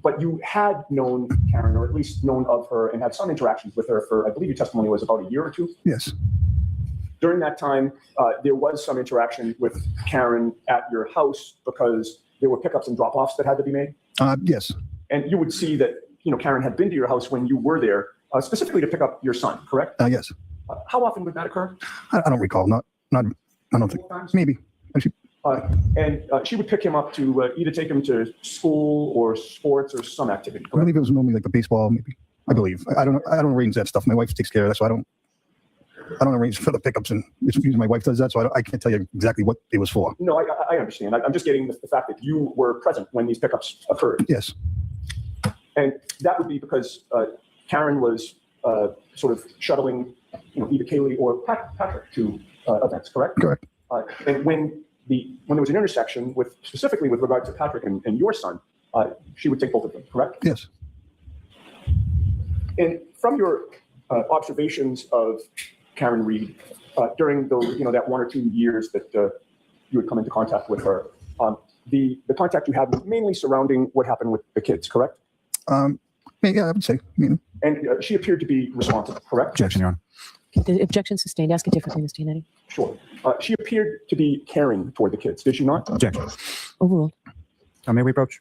Speaker 13: But you had known Karen, or at least known of her, and had some interactions with her for, I believe your testimony was about a year or two?
Speaker 17: Yes.
Speaker 13: During that time, there was some interaction with Karen at your house because there were pickups and drop-offs that had to be made?
Speaker 17: Yes.
Speaker 13: And you would see that, Karen had been to your house when you were there, specifically to pick up your son, correct?
Speaker 17: Yes.
Speaker 13: How often would that occur?
Speaker 17: I don't recall. Not. I don't think. Maybe. Actually,
Speaker 13: And she would pick him up to either take him to school or sports or some activity.
Speaker 17: I believe it was normally like the baseball. Maybe. I believe. I don't. I don't arrange that stuff. My wife takes care of that, so I don't arrange for the pickups, and it's usually my wife does that, so I can't tell you exactly what it was for.
Speaker 13: No, I understand. I'm just getting the fact that you were present when these pickups occurred.
Speaker 17: Yes.
Speaker 13: And that would be because Karen was sort of shuttling, either Kaylee or Patrick to events, correct?
Speaker 17: Correct.
Speaker 13: And when when there was an intersection specifically with regard to Patrick and your son, she would take both of them, correct?
Speaker 17: Yes.
Speaker 13: And from your observations of Karen Reed during that 1 or 2 years that you would come into contact with her, the contact you had was mainly surrounding what happened with the kids, correct?
Speaker 17: Yeah, I would say.
Speaker 13: And she appeared to be responsible, correct?
Speaker 17: Objection, Your Honor.
Speaker 15: The objection sustained. Ask it differently, Mr. Yannetti.
Speaker 13: Sure. She appeared to be caring toward the kids, did she not?
Speaker 17: Objection.
Speaker 15: Overruled.
Speaker 17: May we approach?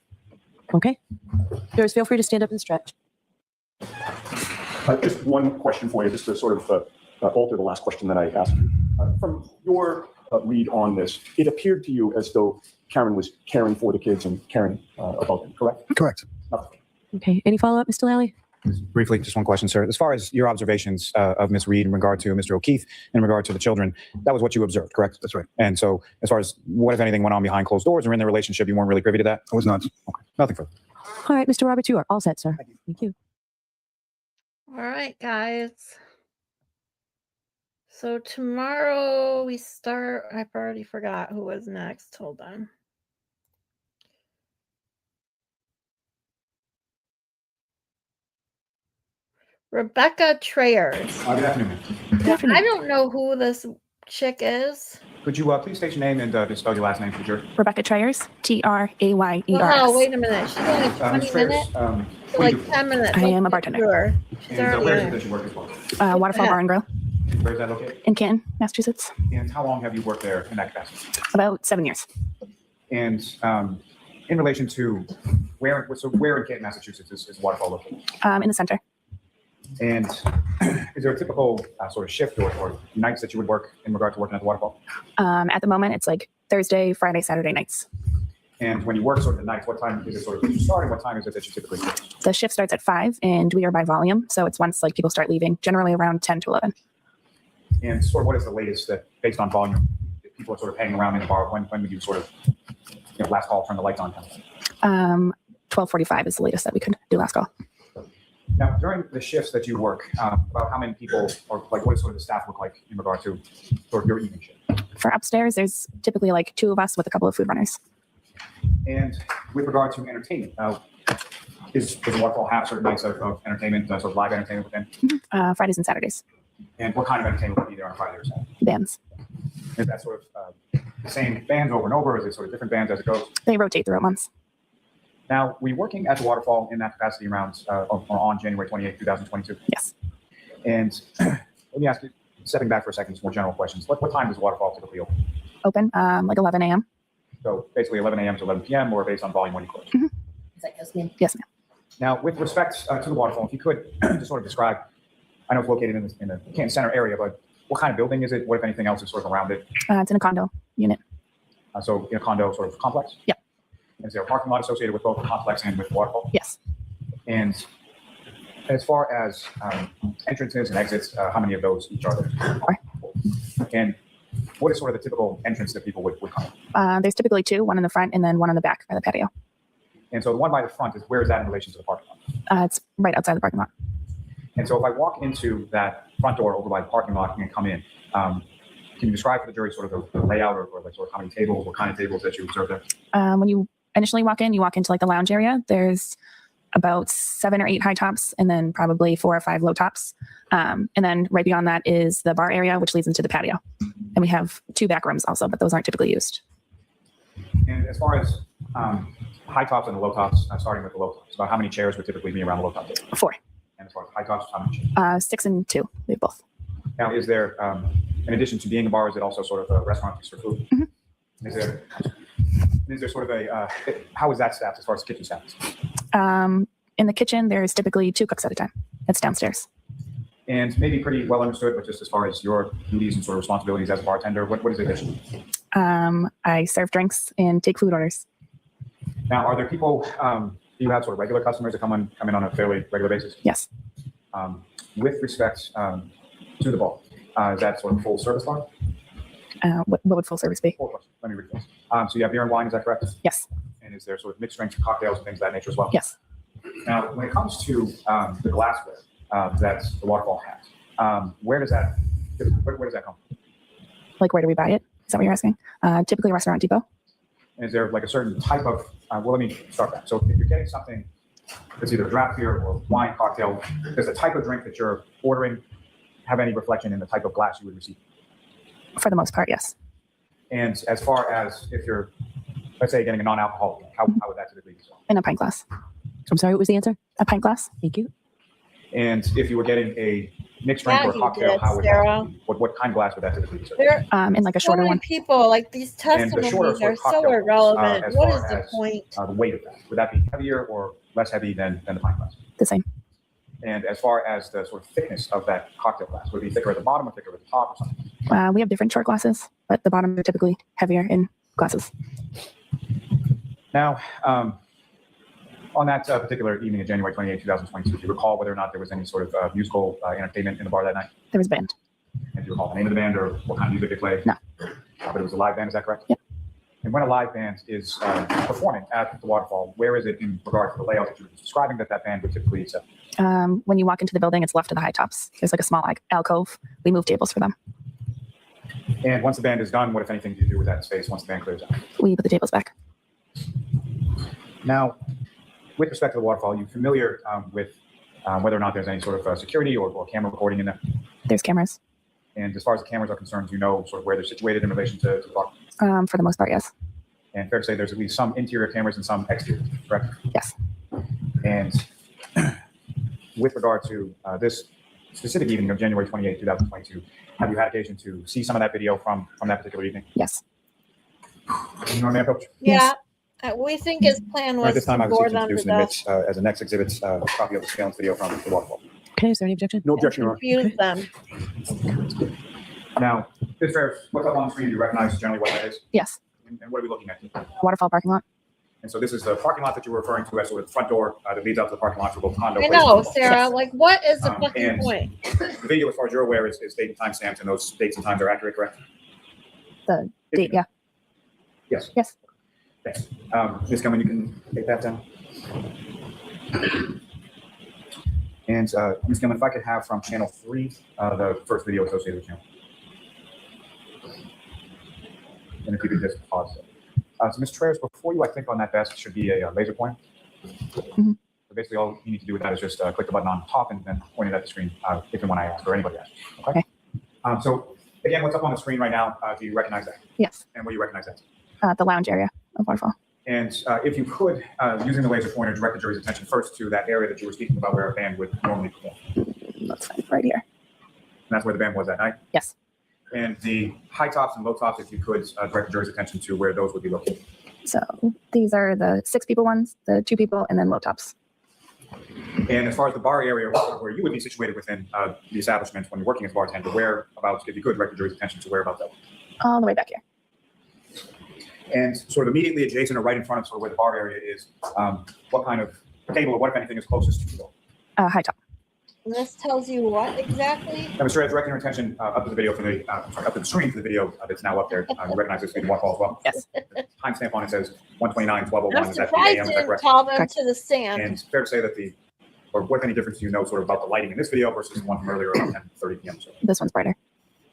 Speaker 15: Okay. Jurors, feel free to stand up and stretch.
Speaker 13: Just one question for you, just to sort of alter the last question that I asked you. From your read on this, it appeared to you as though Karen was caring for the kids and caring about them, correct?
Speaker 17: Correct.
Speaker 15: Okay. Any follow-up, Mr. Lally?
Speaker 13: Briefly, just one question, sir. As far as your observations of Ms. Reed in regard to Mr. O'Keefe, in regard to the children, that was what you observed, correct?
Speaker 17: That's right.
Speaker 13: And so as far as what, if anything, went on behind closed doors or in the relationship, you weren't really privy to that?
Speaker 17: I was not.
Speaker 13: Okay. Nothing further.
Speaker 15: All right, Mr. Roberts, you are all set, sir. Thank you.
Speaker 1: All right, guys. So tomorrow we start. I've already forgot who was next. Hold on. Rebecca Trayers.
Speaker 13: Good afternoon.
Speaker 1: I don't know who this chick is.
Speaker 13: Could you please state your name and just spell your last name for the jury?
Speaker 14: Rebecca Trayers, Trayers.
Speaker 1: Oh, wait a minute. She's only 20 minutes. So like 10 minutes.
Speaker 14: I am a bartender.
Speaker 1: Sure. She's
Speaker 13: And
Speaker 1: already
Speaker 13: where
Speaker 1: in.
Speaker 13: is it that you work as well?
Speaker 14: Waterfall Bar and Grill
Speaker 13: Where is that located?
Speaker 14: in Canton, Massachusetts.
Speaker 13: And how long have you worked there in that capacity?
Speaker 14: About 7 years.
Speaker 13: And in relation to where in Canton, Massachusetts is Waterfall located?
Speaker 14: In the center.
Speaker 13: And is there a typical sort of shift or nights that you would work in regard to working at the Waterfall?
Speaker 14: At the moment, it's like Thursday, Friday, Saturday nights.
Speaker 13: And when you work sort of the nights, what time is it sort of starting? What time is it that you typically work?
Speaker 14: The shift starts at 5, and we are by volume. So it's once like people start leaving, generally around 10 to 11.
Speaker 13: And sort of what is the latest that, based on volume, people are sort of hanging around in the bar? When would you sort of, last call, turn the lights on?
Speaker 14: 12:45 is the latest that we could do last call.
Speaker 13: Now, during the shifts that you work, about how many people, or like what does sort of the staff look like in regard to sort of your evening shift?
Speaker 14: For upstairs, there's typically like 2 of us with a couple of food runners.
Speaker 13: And with regard to entertainment, does Waterfall have certain nights of entertainment, sort of live entertainment within?
Speaker 14: Fridays and Saturdays.
Speaker 13: And what kind of entertainment would be there on Friday or Saturday?
Speaker 14: Bands.
Speaker 13: Is that sort of the same bands over and over, or is it sort of different bands as it goes?
Speaker 14: They rotate throughout months.
Speaker 13: Now, were you working at the Waterfall in that capacity around on January 28, 2022?
Speaker 14: Yes.
Speaker 13: And let me ask you, stepping back for a second, some more general questions. What time does Waterfall typically open?
Speaker 14: Open like 11 a.m.
Speaker 13: So basically 11 a.m. to 11 p.m. or based on volume when you close?
Speaker 14: Mm-hmm.
Speaker 15: Is that yes, ma'am?
Speaker 14: Yes, ma'am.
Speaker 13: Now, with respect to the Waterfall, if you could just sort of describe, I know it's located in the Canton Center area, but what kind of building is it? What, if anything else, is sort of around it?
Speaker 14: It's in a condo unit.
Speaker 13: So in a condo sort of complex?
Speaker 14: Yeah.
Speaker 13: Is there a parking lot associated with both the complex and with Waterfall?
Speaker 14: Yes.
Speaker 13: And as far as entrances and exits, how many of those each are there?
Speaker 14: 4.
Speaker 13: And what is sort of the typical entrance that people would come?
Speaker 14: There's typically 2, one in the front and then one on the back by the patio.
Speaker 13: And so the one by the front where is that in relation to the parking lot?
Speaker 14: It's right outside the parking lot.
Speaker 13: And so if I walk into that front door over by the parking lot and come in, can you describe for the jury sort of the layout or like sort of how many tables, what kind of tables that you observe there?
Speaker 14: When you initially walk in, you walk into like the lounge area. There's about 7 or 8 high tops and then probably 4 or 5 low tops. And then right beyond that is the bar area, which leads into the patio. And we have 2 back rooms also, but those aren't typically used.
Speaker 13: And as far as high tops and the low tops, starting with the low tops, about how many chairs would typically be around the low top table?
Speaker 14: 4.
Speaker 13: And as far as high tops, how many chairs?
Speaker 14: 6 and 2, we have both.
Speaker 13: Now, is there, in addition to being a bar, is it also sort of a restaurant used for food?
Speaker 14: Mm-hmm.
Speaker 13: Is there sort of a, how is that staffed as far as kitchen staff?
Speaker 14: In the kitchen, there's typically 2 cooks at a time. It's downstairs.
Speaker 13: And maybe pretty well understood, but just as far as your duties and sort of responsibilities as a bartender, what is it that you do?
Speaker 14: I serve drinks and take food orders.
Speaker 13: Now, are there people, do you have sort of regular customers that come in on a fairly regular basis?
Speaker 14: Yes.
Speaker 13: With respect to the bar, is that sort of full service bar?
Speaker 14: What would full service be?
Speaker 13: Let me rephrase. So you have beer and wine, is that correct?
Speaker 14: Yes.
Speaker 13: And is there sort of mixed drinks, cocktails, and things of that nature as well?
Speaker 14: Yes.
Speaker 13: Now, when it comes to the glassware that the Waterfall has, where does that come from?
Speaker 14: Like, where do we buy it? Is that what you're asking? Typically Restaurant Depot.
Speaker 13: And is there like a certain type of, well, let me start that. So if you're getting something that's either draft beer or wine cocktail, does the type of drink that you're ordering have any reflection in the type of glass you would receive?
Speaker 14: For the most part, yes.
Speaker 13: And as far as if you're, let's say, getting a non-alcoholic drink, how would that typically be sold?
Speaker 14: In a pint glass.
Speaker 15: I'm sorry, what was the answer?
Speaker 14: A pint glass.
Speaker 15: Thank you.
Speaker 13: And if you were getting a mixed drink or a cocktail, how would that be? What kind of glass would that typically be served?
Speaker 1: There
Speaker 14: in like a
Speaker 1: so
Speaker 14: shorter
Speaker 1: many
Speaker 14: one.
Speaker 1: people, like these
Speaker 13: And the shorter
Speaker 1: testimonies are
Speaker 13: sort
Speaker 1: so
Speaker 13: of cocktail
Speaker 1: irrelevant.
Speaker 13: as
Speaker 1: What
Speaker 13: far
Speaker 1: is the
Speaker 13: as,
Speaker 1: point?
Speaker 13: the weight of that, would that be heavier or less heavy than the pint glass?
Speaker 14: The same.
Speaker 13: And as far as the sort of thickness of that cocktail glass, would it be thicker at the bottom or thicker at the top or something?
Speaker 14: We have different short glasses, but the bottom are typically heavier in glasses.
Speaker 13: Now, on that particular evening of January 28, 2022, do you recall whether or not there was any sort of musical entertainment in the bar that night?
Speaker 14: There was a band.
Speaker 13: And do you recall the name of the band or what kind of music they played?
Speaker 14: No.
Speaker 13: But it was a live band, is that correct?
Speaker 14: Yeah.
Speaker 13: And when a live band is performing at the waterfall, where is it in regard to the layout that you were describing that band would typically set?
Speaker 14: When you walk into the building, it's left of the high tops. There's like a small alcove. We move tables for them.
Speaker 13: And once the band is done, what, if anything, do you do with that space once the band clears out?
Speaker 14: We put the tables back.
Speaker 13: Now, with respect to the waterfall, are you familiar with whether or not there's any sort of security or camera recording in there?
Speaker 14: There's cameras.
Speaker 13: And as far as the cameras are concerned, do you know sort of where they're situated in relation to the bar?
Speaker 14: For the most part, yes.
Speaker 13: And fair to say there's at least some interior cameras and some exterior, correct?
Speaker 14: Yes.
Speaker 13: And with regard to this specific evening of January 28, 2022, have you had occasion to see some of that video from that particular evening?
Speaker 14: Yes.
Speaker 13: You know what I mean, Coach?
Speaker 1: Yeah. We think his plan was
Speaker 13: At this time, I
Speaker 1: to
Speaker 13: would
Speaker 1: bore
Speaker 13: seek to
Speaker 1: them to
Speaker 13: introduce and
Speaker 1: death,
Speaker 13: admit as a next exhibit a copy of the surveillance video from the waterfall.
Speaker 15: Okay, is there any objection?
Speaker 17: No objection, Your Honor.
Speaker 1: confuse them.
Speaker 13: Now, Ms. Ferris, what's up on the screen? Do you recognize generally what that is?
Speaker 14: Yes.
Speaker 13: And what are we looking at?
Speaker 14: Waterfall parking lot.
Speaker 13: And so this is the parking lot that you were referring to as sort of the front door that leads out to the parking lot for both condo.
Speaker 1: I
Speaker 13: places.
Speaker 1: know, Sarah. Like, what is the
Speaker 13: Um,
Speaker 1: fucking
Speaker 13: and-
Speaker 1: point?
Speaker 13: The video, as far as you're aware, is date and time stamped, and those dates and times are accurate, correct?
Speaker 14: The date, yeah.
Speaker 13: Yes.
Speaker 14: Yes.
Speaker 13: Thanks. Ms. Gilman, you can take that down. And Ms. Gilman, if I could have from channel 3, the first video associated with channel. And if you could just pause it. So Ms. Trares, before you, I think on that desk should be a laser pointer.
Speaker 14: Mm-hmm.
Speaker 13: So basically all you need to do with that is just click the button on top and then point it at the screen if and when I ask, or anybody asks. Okay? So again, what's up on the screen right now? Do you recognize that?
Speaker 14: Yes.
Speaker 13: And what do you recognize that?
Speaker 14: The lounge area of Waterfall.
Speaker 13: And if you could, using the laser pointer, direct the jury's attention first to that area that you were speaking about where a band would normally perform.
Speaker 14: That's fine. Right here.
Speaker 13: And that's where the band was that night?
Speaker 14: Yes.
Speaker 13: And the high tops and low tops, if you could, direct the jury's attention to where those would be located.
Speaker 14: So these are the 6 people ones, the 2 people, and then low tops.
Speaker 13: And as far as the bar area where you would be situated within the establishment when you're working as a bartender, whereabouts, if you could, direct the jury's attention to whereabouts that?
Speaker 14: All the way back here.
Speaker 13: And sort of immediately adjacent or right in front of sort of where the bar area is, what kind of table or what, if anything, is closest to you?
Speaker 14: High top.
Speaker 1: And this tells you what exactly?
Speaker 13: Now, Mr. Ed, directing your attention up to the video for the, up to the screen for the video that's now up there. You recognize this video waterfall as well?
Speaker 14: Yes.
Speaker 13: The timestamp on it says 1:29, 12:01.
Speaker 1: I'm
Speaker 13: Is that
Speaker 1: surprised
Speaker 13: PM?
Speaker 1: you
Speaker 13: Is that
Speaker 1: didn't
Speaker 13: correct?
Speaker 1: call them to the stand.
Speaker 13: And fair to say that or what any difference do you know sort of about the lighting in this video versus the one from earlier around 10:30 p.m. So,
Speaker 14: This one's brighter.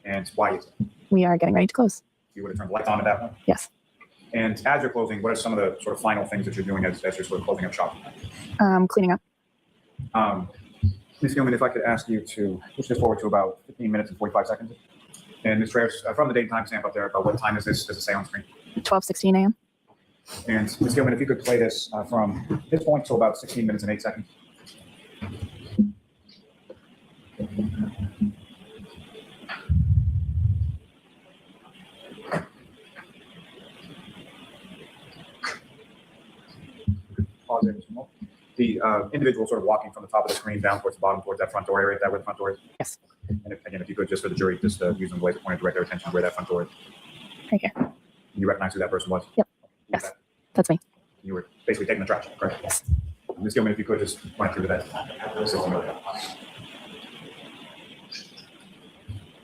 Speaker 13: and why is it?
Speaker 14: We are getting ready to close.
Speaker 13: You would have turned the lights on at that one?
Speaker 14: Yes.
Speaker 13: And as you're closing, what are some of the sort of final things that you're doing as you're sort of closing up shop?
Speaker 14: Cleaning up.
Speaker 13: Ms. Gilman, if I could ask you to push this forward to about 15 minutes and 45 seconds. And Ms. Traves, from the date and time stamp up there, about what time is this, does it say on screen?
Speaker 14: 12:16 a.m.
Speaker 13: And Ms. Gilman, if you could play this from this point to about 16 minutes and 8 seconds. Pause there just a moment. The individual sort of walking from the top of the screen down towards the bottom, towards that front door area, is that where the front door is?
Speaker 14: Yes.
Speaker 13: And if you could, just for the jury, just using the laser pointer, direct their attention to where that front door is.
Speaker 14: Right here.
Speaker 13: You recognize who that person was?
Speaker 14: Yep. Yes. That's me.
Speaker 13: You were basically taking the trash, correct?
Speaker 14: Yes.
Speaker 13: Ms. Gilman, if you could just run through that.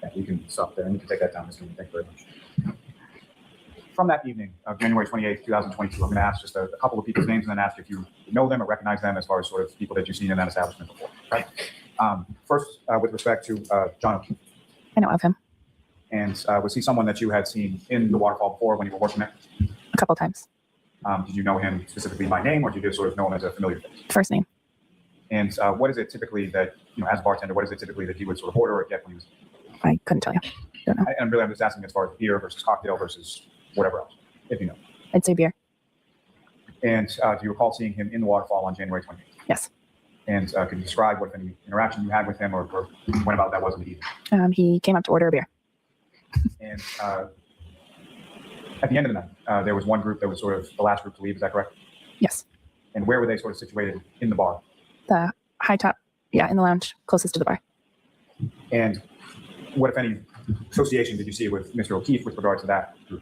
Speaker 13: Yeah, you can stop there and you can take that down, Ms. Gilman. Thank you very much. From that evening of January 28th, 2022, I'm going to ask just a couple of people's names and then ask if you know them or recognize them as far as sort of people that you've seen in that establishment before. Right? First, with respect to John O'Keefe.
Speaker 14: I know of him.
Speaker 13: And was he someone that you had seen in the waterfall before when you were working there?
Speaker 14: A couple times.
Speaker 13: Did you know him specifically by name, or did you just sort of know him as a familiar face?
Speaker 14: First name.
Speaker 13: And what is it typically that, as a bartender, what is it typically that he would sort of order or get when he was?
Speaker 14: I couldn't tell you. Don't know.
Speaker 13: And really, I'm just asking as far as beer versus cocktail versus whatever else, if you know.
Speaker 14: I'd say beer.
Speaker 13: And do you recall seeing him in the waterfall on January 28th?
Speaker 14: Yes.
Speaker 13: And could you describe what any interaction you had with him, or when about that was in the evening?
Speaker 14: He came up to order a beer.
Speaker 13: And at the end of the night, there was one group that was sort of the last group to leave. Is that correct?
Speaker 14: Yes.
Speaker 13: And where were they sort of situated in the bar?
Speaker 14: The high top, in the lounge closest to the bar.
Speaker 13: And what, if any, association did you see with Mr. O'Keefe with regard to that group?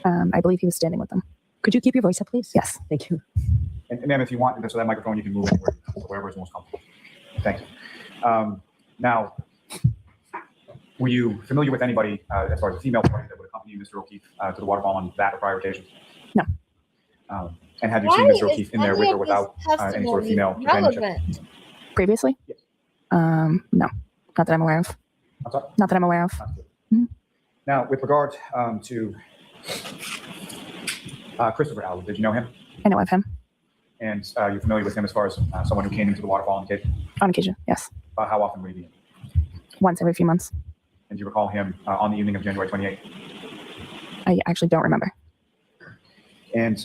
Speaker 14: I believe he was standing with them.
Speaker 15: Could you keep your voice up, please?
Speaker 14: Yes.
Speaker 15: Thank you.
Speaker 13: And ma'am, if you want, so that microphone, you can move anywhere, wherever is most comfortable. Thank you. Now, were you familiar with anybody, as far as a female party, that would accompany Mr. O'Keefe to the waterfall on that or prior occasions?
Speaker 14: No.
Speaker 13: And have you seen Mr. O'Keefe in there with or without any sort of female companionship?
Speaker 14: Previously?
Speaker 13: Yes.
Speaker 14: No. Not that I'm aware of.
Speaker 13: I'm sorry?
Speaker 14: Not that I'm aware of.
Speaker 13: Now, with regard to Christopher Allen, did you know him?
Speaker 14: I know of him.
Speaker 13: And you're familiar with him as far as someone who came into the waterfall on occasion?
Speaker 14: On occasion, yes.
Speaker 13: How often would he be in?
Speaker 14: Once every few months.
Speaker 13: And do you recall him on the evening of January 28th?
Speaker 14: I actually don't remember.
Speaker 13: And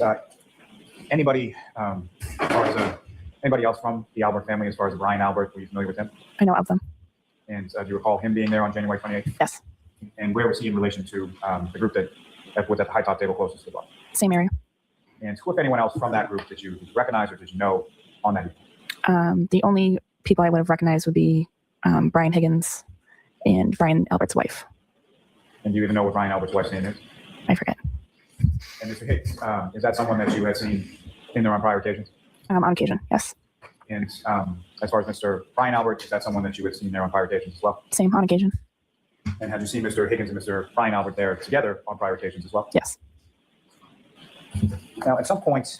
Speaker 13: anybody, as far as anybody else from the Albert family, as far as Brian Albert, were you familiar with him?
Speaker 14: I know of them.
Speaker 13: And do you recall him being there on January 28th?
Speaker 14: Yes.
Speaker 13: And where was he in relation to the group that was at the high top table closest to the bar?
Speaker 14: Same area.
Speaker 13: And who, if anyone else from that group, did you recognize or did you know on that evening?
Speaker 14: The only people I would have recognized would be Brian Higgins and Brian Albert's wife.
Speaker 13: And do you even know what Brian Albert's wife's name is?
Speaker 14: I forget.
Speaker 13: And Mr. Hicks, is that someone that you had seen in there on prior occasions?
Speaker 14: On occasion, yes.
Speaker 13: And as far as Mr. Brian Albert, is that someone that you had seen there on prior occasions as well?
Speaker 14: Same, on occasion.
Speaker 13: And had you seen Mr. Higgins and Mr. Brian Albert there together on prior occasions as well?
Speaker 14: Yes.
Speaker 13: Now, at some point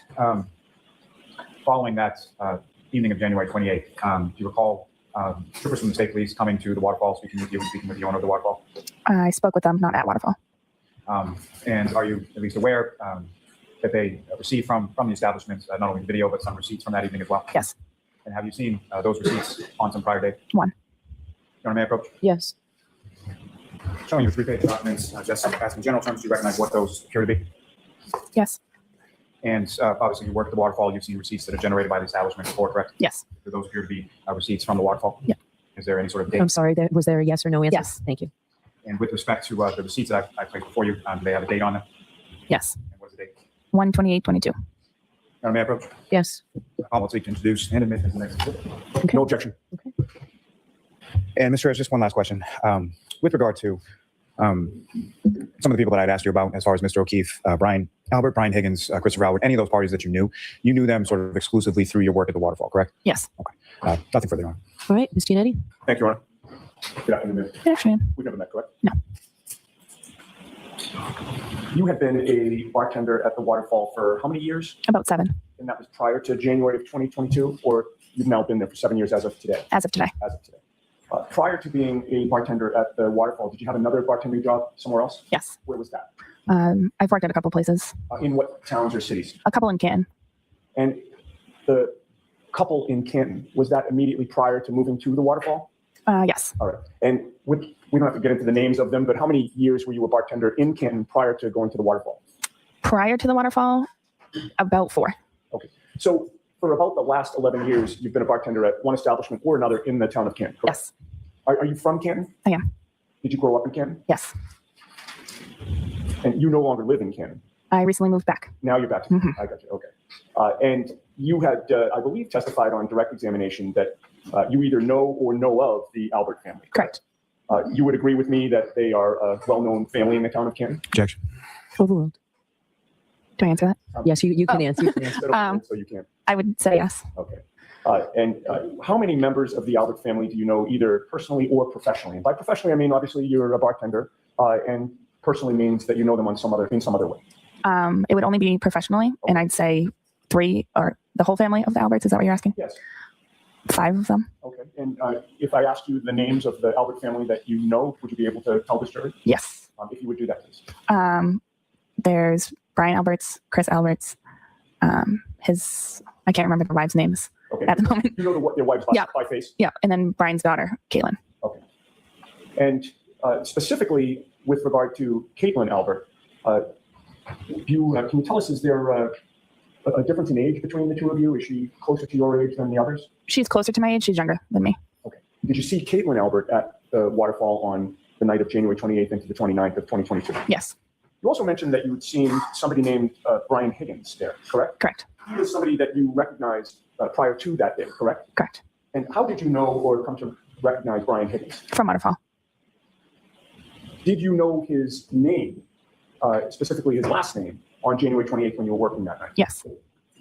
Speaker 13: following that evening of January 28th, do you recall troopers from the state police coming to the waterfall, speaking with you and speaking with the owner of the waterfall?
Speaker 14: I spoke with them, not at Waterfall.
Speaker 13: And are you at least aware that they received from the establishment not only the video, but some receipts from that evening as well?
Speaker 14: Yes.
Speaker 13: And have you seen those receipts on some prior date?
Speaker 14: One.
Speaker 13: Your Honor, may I approach?
Speaker 15: Yes.
Speaker 13: Showing you 3-page documents, just asking general terms, do you recognize what those appear to be?
Speaker 14: Yes.
Speaker 13: And obviously, you work at the waterfall. You've seen receipts that are generated by the establishment before, correct?
Speaker 14: Yes.
Speaker 13: Do those appear to be receipts from the waterfall?
Speaker 14: Yeah.
Speaker 13: Is there any sort of date?
Speaker 15: I'm sorry, was there a yes or no answer?
Speaker 14: Yes.
Speaker 15: Thank you.
Speaker 13: And with respect to the receipts that I placed before you, do they have a date on them?
Speaker 14: Yes.
Speaker 13: And what is the date?
Speaker 14: 1/28/22.
Speaker 13: Your Honor, may I approach?
Speaker 15: Yes.
Speaker 13: I'll seek to introduce and admit as the next.
Speaker 15: Okay.
Speaker 13: No objection.
Speaker 15: Okay.
Speaker 13: And Mr. Reyes, just one last question. With regard to some of the people that I'd asked you about, as far as Mr. O'Keefe, Brian Albert, Brian Higgins, Christopher Albert, any of those parties that you knew them sort of exclusively through your work at the waterfall, correct?
Speaker 14: Yes.
Speaker 13: Okay. Nothing further, Your Honor.
Speaker 15: All right, Ms. Giannetti?
Speaker 13: Thank you, Your Honor. Good afternoon.
Speaker 14: Good afternoon.
Speaker 13: We've never met, correct?
Speaker 14: No.
Speaker 18: You had been a bartender at the waterfall for how many years?
Speaker 14: About 7.
Speaker 18: And that was prior to January of 2022, or you've now been there for 7 years as of today?
Speaker 14: As of today.
Speaker 18: As of today. Prior to being a bartender at the waterfall, did you have another bartending job somewhere else?
Speaker 14: Yes.
Speaker 18: Where was that?
Speaker 14: I've worked at a couple places.
Speaker 18: In what towns or cities?
Speaker 14: A couple in Canton.
Speaker 18: And the couple in Canton, was that immediately prior to moving to the waterfall?
Speaker 14: Yes.
Speaker 18: All right. And we don't have to get into the names of them, but how many years were you a bartender in Canton prior to going to the waterfall?
Speaker 14: Prior to the waterfall, about 4.
Speaker 18: Okay. So for about the last 11 years, you've been a bartender at one establishment or another in the town of Canton, correct?
Speaker 14: Yes.
Speaker 18: Are you from Canton?
Speaker 14: I am.
Speaker 18: Did you grow up in Canton?
Speaker 14: Yes.
Speaker 18: And you no longer live in Canton?
Speaker 14: I recently moved back.
Speaker 18: Now you're back. I got you. Okay. And you had, I believe, testified on direct examination that you either know or know of the Albert family.
Speaker 14: Correct.
Speaker 18: You would agree with me that they are a well-known family in the town of Canton?
Speaker 13: Objection.
Speaker 15: Overruled.
Speaker 14: Do I answer that?
Speaker 15: Yes, you can answer. You can answer.
Speaker 18: So you can.
Speaker 14: I would say yes.
Speaker 18: Okay. And how many members of the Albert family do you know, either personally or professionally? And by professionally, I mean obviously you're a bartender, and personally means that you know them in some other way.
Speaker 14: It would only be professionally, and I'd say 3 or the whole family of the Alberts. Is that what you're asking?
Speaker 18: Yes.
Speaker 19: 5 of them.
Speaker 18: Okay. And if I asked you the names of the Albert family that you know, would you be able to tell this jury?
Speaker 19: Yes.
Speaker 18: If you would do that, please.
Speaker 19: There's Brian Alberts, Chris Alberts, I can't remember the wives' names at the moment.
Speaker 18: You know their wives by face?
Speaker 19: Yeah, and then Brian's daughter, Caitlin.
Speaker 18: Okay. And specifically with regard to Caitlin Albert, can you tell us, is there a difference in age between the two of you? Is she closer to your age than the others?
Speaker 19: She's closer to my age. She's younger than me.
Speaker 18: Okay. Did you see Caitlin Albert at the waterfall on the night of January 28th into the 29th of 2022?
Speaker 19: Yes.
Speaker 18: You also mentioned that you had seen somebody named Brian Higgins there, correct?
Speaker 19: Correct.
Speaker 18: He was somebody that you recognized prior to that day, correct?
Speaker 19: Correct.
Speaker 18: And how did you know or come to recognize Brian Higgins?
Speaker 19: From waterfall.
Speaker 18: Did you know his name, specifically his last name, on January 28th when you were working that night?
Speaker 19: Yes.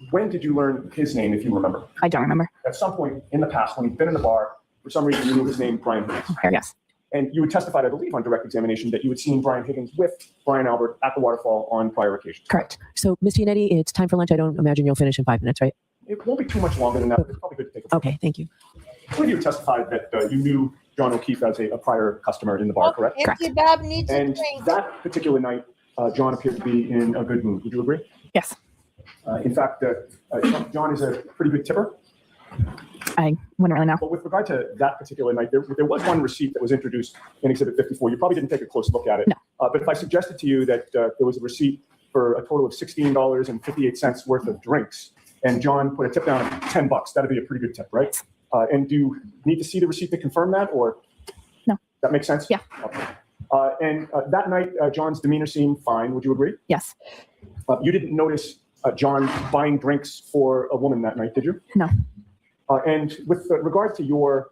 Speaker 18: When did you learn his name, if you remember?
Speaker 19: I don't remember.
Speaker 18: At some point in the past, when he'd been in the bar, for some reason you knew his name, Brian Higgins.
Speaker 19: Yes.
Speaker 18: And you had testified, I believe, on direct examination that you had seen Brian Higgins with Brian Albert at the waterfall on prior occasions.
Speaker 15: Correct. So, Ms. Giannetti, it's time for lunch. I don't imagine you'll finish in 5 minutes, right?
Speaker 18: It won't be too much longer than that, but it's probably good to take a
Speaker 15: Okay, thank you.
Speaker 18: I believe you testified that you knew John O'Keefe as a prior customer in the bar, correct?
Speaker 1: Empty Bob needs a
Speaker 18: And
Speaker 1: drink.
Speaker 18: that particular night, John appeared to be in a good mood. Would you agree?
Speaker 19: Yes.
Speaker 18: In fact, John is a pretty good tipper.
Speaker 19: I wouldn't really know.
Speaker 18: But with regard to that particular night, there was one receipt that was introduced in Exhibit 54. You probably didn't take a close look at it.
Speaker 19: No.
Speaker 18: But if I suggested to you that there was a receipt for a total of $16.58 worth of drinks, and John put a tip down of $10, that'd be a pretty good tip, right? And do you need to see the receipt to confirm that, or?
Speaker 19: No.
Speaker 18: That makes sense?
Speaker 19: Yeah.
Speaker 18: Okay. And that night, John's demeanor seemed fine. Would you agree?
Speaker 19: Yes.
Speaker 18: You didn't notice John buying drinks for a woman that night, did you?
Speaker 19: No.
Speaker 18: And with regard to your,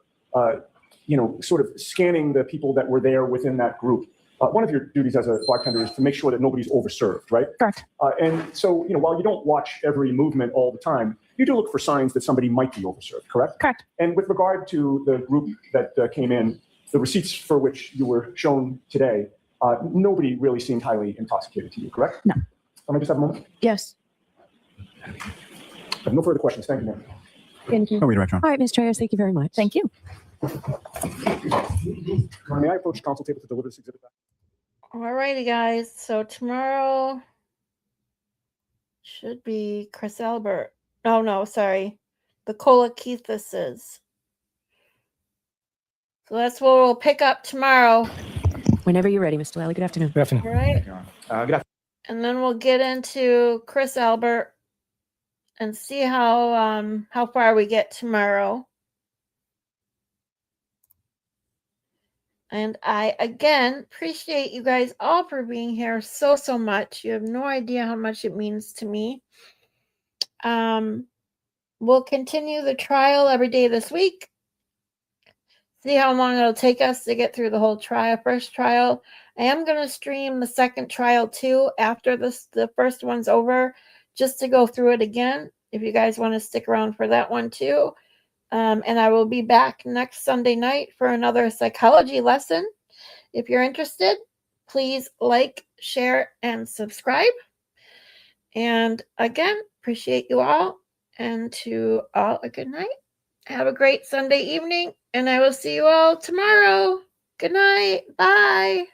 Speaker 18: sort of scanning the people that were there within that group, one of your duties as a bartender is to make sure that nobody's overserved, right?
Speaker 19: Correct.
Speaker 18: And so, while you don't watch every movement all the time, you do look for signs that somebody might be overserved, correct?
Speaker 19: Correct.
Speaker 18: And with regard to the group that came in, the receipts for which you were shown today, nobody really seemed highly intoxicated to you, correct?
Speaker 19: No.
Speaker 18: Can I just have a moment?
Speaker 15: Yes.
Speaker 18: I have no further questions. Thank you, ma'am.
Speaker 15: Thank you.
Speaker 17: Oh, wait, right, John.
Speaker 15: All right, Ms. Trias, thank you very much.
Speaker 19: Thank you.
Speaker 18: May I approach the council table to deliver this exhibit back?
Speaker 1: All righty, guys. So tomorrow should be Chris Albert. Oh, no, sorry. The Colakethuses. So that's what we'll pick up tomorrow.
Speaker 15: Whenever you're ready, Mr. Lally. Good afternoon.
Speaker 6: Good afternoon.
Speaker 1: All right.
Speaker 18: Good afternoon.
Speaker 1: And then we'll get into Chris Albert and see how far we get tomorrow. And I, again, appreciate you guys all for being here so much. You have no idea how much it means to me. We'll continue the trial every day this week. See how long it'll take us to get through the whole trial. First trial. I am going to stream the second trial too after the first one's over, just to go through it again, if you guys want to stick around for that one too. And I will be back next Sunday night for another psychology lesson. If you're interested, please like, share, and subscribe. And again, appreciate you all. And to all a good night. Have a great Sunday evening. And I will see you all tomorrow. Good night. Bye.